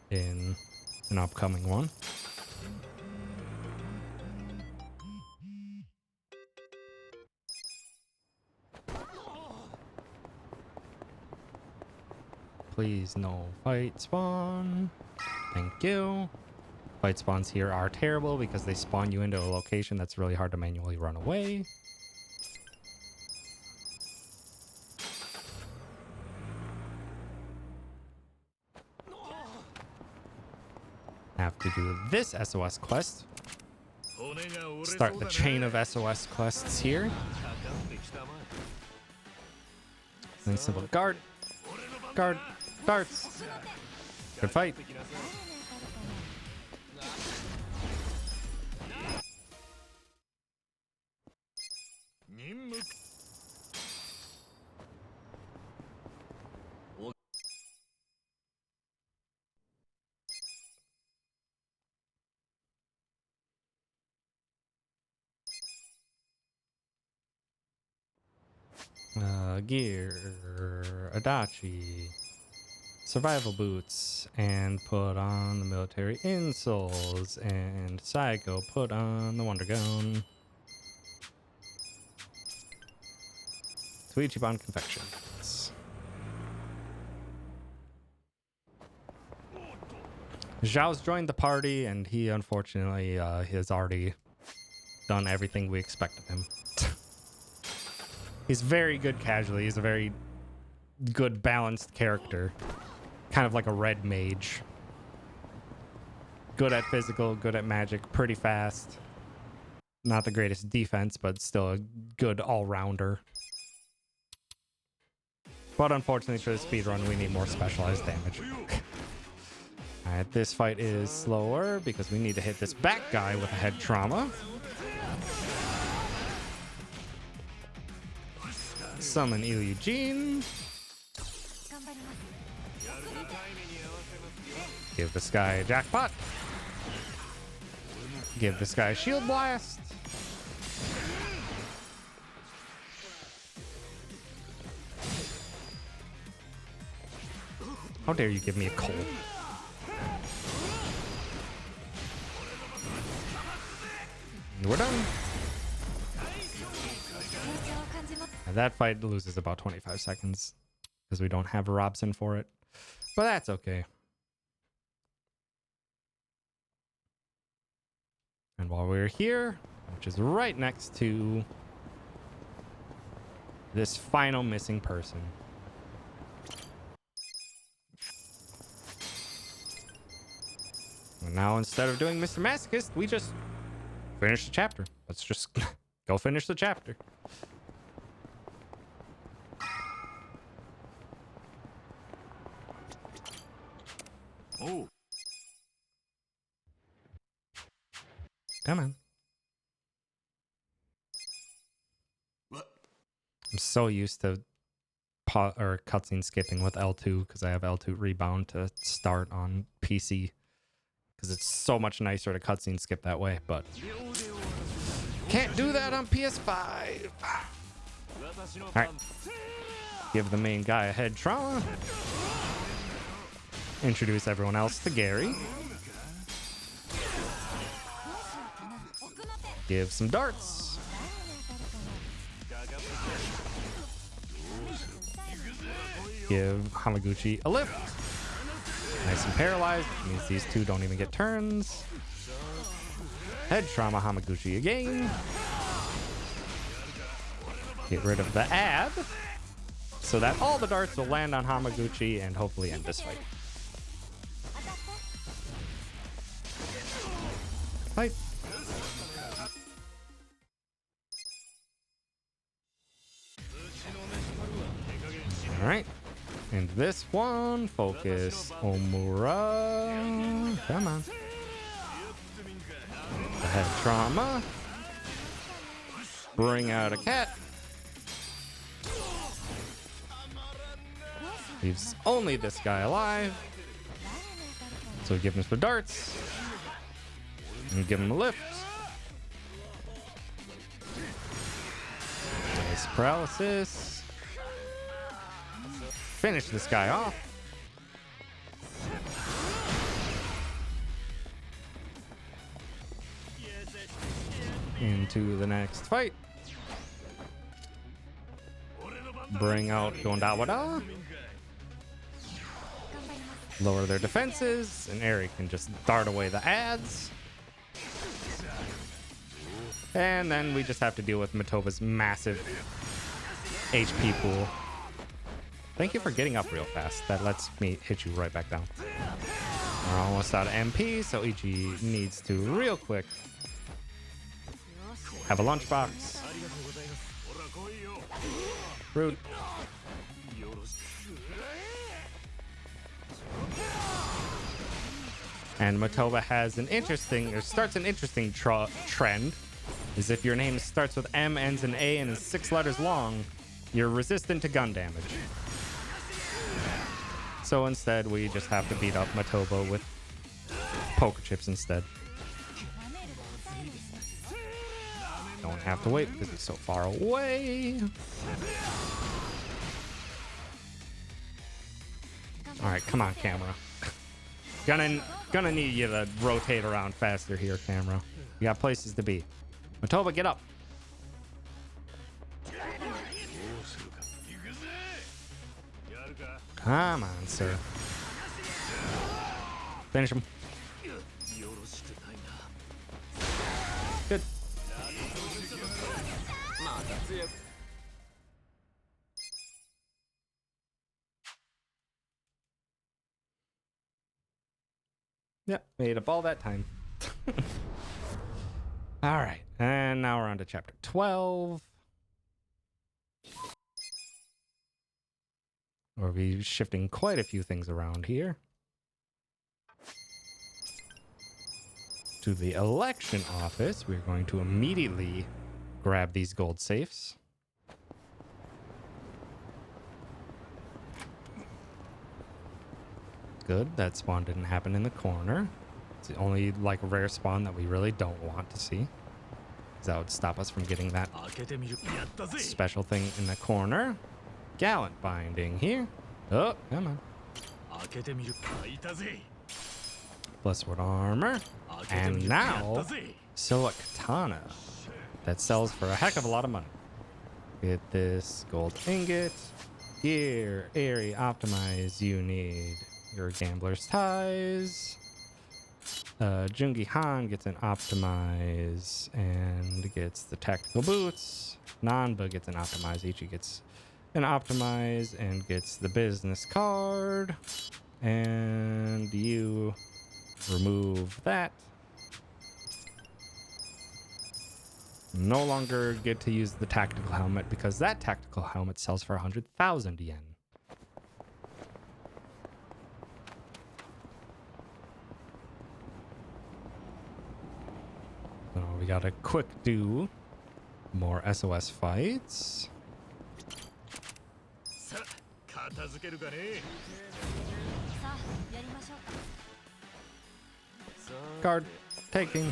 in an upcoming one. Please, no fight spawn. Thank you. Fight spawns here are terrible because they spawn you into a location that's really hard to manually run away. Have to do this SOS quest. Start the chain of SOS quests here. Then simple guard, darts. Good fight. Gear, Adachi, survival boots, and put on the military insoles, and Psycho put on the Wonder Gun. Ichiban confections. Zhao's joined the party, and he unfortunately has already done everything we expect of him. He's very good casually. He's a very good balanced character. Kind of like a red mage. Good at physical, good at magic, pretty fast. Not the greatest defense, but still a good all-rounder. But unfortunately for the speedrun, we need more specialized damage. Alright, this fight is slower because we need to hit this back guy with a head trauma. Summon Ilyujin. Give this guy a jackpot. Give this guy a shield blast. How dare you give me a cold? We're done. And that fight loses about 25 seconds because we don't have a Robson for it. But that's okay. And while we're here, which is right next to this final missing person. And now instead of doing Mr. Masochist, we just finish the chapter. Let's just go finish the chapter. Oh. Come on. What? I'm so used to cutscene skipping with L2 because I have L2 rebound to start on PC. Because it's so much nicer to cutscene skip that way, but can't do that on PS5. Alright. Give the main guy a head trauma. Introduce everyone else to Gary. Give some darts. Give Hamaguchi a lift. Nice and paralyzed. Means these two don't even get turns. Head trauma Hamaguchi again. Get rid of the ab so that all the darts will land on Hamaguchi and hopefully end this fight. Fight. All right. And this one, focus Omura. Come on. The head trauma. Bring out a cat. Leaves only this guy alive. So we give him some darts. And give him a lift. Nice paralysis. Finish this guy off. Into the next fight. Bring out Gondawada. Lower their defenses, and Eri can just dart away the ads. And then we just have to deal with Matoba's massive HP pool. Thank you for getting up real fast. That lets me hit you right back down. We're almost out of MP, so Ichi needs to real quick have a lunchbox. Rude. And Matoba has an interesting, or starts an interesting trend, is if your name starts with M, ends in A, and is 6 letters long, you're resistant to gun damage. So instead, we just have to beat up Matoba with poker chips instead. Don't have to wait because he's so far away. All right, come on, camera. Gonna need you to rotate around faster here, camera. We got places to be. Matoba, get up. Come on, sir. Finish him. Good. Yep, made up all that time. All right, and now we're on to chapter 12. We'll be shifting quite a few things around here. To the election office, we're going to immediately grab these gold safes. Good, that spawn didn't happen in the corner. It's the only like rare spawn that we really don't want to see, because that would stop us from getting that special thing in the corner. Gallant binding here. Oh, come on. Plus what armor. And now, Silhouette Katana. That sells for a heck of a lot of money. Get this gold ingot. Gear, Eri, optimize. You need your gambler's ties. Jungi Han gets an optimize and gets the tactical boots. Nanba gets an optimize. Ichi gets an optimize and gets the business card. And you remove that. No longer get to use the tactical helmet because that tactical helmet sells for 100,000 yen. So we gotta quick do more SOS fights. Guard taking.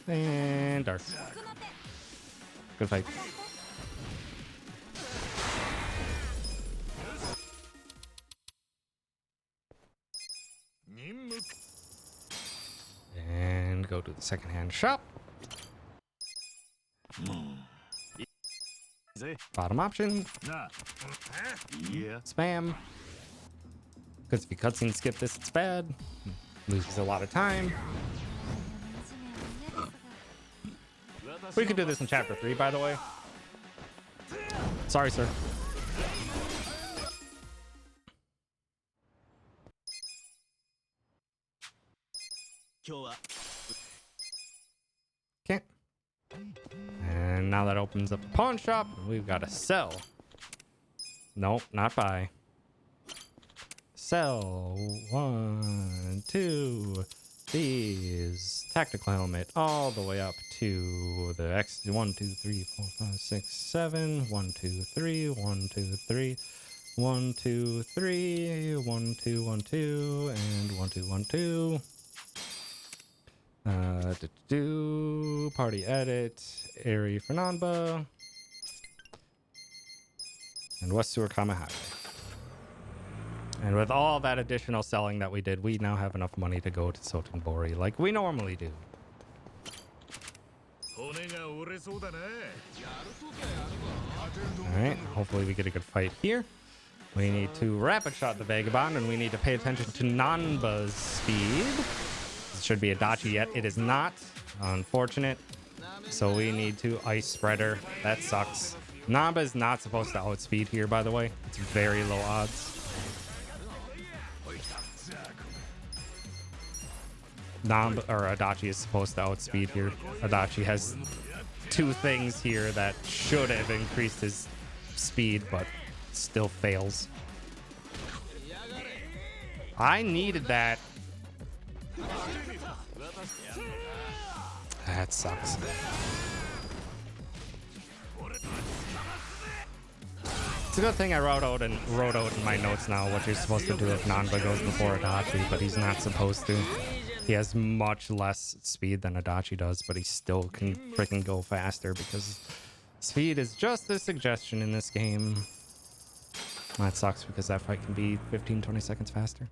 And dark. Good fight. And go to the secondhand shop. Bottom option. Spam. Because if you cutscene skip this, it's bad. Loses a lot of time. We could do this in chapter 3, by the way. Sorry, sir. Okay. And now that opens up the pawn shop. We've got to sell. Nope, not buy. Sell 1, 2 these tactical helmet all the way up to the X 1 2 3 4 5 6 7 1 2 3 1 2 3 1 2 3 1 2 1 2 and 1 2 1 2. Party edit, Airy for Nanba, and West Surakama Highway. And with all that additional selling that we did, we now have enough money to go to Sotenbori like we normally do. Alright, hopefully we get a good fight here. We need to rapid shot the Vagabond, and we need to pay attention to Nanba's speed. It should be a Dachi yet. It is not. Unfortunate. So we need to Ice Spreader. That sucks. Nanba is not supposed to outspeed here, by the way. It's very low odds. Nanba, or Adachi, is supposed to outspeed here. Adachi has two things here that should have increased his speed, but still fails. I needed that. That sucks. It's a good thing I wrote out in my notes now what you're supposed to do if Nanba goes before Adachi, but he's not supposed to. He has much less speed than Adachi does, but he still can freaking go faster because speed is just a suggestion in this game. That sucks because that fight can be 15-20 seconds faster.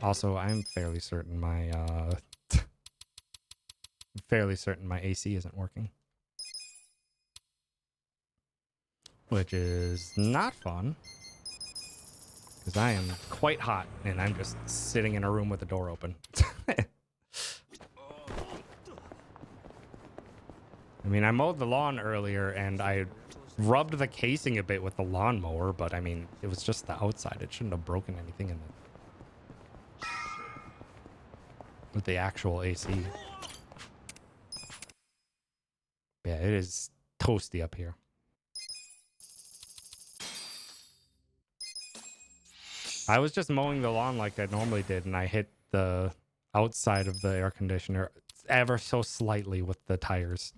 Also, I'm fairly certain my AC isn't working, which is not fun because I am quite hot and I'm just sitting in a room with the door open. I mean, I mowed the lawn earlier and I rubbed the casing a bit with the lawnmower, but I mean, it was just the outside. It shouldn't have broken anything in with the actual AC. Yeah, it is toasty up here. I was just mowing the lawn like I normally did, and I hit the outside of the air conditioner ever so slightly with the tires.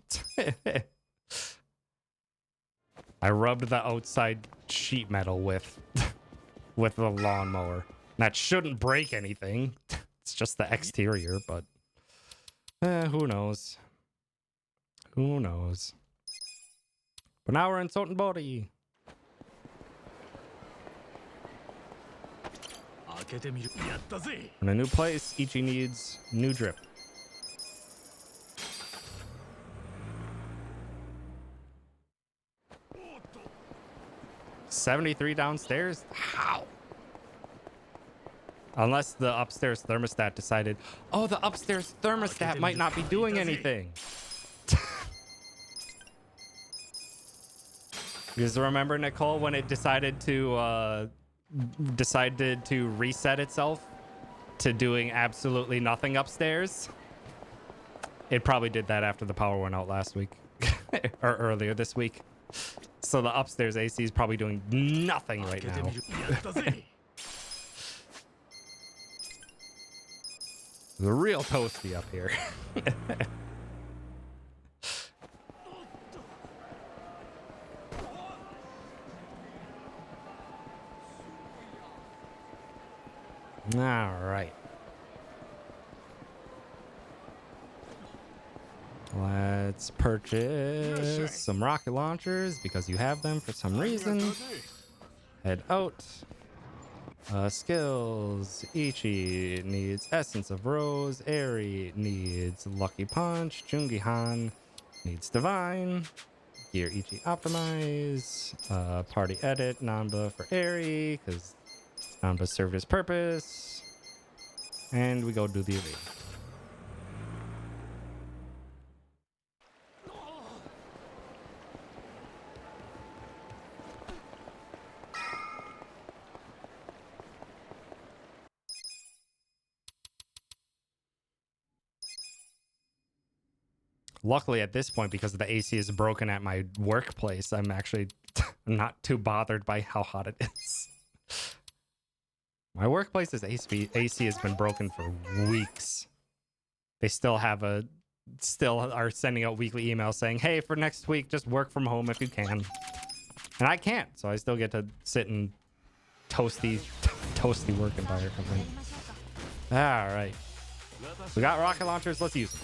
I rubbed the outside sheet metal with the lawnmower. That shouldn't break anything. It's just the exterior, but who knows? Who knows? But now we're in Sotenbori. In a new place, Ichi needs new drip. $73 downstairs? How? Unless the upstairs thermostat decided, oh, the upstairs thermostat might not be doing anything. Because remember, Nicole, when it decided to reset itself to doing absolutely nothing upstairs? It probably did that after the power went out last week or earlier this week. So the upstairs AC is probably doing nothing right now. The real toasty up here. All right. Let's purchase some rocket launchers because you have them for some reason. Head out. Skills. Ichi needs Essence of Rose. Eri needs Lucky Punch. Jungihan needs Divine. Gear Ichi Optimize. Party Edit. Nanba for Eri because Nanba served his purpose. And we go do the arena. Luckily, at this point, because the AC is broken at my workplace, I'm actually not too bothered by how hot it is. My workplace's AC has been broken for weeks. They still are sending out weekly emails saying, hey, for next week, just work from home if you can. And I can't, so I still get to sit in toasty work environment. All right. We got rocket launchers. Let's use them.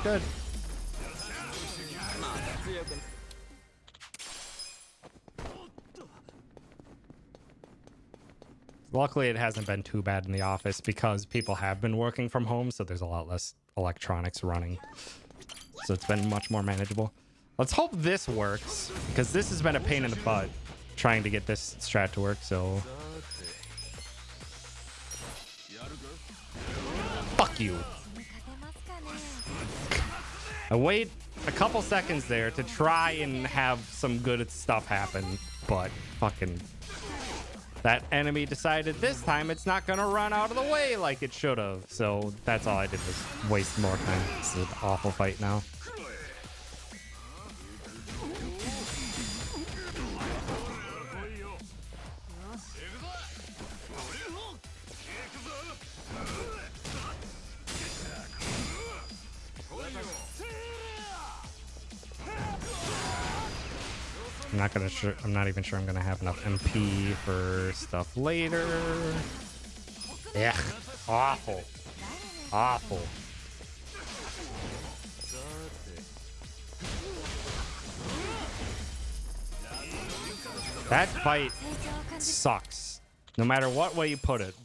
Good. Luckily, it hasn't been too bad in the office because people have been working from home, so there's a lot less electronics running. So it's been much more manageable. Let's hope this works, because this has been a pain in the butt trying to get this strat to work, so... Fuck you. I wait a couple seconds there to try and have some good stuff happen, but fucking... That enemy decided this time it's not gonna run out of the way like it should have. So that's all I did was waste more time. It's an awful fight now. I'm not even sure I'm gonna have enough MP for stuff later. Yeah, awful. Awful. That fight sucks. No matter what way you put it.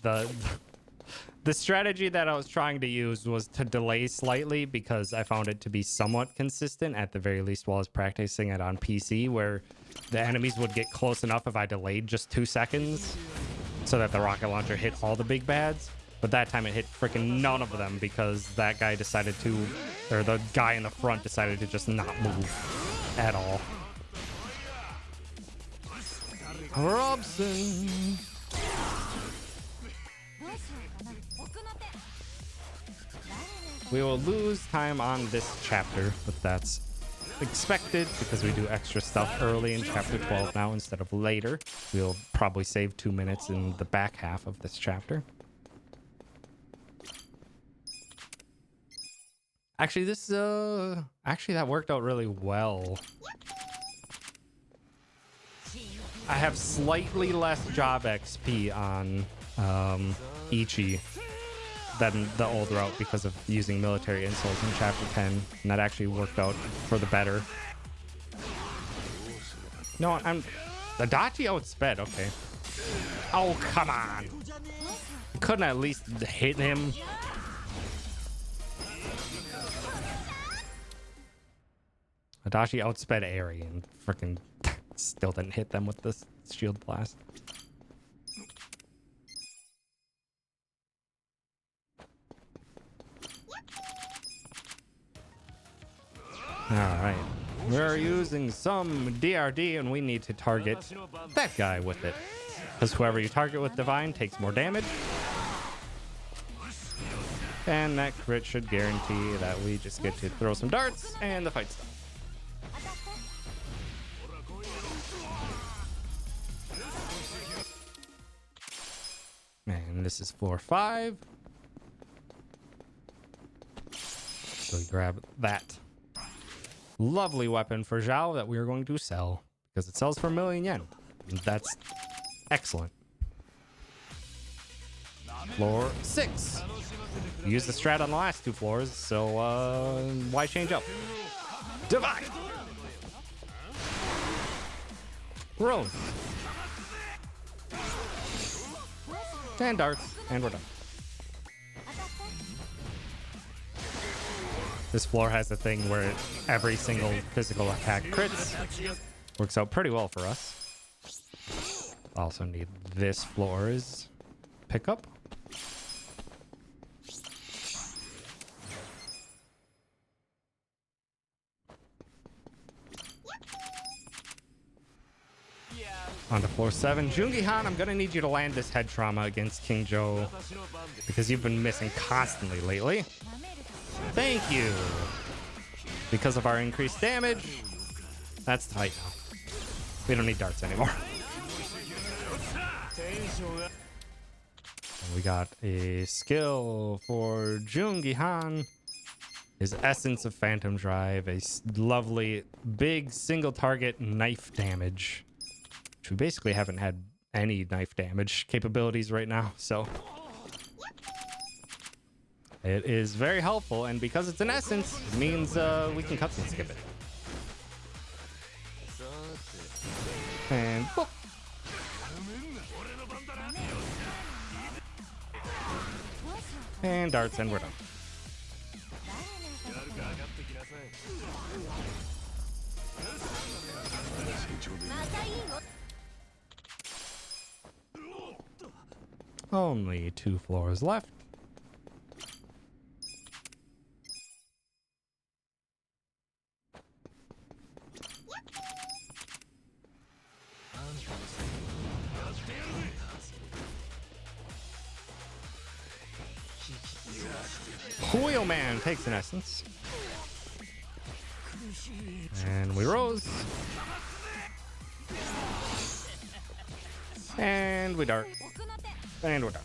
The strategy that I was trying to use was to delay slightly because I found it to be somewhat consistent, at the very least while I was practicing it on PC, where the enemies would get close enough if I delayed just 2 seconds so that the rocket launcher hit all the big bads. But that time it hit freaking none of them because that guy decided to, or the guy in the front decided to just not move at all. Robson. We will lose time on this chapter, but that's expected because we do extra stuff early in chapter 12 now instead of later. We'll probably save 2 minutes in the back half of this chapter. Actually, actually that worked out really well. I have slightly less job XP on Ichi than the old route because of using military insults in chapter 10, and that actually worked out for the better. No, I'm Adachi outsped. Okay. Oh, come on. Couldn't I at least hit him? Adachi outsped Aerie and freaking still didn't hit them with this shield blast. All right, we're using some DRD and we need to target that guy with it, because whoever you target with Divine takes more damage, and that crit should guarantee that we just get to throw some darts and the fight's done. And this is floor 5, so we grab that lovely weapon for Zhao that we are going to sell because it sells for 1 million yen. That's excellent. Floor 6. We used the strat on the last 2 floors, so why change up? Divide. Rose. And darts, and we're done. This floor has a thing where every single physical attack crits. Works out pretty well for us. Also need this floor's pickup. On to floor 7. Jungi-han, I'm gonna need you to land this head trauma against King Joe because you've been missing constantly lately. Thank you. Because of our increased damage, that's the fight now. We don't need darts anymore. And we got a skill for Jungi-han. His Essence of Phantom Drive, a lovely big single target knife damage. which we basically haven't had any knife damage capabilities right now, so it is very helpful, and because it's an essence, it means we can cutscene skip it. And boop. And darts, and we're done. Only 2 floors left. Wheelman takes an essence. And we rose. And we dart. And we're done.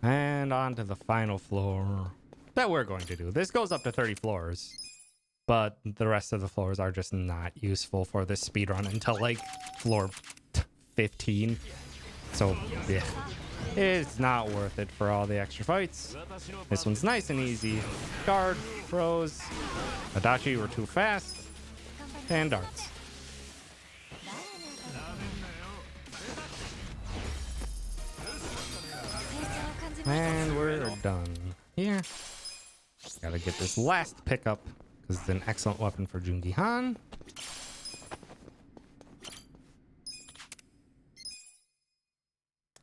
And on to the final floor that we're going to do. This goes up to 30 floors, but the rest of the floors are just not useful for this speedrun until like floor 15. So yeah, it's not worth it for all the extra fights. This one's nice and easy. Guard, Rose, Adachi were too fast, and darts. And we're done here. Gotta get this last pickup because it's an excellent weapon for Jungi Han.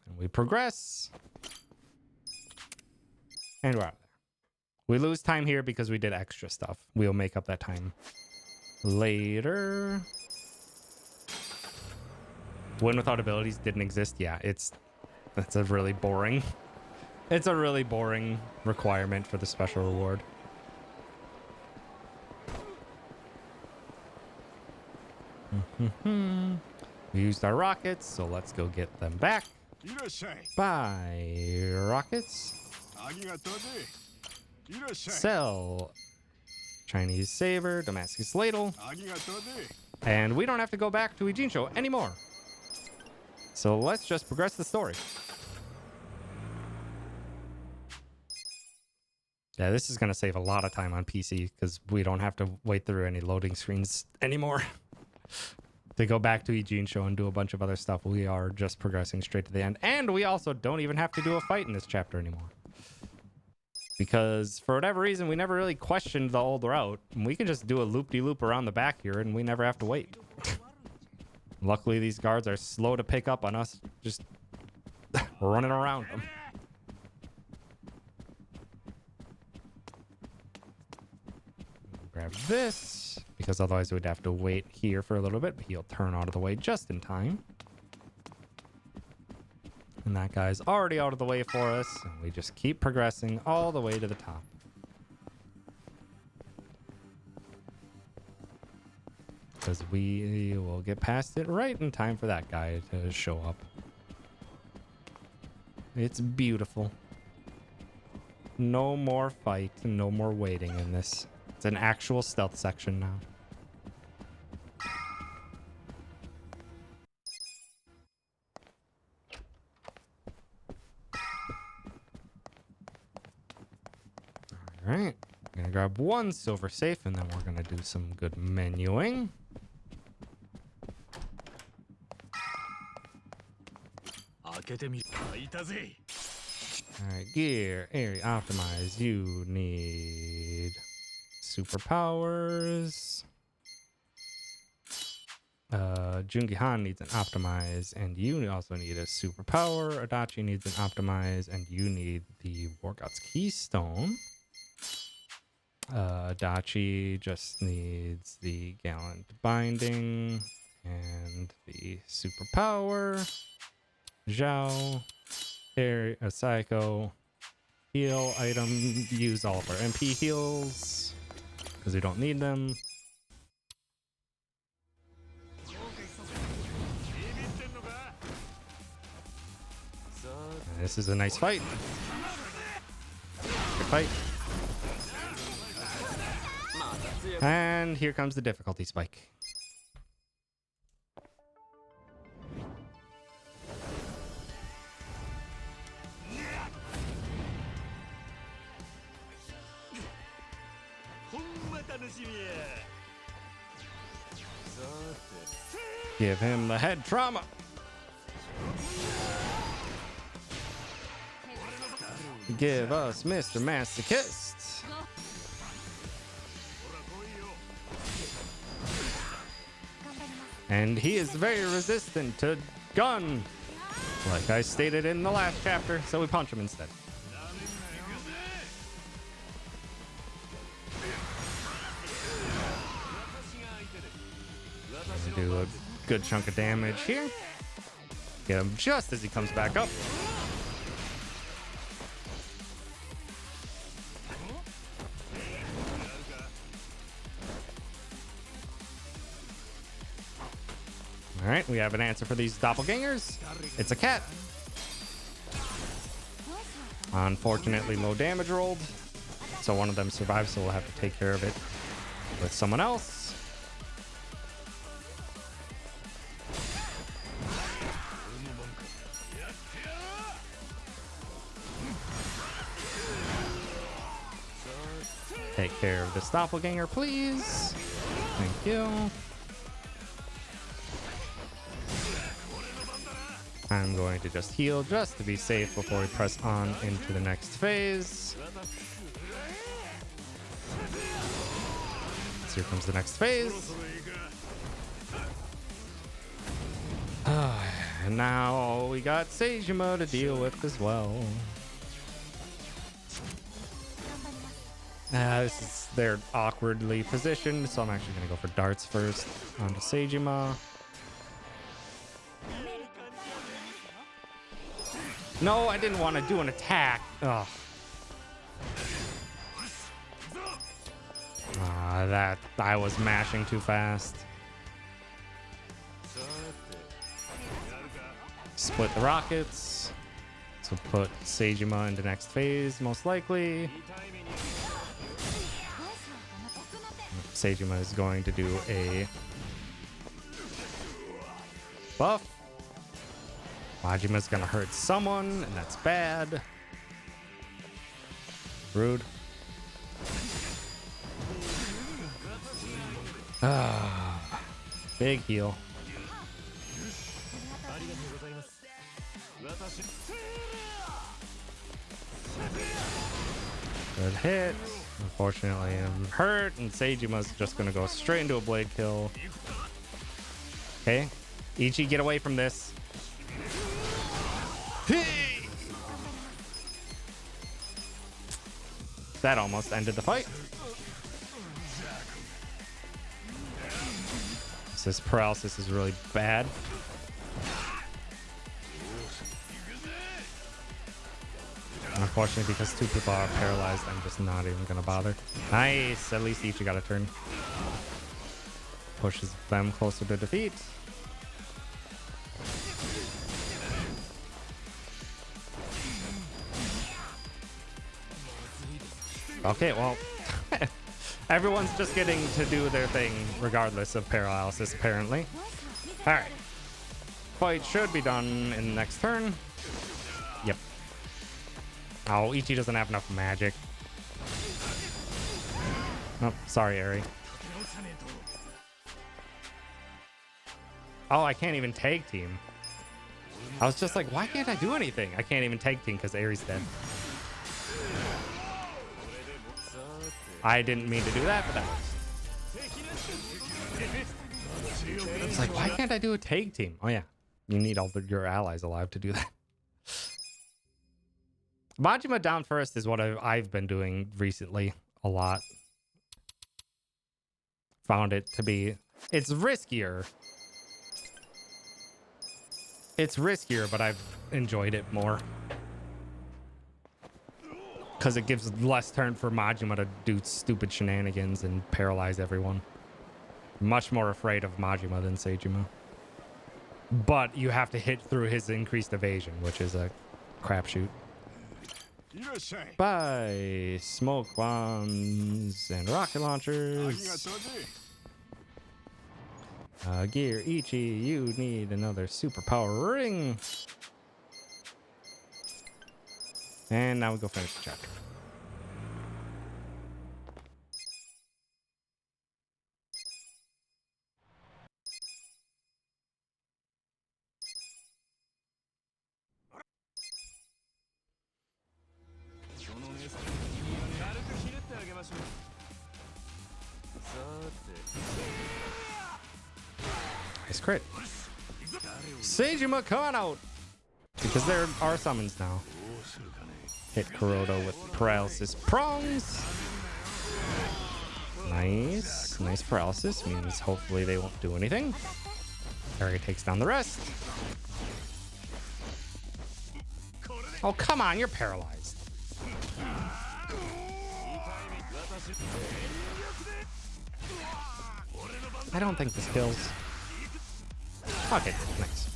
And we progress. And we're out there. We lose time here because we did extra stuff. We'll make up that time later. Win without abilities didn't exist. Yeah, that's a really boring. It's a really boring requirement for the special reward. We used our rockets, so let's go get them back. Buy rockets. Sell Chinese saber, Damascus ladle. And we don't have to go back to Ijincho anymore. So let's just progress the story. Yeah, this is going to save a lot of time on PC because we don't have to wait through any loading screens anymore. To go back to Ijincho and do a bunch of other stuff, we are just progressing straight to the end. And we also don't even have to do a fight in this chapter anymore. Because for whatever reason, we never really questioned the old route. We can just do a loop-de-loop around the back here and we never have to wait. Luckily, these guards are slow to pick up on us just running around them. Grab this, because otherwise we'd have to wait here for a little bit, but he'll turn out of the way just in time. And that guy's already out of the way for us, and we just keep progressing all the way to the top. Because we will get past it right in time for that guy to show up. It's beautiful. No more fight, no more waiting in this. It's an actual stealth section now. All right, I'm gonna grab one silver safe and then we're gonna do some good menuing. Alright, gear, area, optimize. You need superpowers. Jungi Han needs an optimize, and you also need a superpower. Adachi needs an optimize, and you need the War God's Keystone. Adachi just needs the Gallant Binding and the superpower. Zhao, Psycho, heal item, use all of our MP heals because we don't need them. And this is a nice fight. Good fight. And here comes the difficulty spike. Give him the head trauma. Give us Mr. Masochist. And he is very resistant to gun, like I stated in the last chapter, so we punch him instead. Do a good chunk of damage here. Get him just as he comes back up. All right, we have an answer for these doppelgangers. It's a cat. Unfortunately, low damage rolled. So one of them survives, so we'll have to take care of it with someone else. Take care of this doppelganger, please. Thank you. I'm going to just heal just to be safe before we press on into the next phase. So here comes the next phase. And now we got Seijima to deal with as well. They're awkwardly positioned, so I'm actually going to go for darts first. Onto Seijima. No, I didn't want to do an attack. Ugh. That I was mashing too fast. Split the rockets. So put Seijima into next phase, most likely. Seijima is going to do a buff. Majima's gonna hurt someone, and that's bad. Rude. Big heal. Good hit. Unfortunately, I'm hurt, and Seijima's just gonna go straight into a blade kill. Okay, Ichi, get away from this. That almost ended the fight. This paralysis is really bad. Unfortunately, because two people are paralyzed, I'm just not even gonna bother. Nice, at least Ichi got a turn. Pushes them closer to defeat. Okay, well, everyone's just getting to do their thing regardless of paralysis, apparently. All right. Fight should be done in the next turn. Yep. Oh, Ichi doesn't have enough magic. Oh, sorry, Eri. Oh, I can't even tag team. I was just like, why can't I do anything? I can't even tag team because Eri's dead. I didn't mean to do that, but that was... It's like, why can't I do a tag team? Oh, yeah. You need all your allies alive to do that. Majima down first is what I've been doing recently a lot. Found it to be... It's riskier. It's riskier, but I've enjoyed it more. Because it gives less turn for Majima to do stupid shenanigans and paralyze everyone. Much more afraid of Majima than Seijima. But you have to hit through his increased evasion, which is a crapshoot. Buy smoke bombs and rocket launchers. Gear Ichi, you need another superpower ring. And now we go finish the chapter. Nice crit. Seijima Khan out! Because there are summons now. Hit Kuroda with paralysis prongs. Nice. Nice paralysis. Means hopefully they won't do anything. Harry takes down the rest. Oh, come on. You're paralyzed. I don't think this kills. Okay, nice.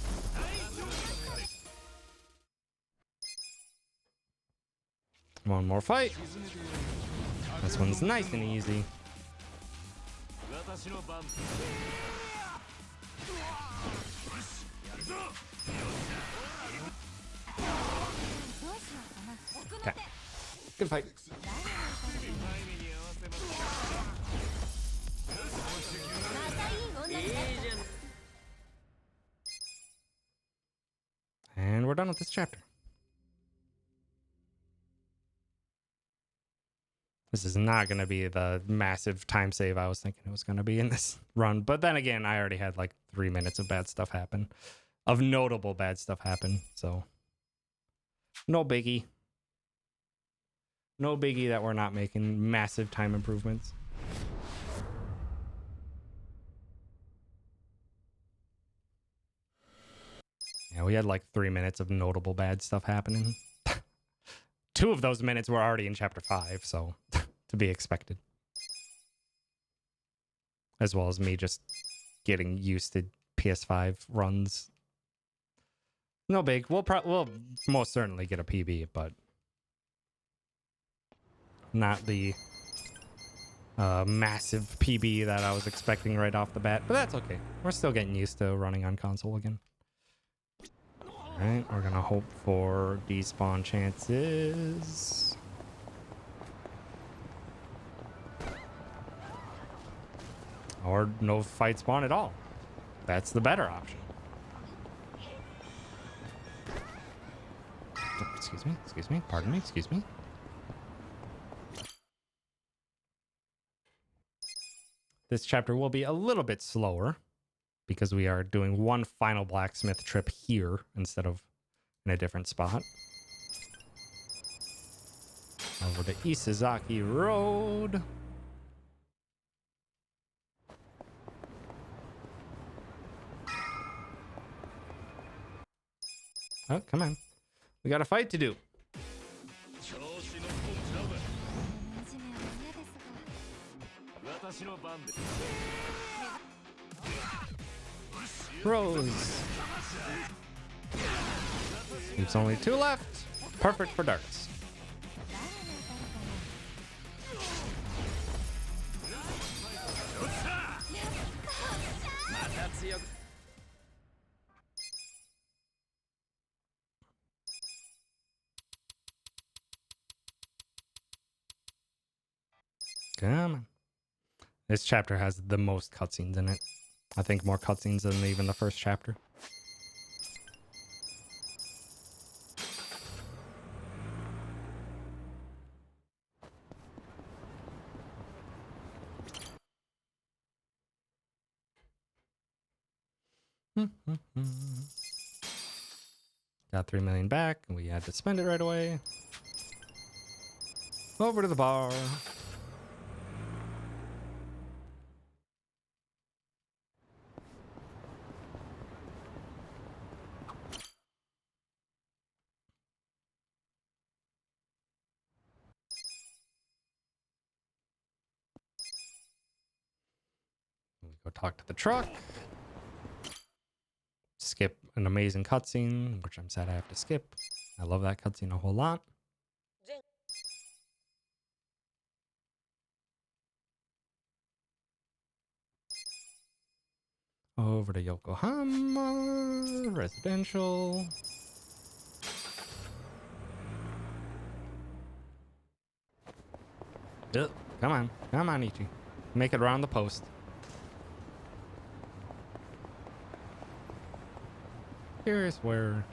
One more fight. This one's nice and easy. Okay. Good fight. And we're done with this chapter. This is not going to be the massive time save I was thinking it was going to be in this run. But then again, I already had like 3 minutes of bad stuff happen. Of notable bad stuff happen. So, no biggie. No biggie that we're not making massive time improvements. Yeah, we had like 3 minutes of notable bad stuff happening. 2 of those minutes were already in chapter 5, so to be expected. As well as me just getting used to PS5 runs. No big. We'll most certainly get a PB, but not the massive PB that I was expecting right off the bat. But that's okay. We're still getting used to running on console again. Alright, we're gonna hope for despawn chances. Or no fight spawn at all. That's the better option. Oh, excuse me, pardon me, excuse me. This chapter will be a little bit slower because we are doing one final blacksmith trip here instead of in a different spot. Over to Isazaki Road. Oh, come on. We got a fight to do. Rose. Leaves only 2 left. Perfect for darts. Come on. This chapter has the most cutscenes in it. I think more cutscenes than even the first chapter. Got 3 million back, and we had to spend it right away. Over to the bar. We go talk to the truck. Skip an amazing cutscene, which I'm sad I have to skip. I love that cutscene a whole lot. Over to Yokohama. Residential. Come on. Come on, Ichi. Make it around the post. Curious where...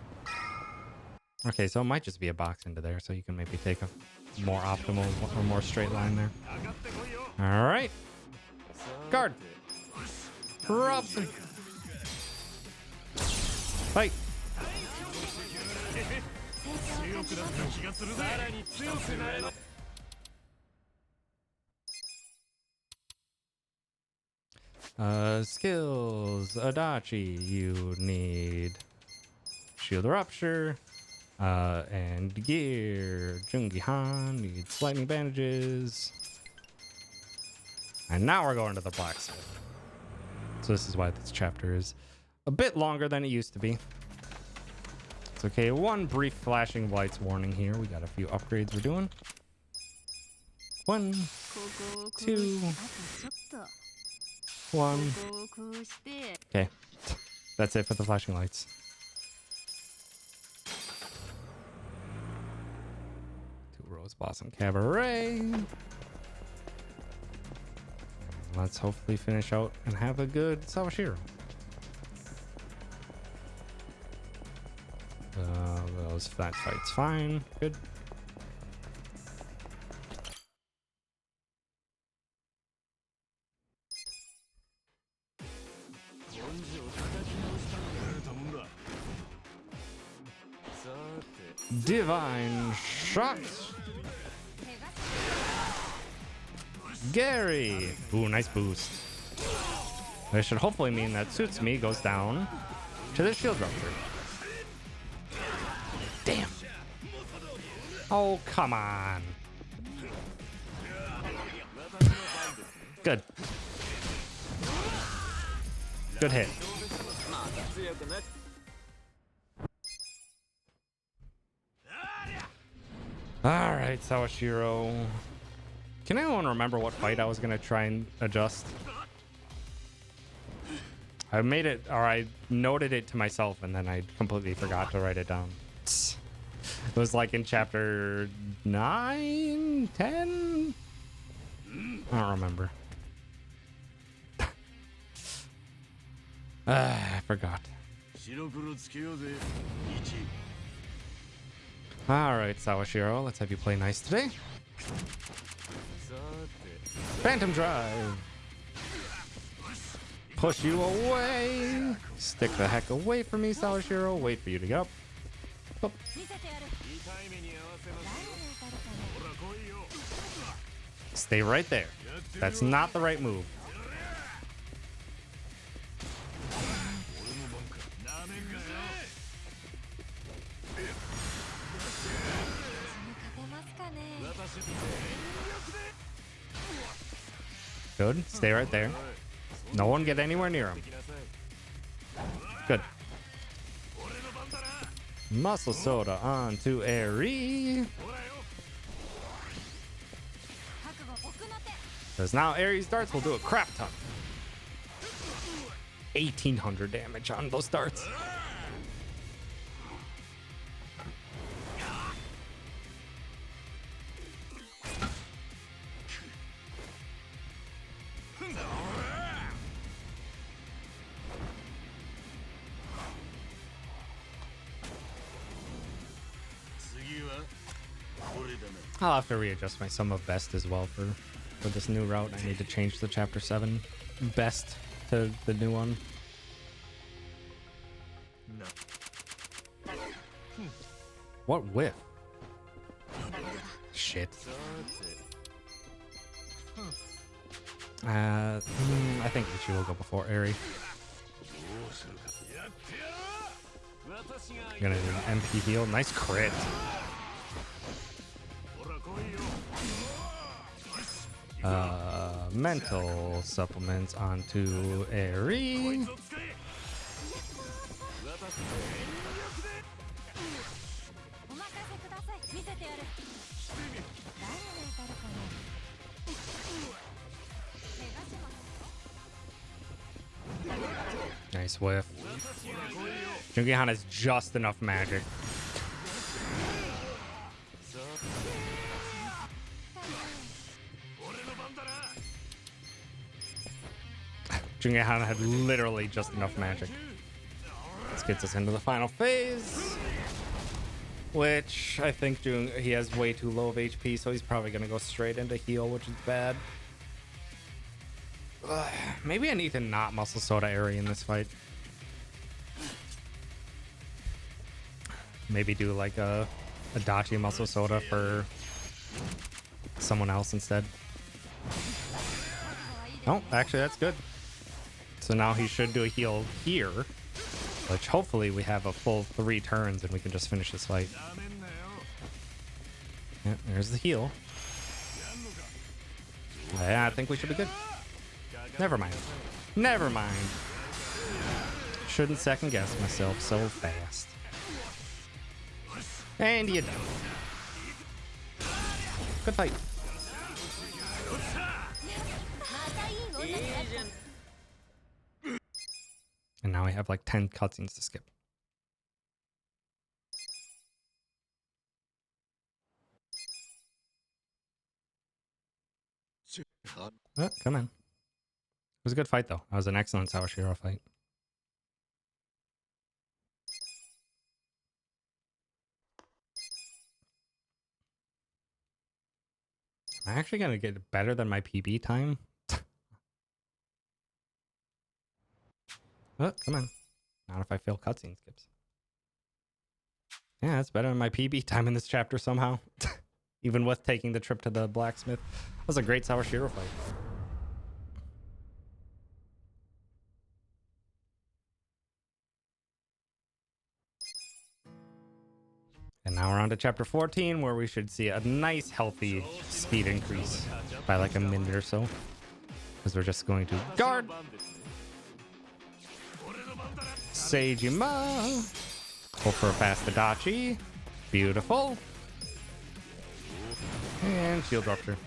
Okay, so it might just be a box into there, so you can maybe take a more optimal or more straight line there. All right. Guard. Robson. Fight. Skills. Adachi. You need Shield Rupture. And gear. Jungi-Han needs lightning bandages. And now we're going to the blacksmith. So this is why this chapter is a bit longer than it used to be. It's okay. One brief flashing lights warning here. We got a few upgrades we're doing. 1, 2, 1. Okay. That's it for the flashing lights. Rose Blossom Cabaret. Let's hopefully finish out and have a good Sawashiro. Those flat fights fine. Good. Divine Shot. Gary. Ooh, nice boost. This should hopefully mean that Tsutsumi goes down to the shield rupture. Damn. Oh, come on. Good. Good hit. All right, Sawashiro. Can anyone remember what fight I was going to try and adjust? I made it, or I noted it to myself, and then I completely forgot to write it down. It was like in chapter 9, 10? I don't remember. I forgot. All right, Sawashiro, let's have you play nice today. Phantom Drive. Push you away. Stick the heck away from me, Sawashiro. Wait for you to get up. Up. Stay right there. That's not the right move. Good. Stay right there. No one get anywhere near him. Good. Muscle Soda onto Eri. Because now Aries darts will do a crap ton. 1800 damage on those darts. I'll have to readjust my sum of best as well for this new route. I need to change the chapter 7 best to the new one. No. What whiff? Shit. I think Ichi will go before Eri. Gonna do an MP heal. Nice crit. Mental supplements onto Eri. Nice whiff. Jungihan has just enough magic. Jungihan had literally just enough magic. This gets us into the final phase, which I think he has way too low of HP, so he's probably going to go straight into heal, which is bad. Maybe I need to not muscle soda Airy in this fight. Maybe do like a Dachi muscle soda for someone else instead. Oh, actually that's good. So now he should do a heal here, which hopefully we have a full 3 turns and we can just finish this fight. Yeah, there's the heal. Yeah, I think we should be good. Never mind. Never mind. Shouldn't second guess myself so fast. And you don't. Good fight. And now we have like 10 cutscenes to skip. Oh, come on. It was a good fight, though. That was an excellent Sawashiro fight. I'm actually going to get better than my PB time. Oh, come on. Not if I fail cutscene skips. Yeah, that's better than my PB time in this chapter somehow. Even with taking the trip to the blacksmith. That was a great Sawashiro fight. And now we're on to chapter 14, where we should see a nice, healthy speed increase by like a minute or so. Because we're just going to guard Seijima. Hope for a fast Adachi. Beautiful. And shield rupture.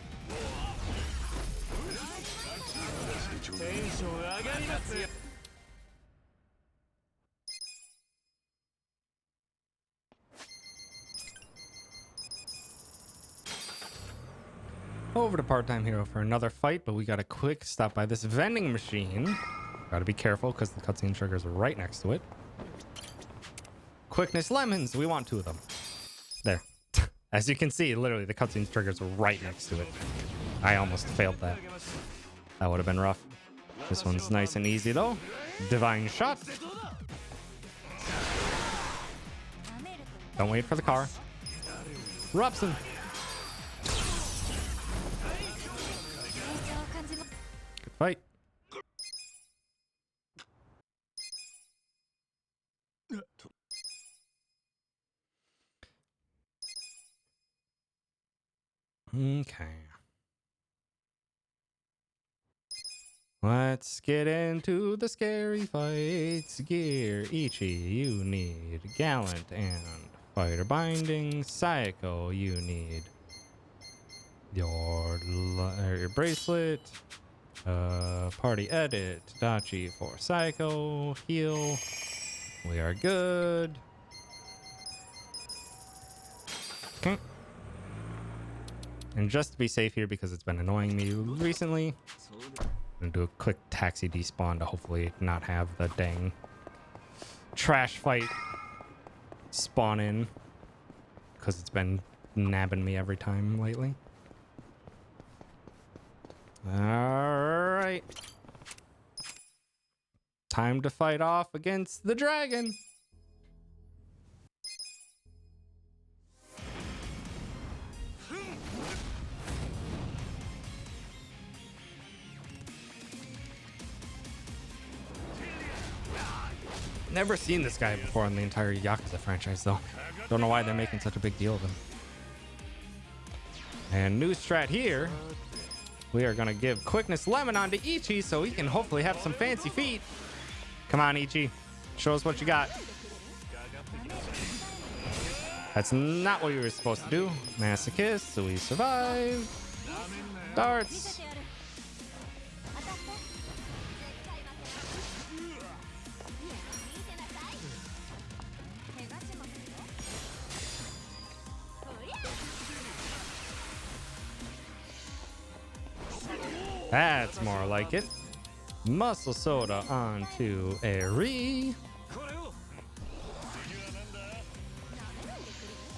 Over to Part-Time Hero for another fight, but we got a quick stop by this vending machine. Gotta be careful because the cutscene trigger's right next to it. Quickness lemons, we want 2 of them. There. As you can see, literally the cutscene trigger's right next to it. I almost failed that. That would have been rough. This one's nice and easy though. Divine shot. Don't wait for the car. Rupson. Good fight. Okay. Let's get into the scary fights. Gear Ichi, you need Gallant and Fighter Binding. Psycho, you need your bracelet. Party Edit. Dachi for Psycho. Heal. We are good. Okay. And just to be safe here, because it's been annoying me recently, I'm gonna do a quick taxi despawn to hopefully not have the dang trash fight spawn in, because it's been nabbing me every time lately. Alright. Time to fight off against the dragon. Never seen this guy before in the entire Yakuza franchise, though. Don't know why they're making such a big deal of him. And new strat here. We are going to give Quickness Lemon on to Ichi so he can hopefully have some fancy feet. Come on, Ichi. Show us what you got. That's not what you were supposed to do. Masochist, so we survive. Darts. That's more like it. Muscle soda onto Eri.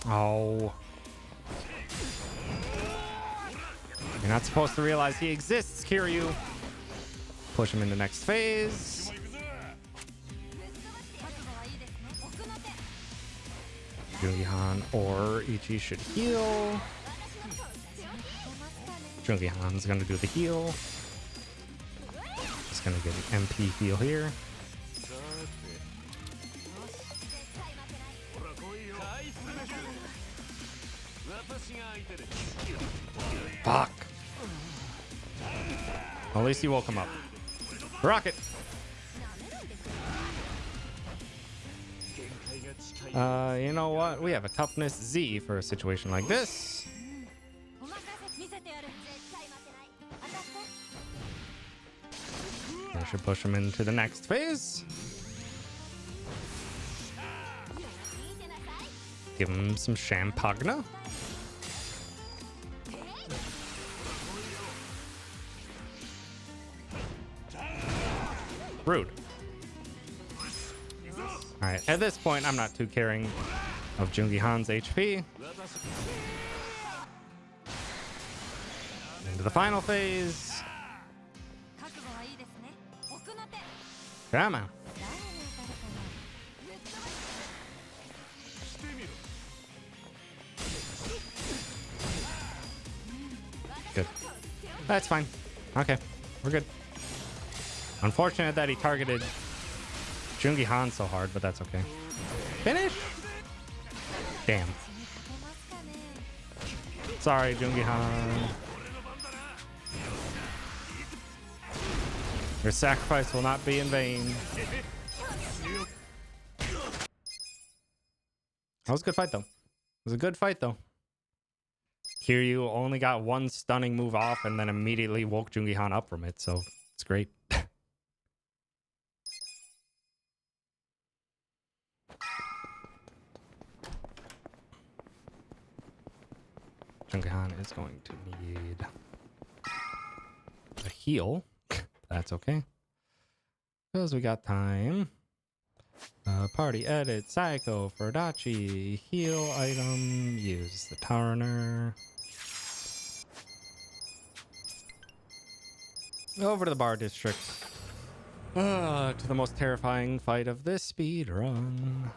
Oh. You're not supposed to realize he exists, Kiryu. Push him in the next phase. Jungi-han or Ichi should heal. Jungi-han's gonna do the heal. Just gonna get an MP heal here. Fuck. At least you woke him up. Rocket. You know what? We have a toughness Z for a situation like this. I should push him into the next phase. Give him some Champagne. Rude. Alright, at this point, I'm not too caring of Jungi-han's HP. Into the final phase. Come on. Good. That's fine. Okay, we're good. Unfortunate that he targeted Jungi-han so hard, but that's okay. Finish? Damn. Sorry, Jungi-han. Your sacrifice will not be in vain. That was a good fight, though. It was a good fight, though. Kiryu only got one stunning move off and then immediately woke Jungi-han up from it, so it's great. Jungi-han is going to need a heal. That's okay. Because we got time. Party edit, Psycho, for Dachi, heal item, use the Turner. Over to the bar district. To the most terrifying fight of this speed run.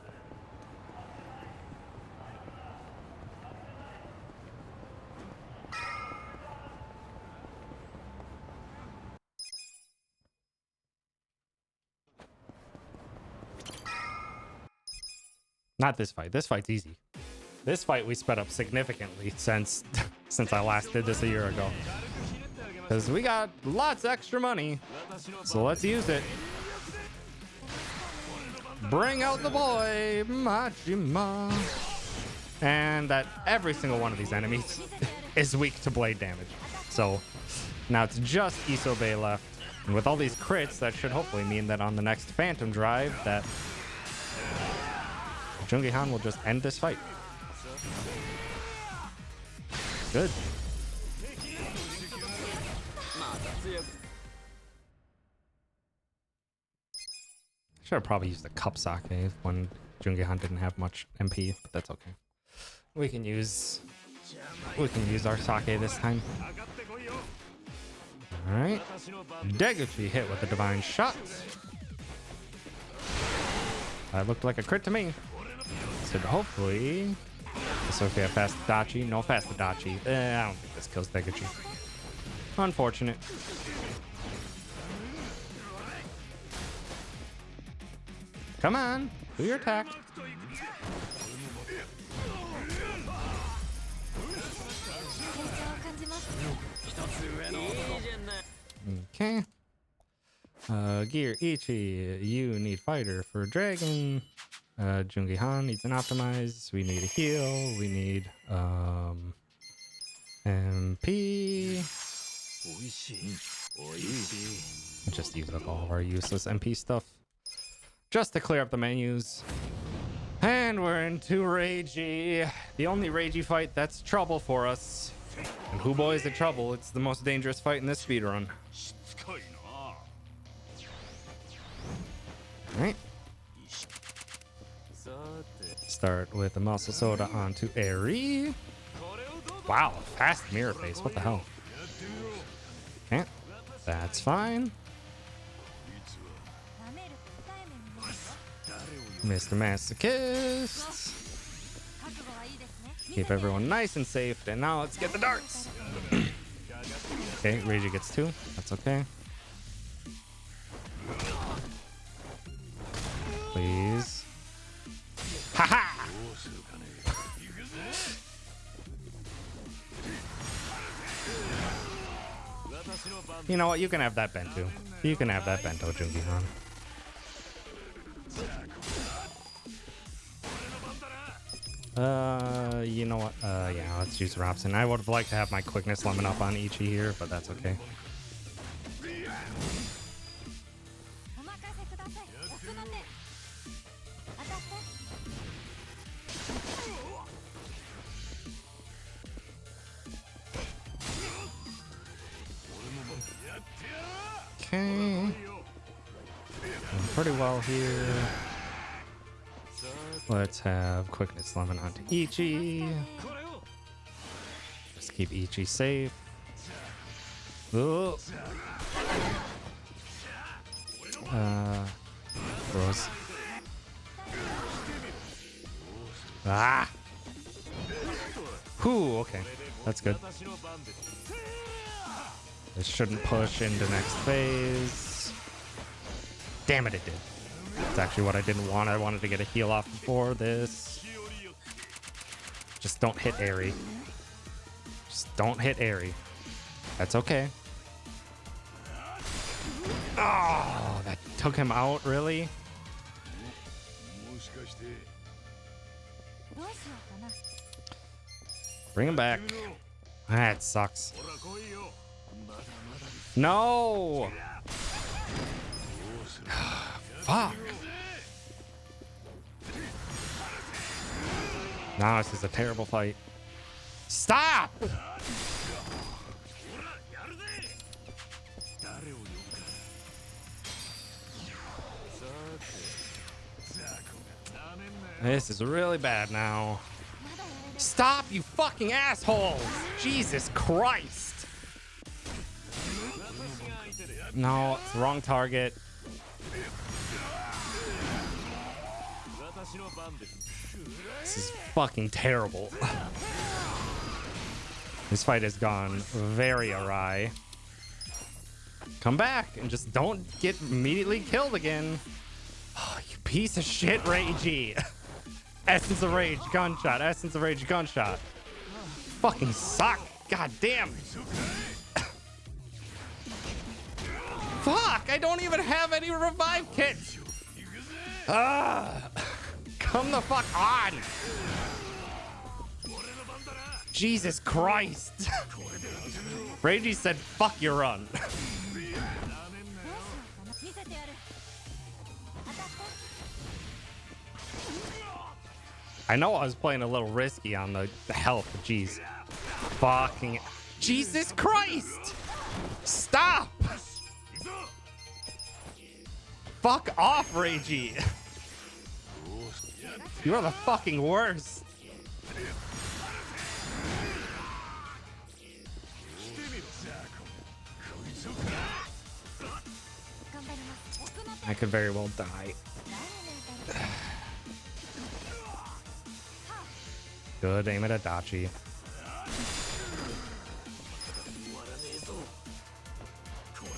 Not this fight. This fight's easy. This fight we sped up significantly since I last did this a year ago. Because we got lots of extra money. So let's use it. Bring out the boy, Majima. And that every single one of these enemies is weak to blade damage. So now it's just Isobe left. And with all these crits, that should hopefully mean that on the next Phantom Drive that Jungi-han will just end this fight. Good. Should have probably used the cup sake when Jungi-han didn't have much MP, but that's okay. We can use our sake this time. All right. Deguchi hit with the divine shot. That looked like a crit to me. So hopefully, so if we have fast Dachi, no fast Dachi. I don't think this kills Deguchi. Unfortunate. Come on, do your attack. Okay. Gear Ichi, you need fighter for dragon. Jungi-han needs an optimize. We need a heal. We need MP. Just use up all of our useless MP stuff just to clear up the menus. And we're into Ragey. The only Ragey fight that's trouble for us. And who boys in trouble? It's the most dangerous fight in this speedrun. しつこいな。 Alright. Start with the muscle soda onto Airy. Wow, fast mirror face. What the hell? Okay, that's fine. Mr. Masochist. Keep everyone nice and safe. And now let's get the darts. Okay, Reiji gets 2. That's okay. Please. Haha! You know what? You can have that bento. You can have that bento, Jungi-han. You know what? Yeah, let's use Robson. I would have liked to have my quickness lemon up on Ichi here, but that's okay. Okay. Doing pretty well here. Let's have quickness lemon onto Ichi. Just keep Ichi safe. Ooh. Rose. Ah! Whew, okay. That's good. This shouldn't push into next phase. Damn it, it did. That's actually what I didn't want. I wanted to get a heal off before this. Just don't hit Airy. Just don't hit Airy. That's okay. Oh, that took him out, really? Bring him back. That sucks. No! Fuck. Now this is a terrible fight. Stop! This is really bad now. Stop, you fucking assholes! Jesus Christ! No, it's the wrong target. This is fucking terrible. This fight has gone very awry. Come back and just don't get immediately killed again. Oh, you piece of shit, Reiji. Essence of Rage, gunshot. Essence of Rage, gunshot. Fucking suck. God damn. Fuck, I don't even have any revive kits. Come the fuck on. Jesus Christ. Reiji said, fuck your run. I know I was playing a little risky on the health, but jeez. Fucking Jesus Christ! Stop! Fuck off, Reiji! You are the fucking worst. I could very well die. Good aim at Adachi.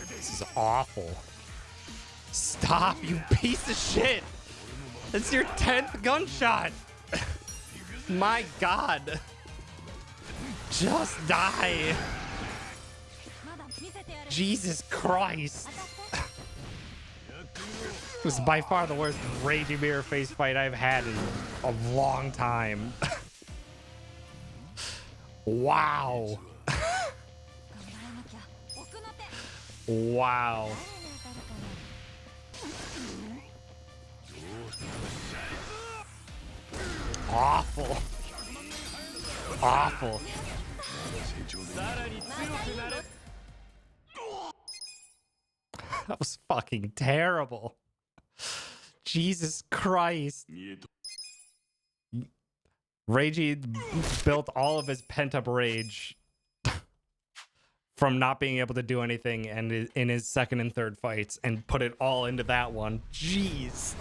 This is awful. Stop, you piece of shit! It's your 10th gunshot! My god! Just die! Jesus Christ! This is by far the worst Reiji mirror face fight I've had in a long time. Wow. Wow. Awful. Awful. That was fucking terrible. Jesus Christ. Reiji built all of his pent-up rage from not being able to do anything and in his second and third fights and put it all into that one. Jeez.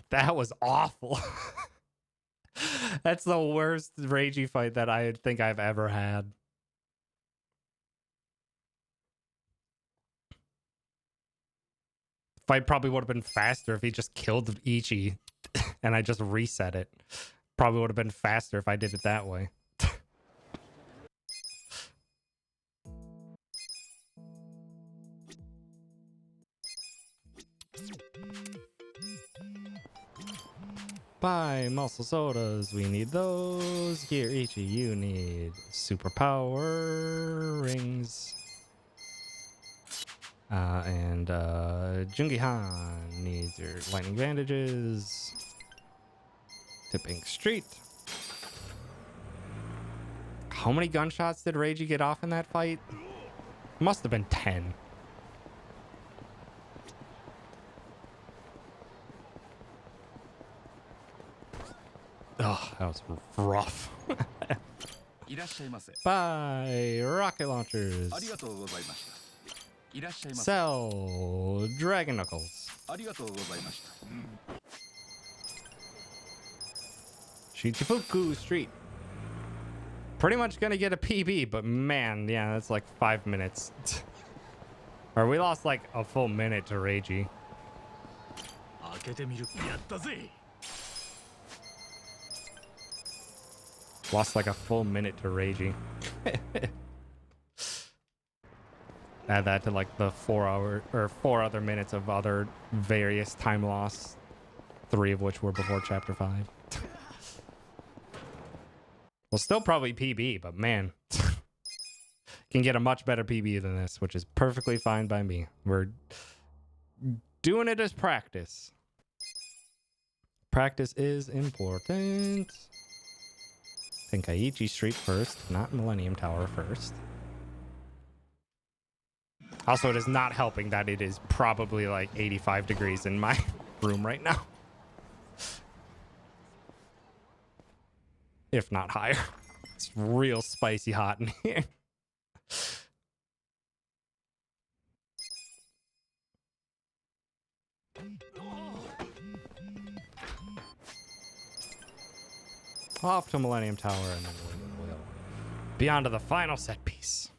That was awful. That's the worst Reiji fight that I think I've ever had. Fight probably would have been faster if he just killed Ichi and I just reset it. Probably would have been faster if I did it that way. Buy muscle sodas, we need those. Here, Ichi, you need superpower rings. And Jungi-han needs your lightning bandages. Tipping Street. How many gunshots did Reiji get off in that fight? Must have been 10. Oh, that was rough. Buy rocket launchers. Sell Dragon Knuckles. Shichifuku Street. Pretty much gonna get a PB, but man, yeah, that's like 5 minutes. Or we lost like a full minute to Reiji. Lost like a full minute to Reiji. Add that to like the 4 other minutes of other various time loss, 3 of which were before chapter 5. Well, still probably PB, but man, can get a much better PB than this, which is perfectly fine by me. We're doing it as practice. Practice is important. Tenkaichi Street first, not Millennium Tower first. Also, it is not helping that it is probably like 85 degrees in my room right now. If not higher. It's real spicy hot in here. Off to Millennium Tower and then we'll be on to the final set piece.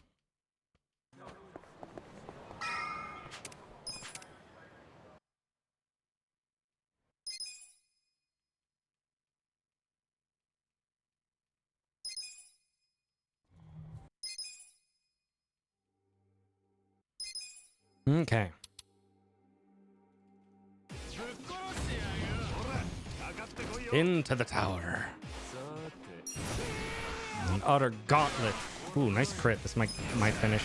Okay. Into the tower. An utter gauntlet. Ooh, nice crit. This might finish.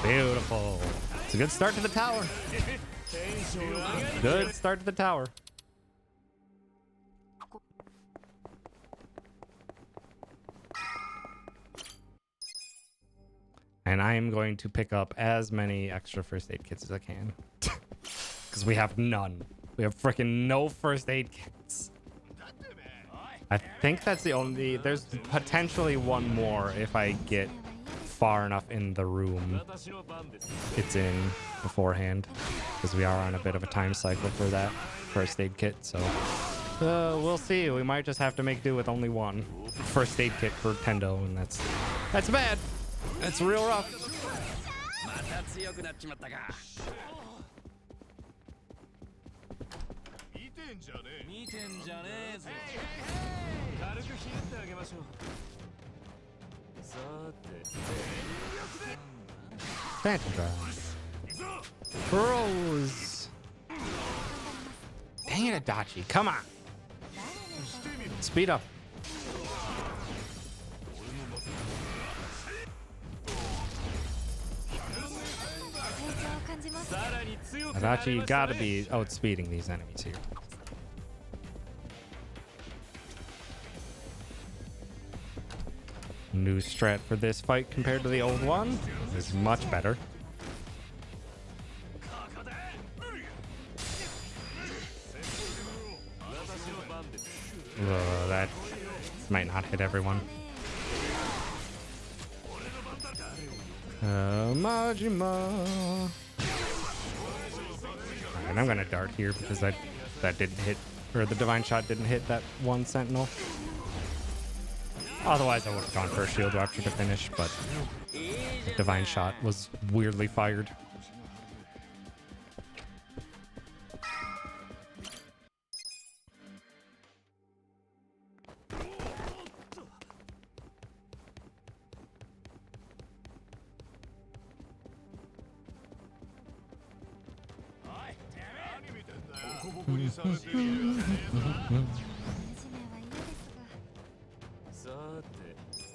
Beautiful. It's a good start to the tower. Good start to the tower. And I am going to pick up as many extra first aid kits as I can. Because we have none. We have freaking no first aid kits. I think that's the only... There's potentially one more if I get far enough in the room it's in beforehand. Because we are on a bit of a time cycle for that first aid kit. So we'll see. We might just have to make do with only one first aid kit for Tendo. And that's bad. That's real rough. Phantom Drive. Bros. Dang it, Adachi. Come on. Speed up. Adachi, you gotta be outspeeding these enemies here. new strat for this fight compared to the old one is much better. That might not hit everyone. Majima. Alright, I'm gonna dart here because that didn't hit, or the divine shot didn't hit that one sentinel. Otherwise, I would have gone for a shield rapture to finish, but the divine shot was weirdly fired.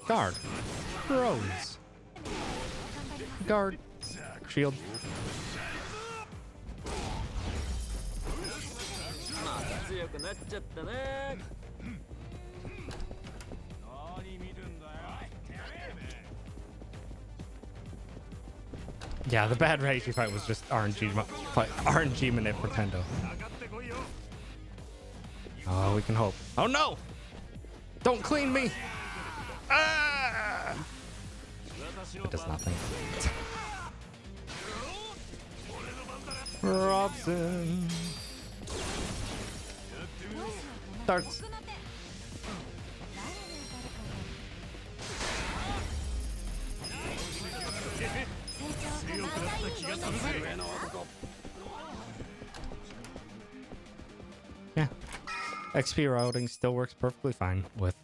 Guard. Rose. Guard. Shield. Yeah, the bad Reishi fight was just RNG manip pretendo. Oh, we can hope. Oh no! Don't clean me! Ah! It does nothing. Robson. Darts. Yeah. XP routing still works perfectly fine with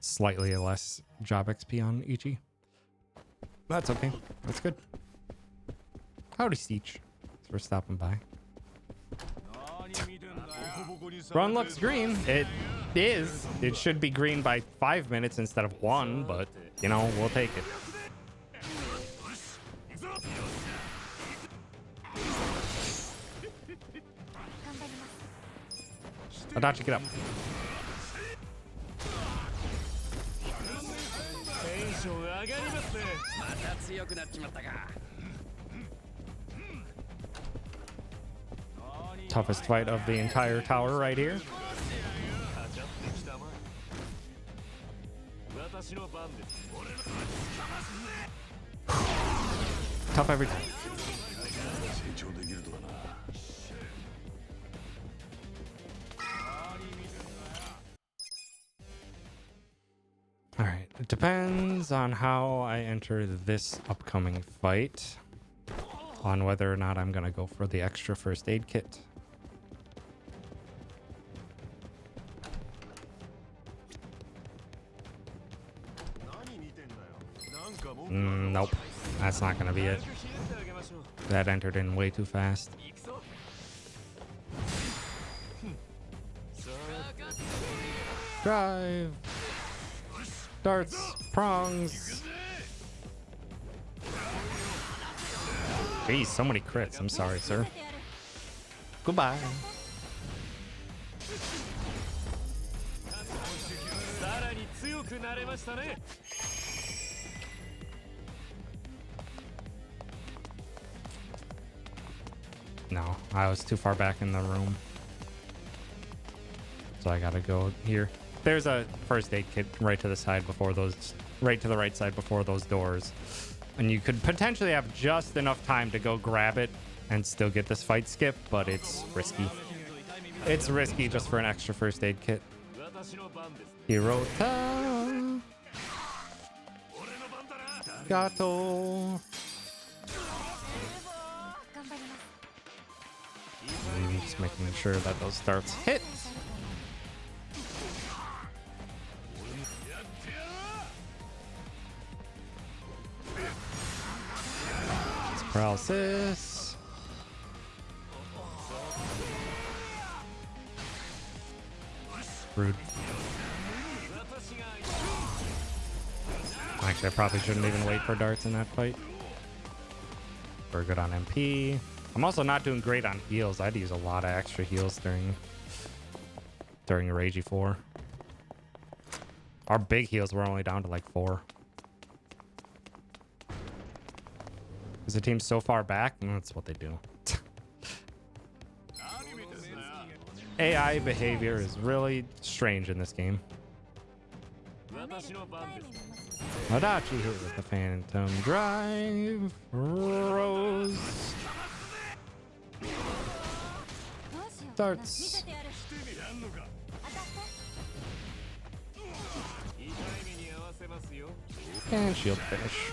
slightly less job XP on Ichi. That's okay. That's good. Howdy, Steech. Thanks for stopping by. Run looks green. It is. It should be green by 5 minutes instead of 1, but, you know, we'll take it. Adachi, get up. Toughest fight of the entire tower right here. Tough every time. All right, it depends on how I enter this upcoming fight, on whether or not I'm gonna go for the extra first aid kit. Nope, that's not gonna be it. That entered in way too fast. Drive. Darts, prongs. Jeez, so many crits. I'm sorry, sir. Goodbye. No, I was too far back in the room. So I gotta go here. There's a first aid kit right to the side before those, right to the right side before those doors. And you could potentially have just enough time to go grab it and still get this fight skip, but it's risky. It's risky just for an extra first aid kit. Hirota. Gato. Just making sure that those darts hit. Paralysis. Rude. Actually, I probably shouldn't even wait for darts in that fight. We're good on MP. I'm also not doing great on heals. I had to use a lot of extra heals during Ragey 4. Our big heals were only down to like 4. Because the team's so far back, and that's what they do. AI behavior is really strange in this game. Adachi hit with the Phantom Drive. Rose. Starts. And shield finish.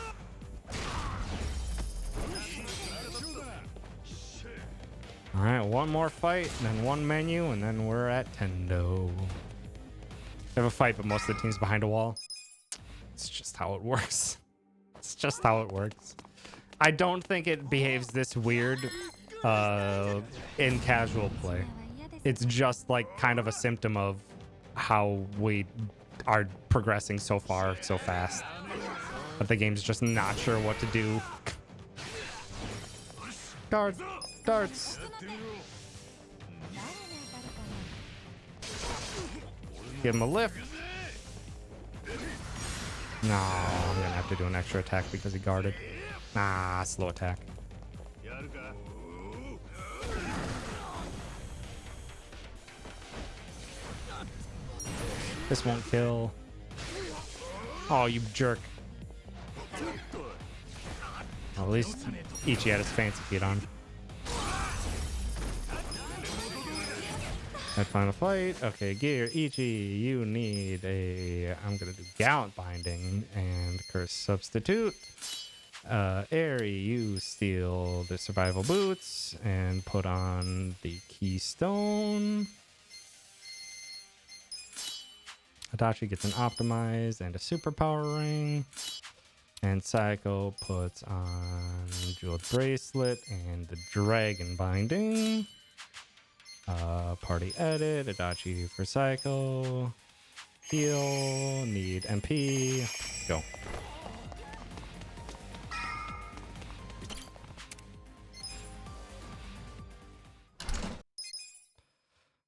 All right, one more fight, and then one menu, and then we're at Tendo. We have a fight, but most of the team's behind a wall. It's just how it works. It's just how it works. I don't think it behaves this weird in casual play. It's just like kind of a symptom of how we are progressing so far so fast. But the game's just not sure what to do. Guard. Darts. Give him a lift. No, I'm gonna have to do an extra attack because he guarded. Nah, slow attack. This won't kill. Oh, you jerk. Well, at least Ichi had his fancy feet on. That final fight. Okay, gear. Ichi, you need a... I'm going to do Gallant Binding and Curse Substitute. Eri, you steal the Survival Boots and put on the Keystone. Adachi gets an Optimize and a Superpower Ring. And Psycho puts on Jeweled Bracelet and the Dragon Binding. Party edit, Adachi for Psycho. Heal, need MP. Go.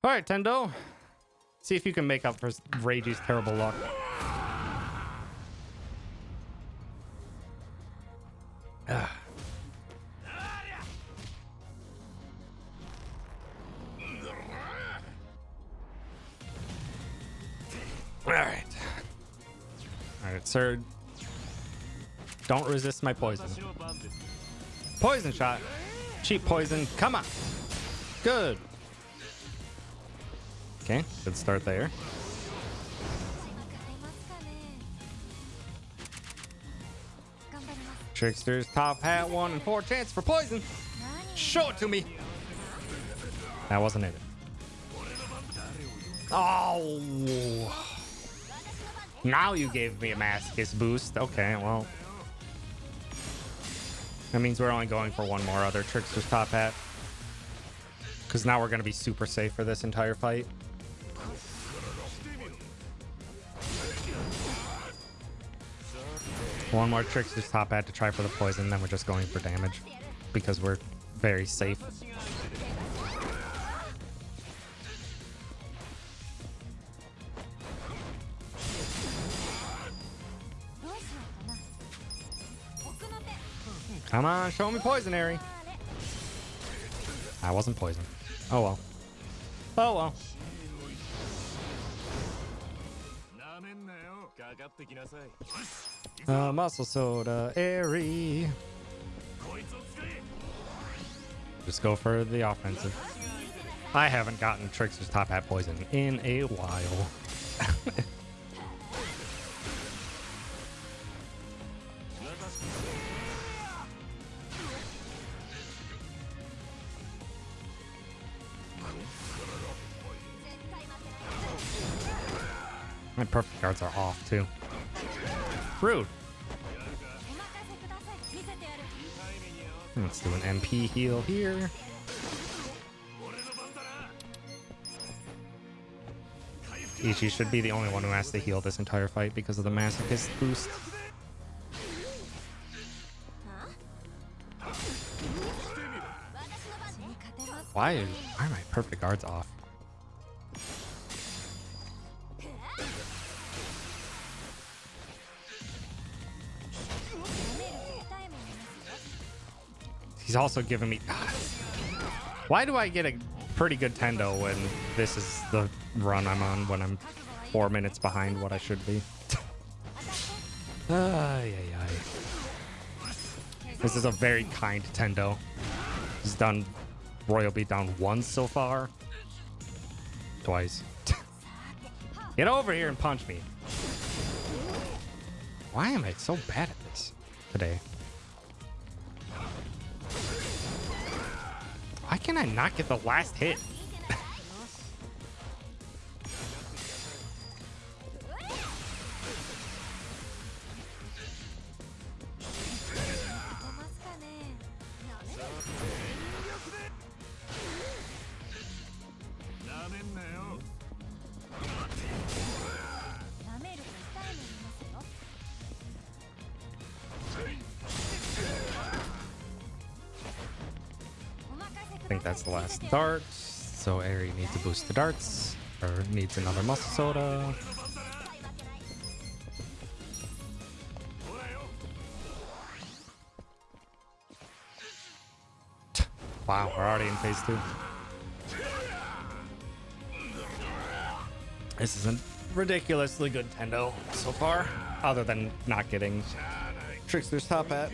Alright, Tendo. See if you can make up for Reiji's terrible luck. Alright, sir. Don't resist my poison. Poison shot. Cheap poison. Come on. Good. Okay, good start there. Trickster's top hat 1 in 4 chance for poison. Show it to me. That wasn't it. Oh. Now you gave me a masochist boost. Okay, well. That means we're only going for one more other Trickster's top hat. Because now we're going to be super safe for this entire fight. One more Trickster's top hat to try for the poison, then we're just going for damage. Because we're very safe. Come on, show me poison, Eri. I wasn't poisoned. Oh well. Oh well. Muscle soda, Eri. Just go for the offensive. I haven't gotten Trickster's top hat poison in a while. My perfect guards are off too. Rude. Let's do an MP heal here. Ichi should be the only one who has to heal this entire fight because of the masochist boost. Why are my perfect guards off? He's also giving me... Why do I get a pretty good Tendo when this is the run I'm on, when I'm 4 minutes behind what I should be? Ay, ay, ay. This is a very kind Tendo. He's done Royal Beatdown once so far. Twice. Get over here and punch me. Why am I so bad at this today? Why can I not get the last hit? I think that's the last dart. So Aerie needs to boost the darts, or needs another muscle soda. Wow, we're already in phase 2. This is a ridiculously good Tendo so far, other than not getting Trickster's top hat.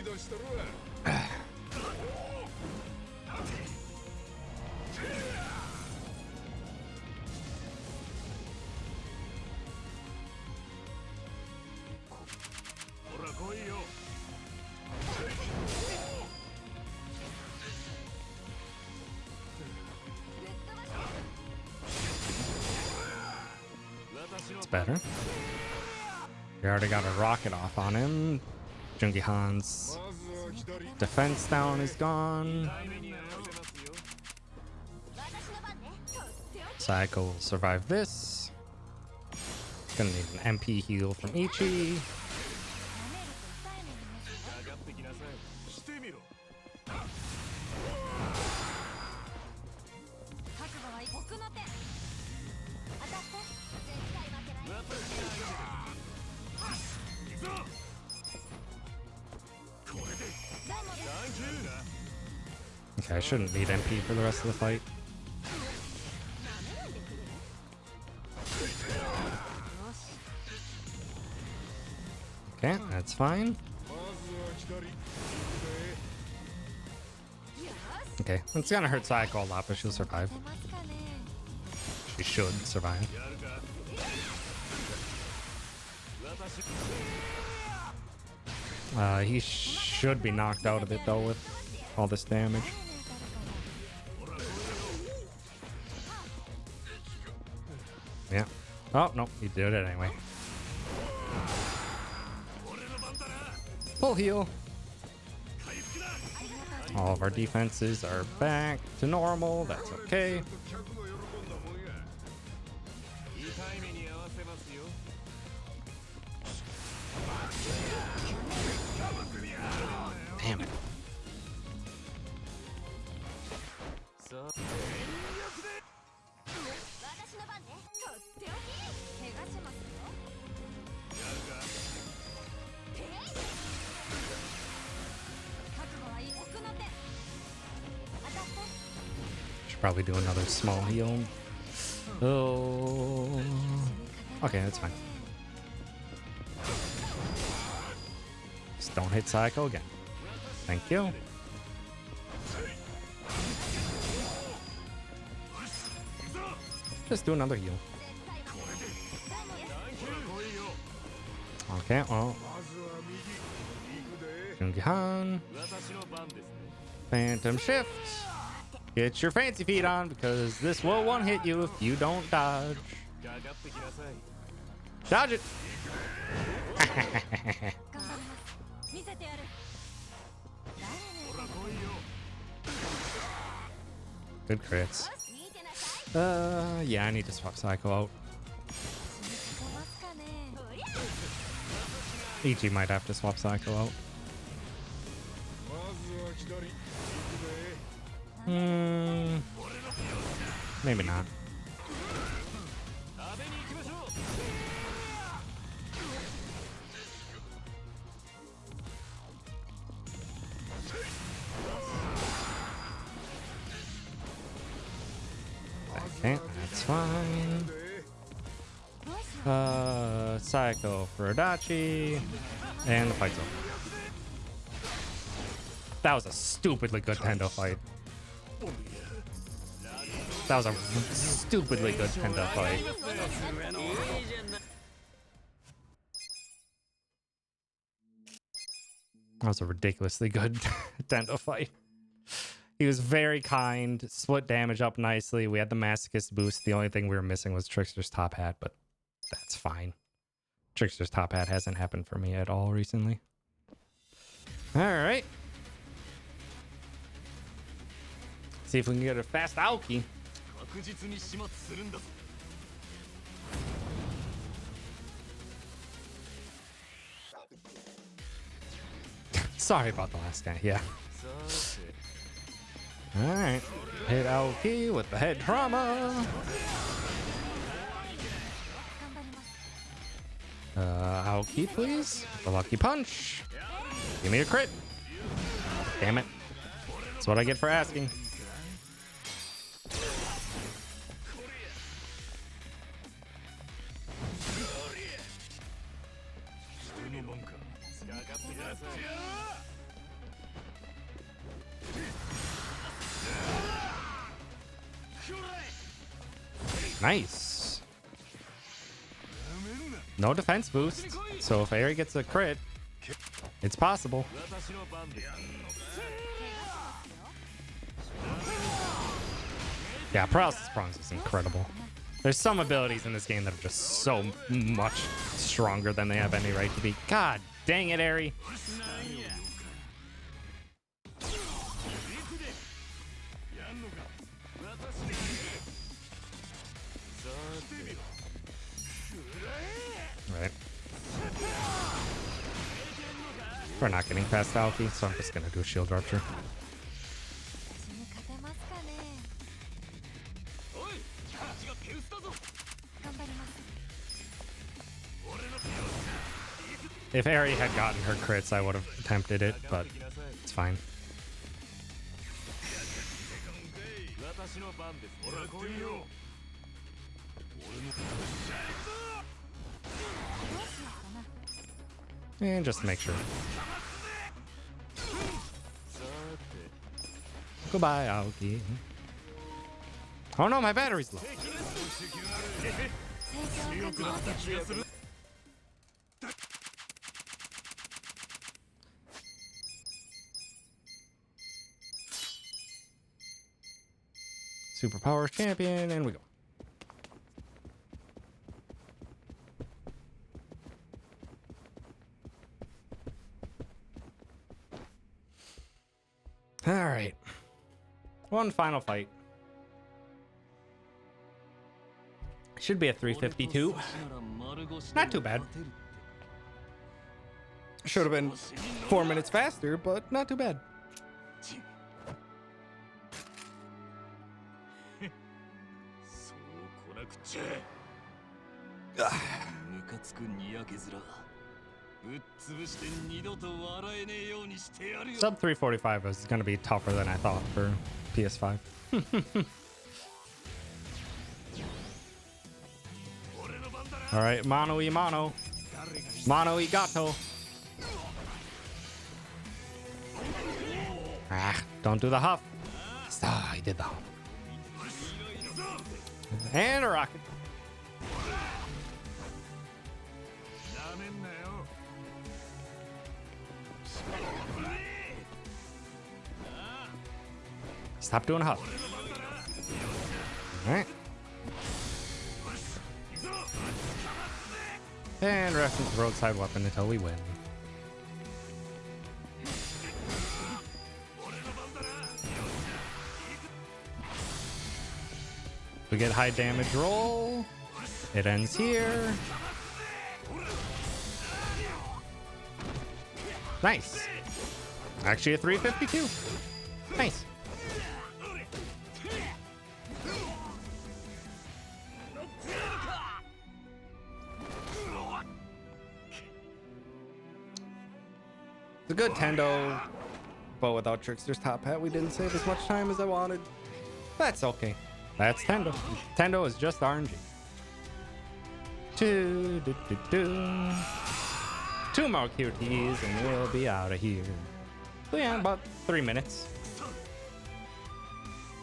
It's better. We already got a rocket off on him. Jungi Han's defense down is gone. Psycho will survive this. Gonna need an MP heal from Ichi. Okay, I shouldn't need MP for the rest of the fight. Okay, that's fine. Okay, it's gonna hurt Sayako a lot, but she'll survive. She should survive. He should be knocked out of it though with all this damage. Yeah. Oh, no, he did it anyway. Full heal. All of our defenses are back to normal. That's okay. Damn it. Should probably do another small heal. Oh, okay, that's fine. Just don't hit Psycho again. Thank you. Just do another heal. Okay, well. Jungi-han. Phantom Shift. Get your fancy feet on because this will one hit you if you don't dodge. Dodge it. Good crits. Yeah, I need to swap Psycho out. Ichi might have to swap Psycho out. Maybe not. fine. Psycho for Adachi. And the fight's over. That was a stupidly good Tendo fight. That was a stupidly good Tendo fight. That was a ridiculously good Tendo fight. He was very kind, split damage up nicely. We had the Masochist boost. The only thing we were missing was Trickster's top hat, but that's fine. Trickster's top hat hasn't happened for me at all recently. All right. See if we can get a fast Aoki. Sorry about the last guy, yeah. Alright. Hit Aoki with the head trauma. Aoki, please. The lucky punch. Give me a crit. Damn it. That's what I get for asking. Nice. No defense boost, so if Aerie gets a crit, it's possible. Yeah, paralysis prongs is incredible. There's some abilities in this game that are just so much stronger than they have any right to be. God dang it, Aerie. Right. We're not getting past Aoki, so I'm just gonna do a shield rupture. If Aerie had gotten her crits, I would have attempted it, but it's fine. And just make sure. Goodbye, Aoki. Oh no, my battery's low. Superpower champion, and we go. All right. One final fight. Should be a 352. Not too bad. Should have been 4 minutes faster, but not too bad. Sub 345 is going to be tougher than I thought for PS5. All right, mano y mano. Mano y gato. Ah, don't do the huff. Ah, I did the huff. And a rocket. Stop doing a huff. All right. And reference roadside weapon until we win. We get high damage roll. It ends here. Nice. Actually a 352. Nice. It's a good Tendo, but without Trickster's top hat, we didn't save as much time as I wanted. That's okay. That's Tendo. Tendo is just RNG. Two more QTEs and we'll be out of here. So yeah, about 3 minutes.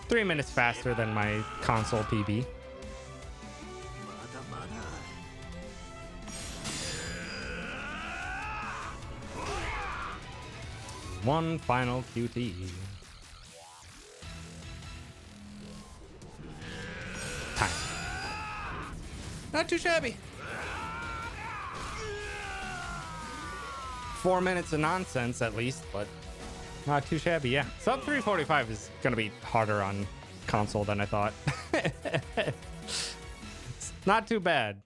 3 minutes faster than my console PB. まだまだ One final QTE. Time. Not too shabby. 4 minutes of nonsense at least, but not too shabby. Yeah, sub 345 is gonna be harder on console than I thought. It's not too bad,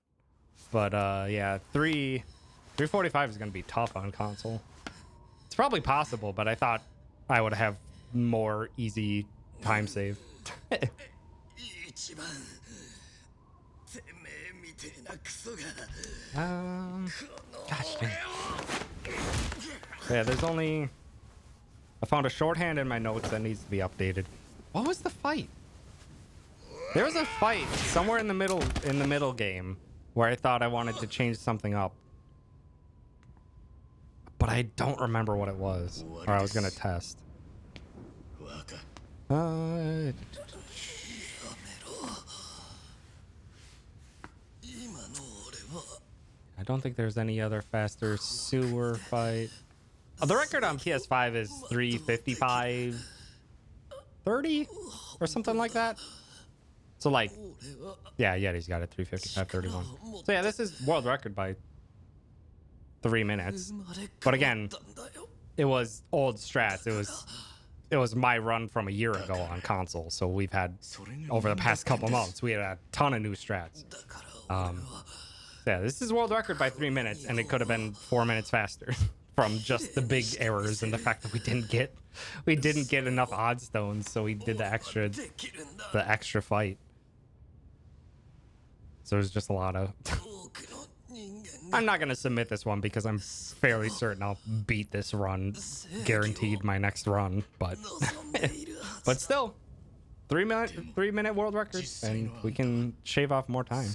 but yeah, 345 is gonna be tough on console. It's probably possible, but I thought I would have more easy time save. 一番てめえみてえなクソが Gosh dang. Yeah, there's only... I found a shorthand in my notes that needs to be updated. What was the fight? There was a fight somewhere in the middle game where I thought I wanted to change something up. But I don't remember what it was. Or I was gonna test. I don't think there's any other faster sewer fight. Oh, the record on PS5 is 355 30 or something like that. So like, yeah, Yeti's got it 355 31. So yeah, this is world record by 3 minutes. But again, it was old strats. It was my run from a year ago on console. So we've had over the past couple months, we had a ton of new strats. Yeah, this is world record by 3 minutes, and it could have been 4 minutes faster from just the big errors and the fact that we didn't get enough odd stones, so we did the extra fight. So there's just a lot of. I'm not gonna submit this one because I'm fairly certain I'll beat this run, guaranteed my next run. But but still, 3 minute world record, and we can shave off more time.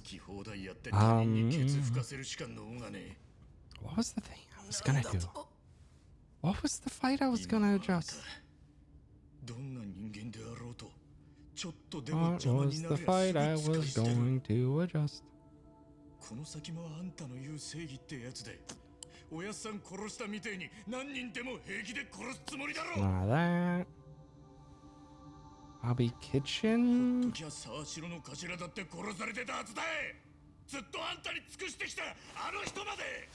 What was the thing I was gonna do? What was the fight I was gonna adjust? What was the fight I was going to adjust? この先もあんたの言う正義ってやつでおやっさん殺したみてえに何人でも平気で殺すつもりだろ That Hobby Kitchen. キャサーシロの頭だって殺されてたはずだいずっとあんたに尽くしてきたあの人まで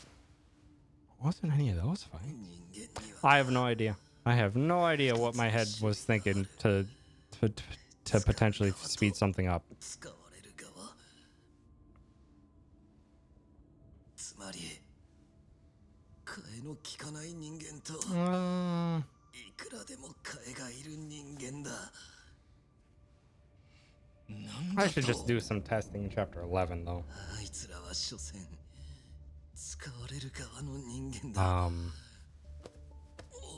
Wasn't any of those fights. I have no idea. I have no idea what my head was thinking to potentially speed something up. I should just do some testing in chapter 11 though.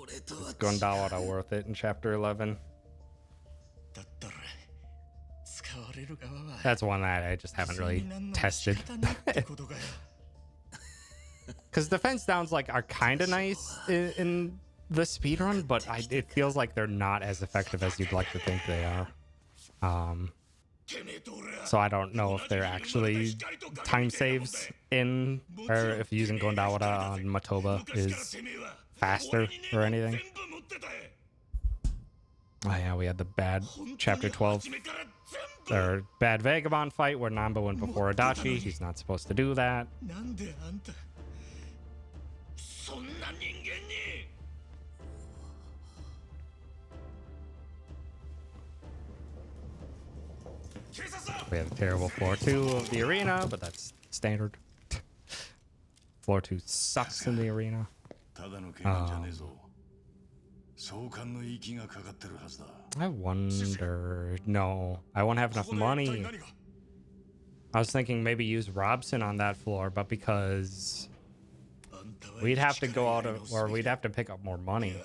Is Gondawara worth it in chapter 11? That's one that I just haven't really tested. Because defense downs like are kind of nice in the speedrun, but it feels like they're not as effective as you'd like to think they are. So I don't know if they're actually time saves in, or if using Gondawara on Matoba is faster or anything. Oh yeah, we had the bad chapter 12 or bad Vagabond fight where Namba went before Adachi. He's not supposed to do that. We had a terrible floor 2 of the arena, but that's standard. Floor 2 sucks in the arena. I wonder... No, I won't have enough money. I was thinking maybe use Robson on that floor, but because we'd have to go out of, or we'd have to pick up more money.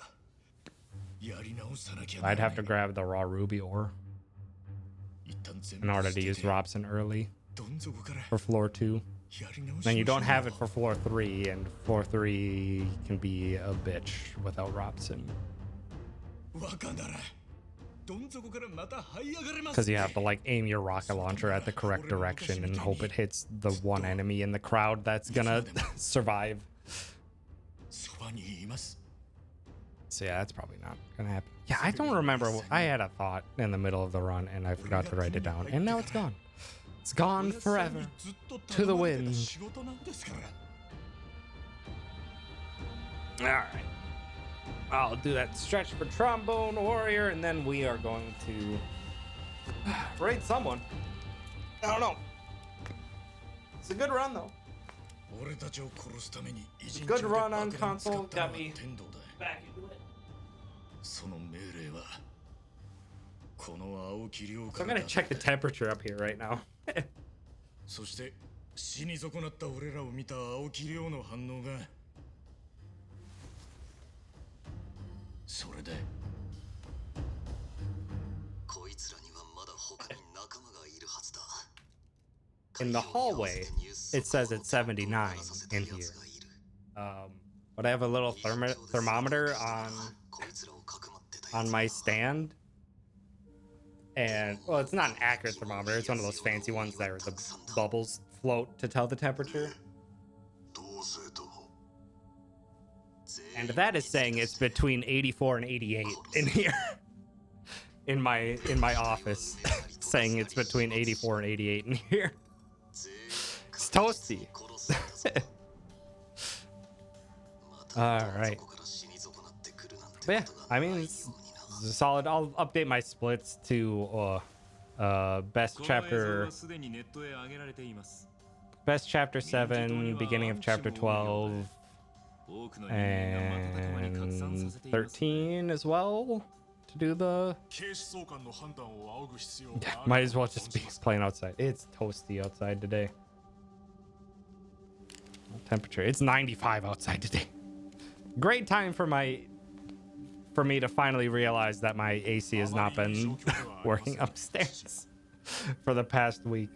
I'd have to grab the raw ruby ore. in order to use Robson early for floor 2. Then you don't have it for floor 3, and floor 3 can be a bitch without Robson. Because you have to like aim your rocket launcher at the correct direction and hope it hits the one enemy in the crowd that's gonna survive. So yeah, that's probably not gonna happen. Yeah, I don't remember. I had a thought in the middle of the run and I forgot to write it down, and now it's gone. It's gone forever to the wind. All right, I'll do that stretch for Trombone Warrior, and then we are going to raid someone. I don't know. It's a good run though. It's a good run on console. Got me back into it. So I'm gonna check the temperature up here right now. そして死に損なった俺らを見た青木亮の反応がそれでこいつらにはまだ他に仲間がいるはずだ In the hallway, it says it's 79 in here. But I have a little thermometer on my stand. And, well, it's not an accurate thermometer. It's one of those fancy ones that the bubbles float to tell the temperature. And that is saying it's between 84 and 88 in here. in my office. Saying it's between 84 and 88 in here. It's toasty. Alright. But yeah, I mean, it's solid. I'll update my splits to best chapter 7, beginning of chapter 12, and 13 as well to do the might as well just be playing outside. It's toasty outside today. Temperature, it's 95 outside today. Great time for me to finally realize that my AC has not been working upstairs for the past week.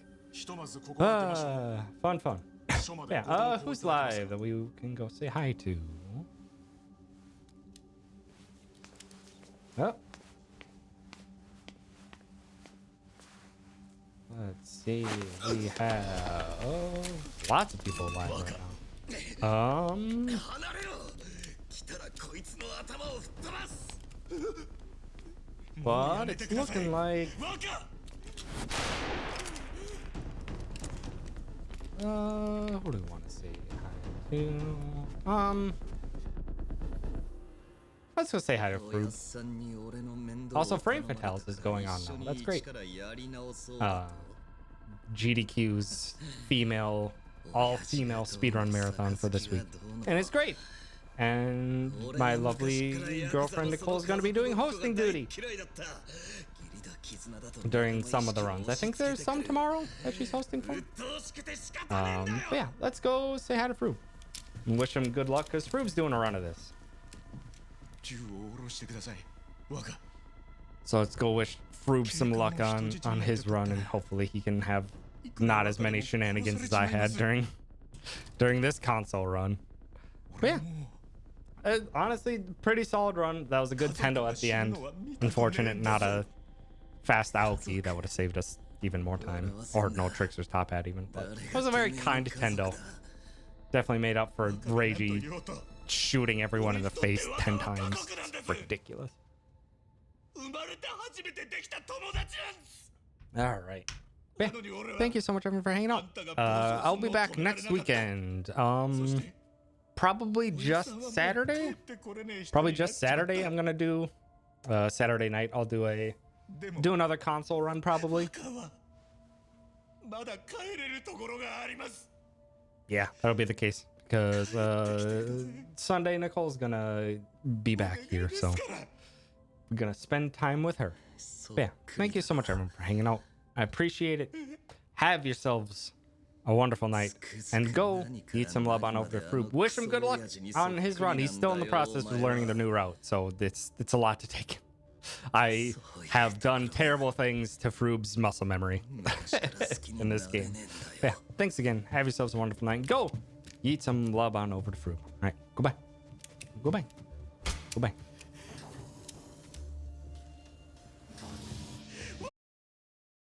Fun. Yeah, who's live that we can go say hi to? Oh. Let's see, we have lots of people live right now. But it's looking like who do we want to say hi to? Let's go say hi to Fruit. Also, Frame Fatales is going on now. That's great. GDQ's all-female speedrun marathon for this week. And it's great. And my lovely girlfriend Nicole is going to be doing hosting duty during some of the runs. I think there's some tomorrow that she's hosting for. But yeah, let's go say hi to Froob and wish him good luck because Froob's doing a run of this. So let's go wish Froob some luck on his run, and hopefully he can have not as many shenanigans as I had during this console run. But yeah, honestly, pretty solid run. That was a good Tendo at the end. Unfortunate, not a fast Aoki. That would have saved us even more time, or no Trickster's top hat even. But it was a very kind Tendo. Definitely made up for Reiji shooting everyone in the face 10 times. It's ridiculous. All right. Yeah, thank you so much, everyone, for hanging out. I'll be back next weekend. Probably just Saturday. I'm gonna do Saturday night. I'll do another console run probably. Yeah, that'll be the case because Sunday Nicole's gonna be back here, so we're gonna spend time with her. But yeah, thank you so much, everyone, for hanging out. I appreciate it. Have yourselves a wonderful night, and go eat some love on over to Fruit. Wish him good luck on his run. He's still in the process of learning the new route, so it's a lot to take. I have done terrible things to Froob's muscle memory in this game. Yeah, thanks again. Have yourselves a wonderful night. Go! Eat some love on over to Froob. All right, go bye. Go bye. Go bye.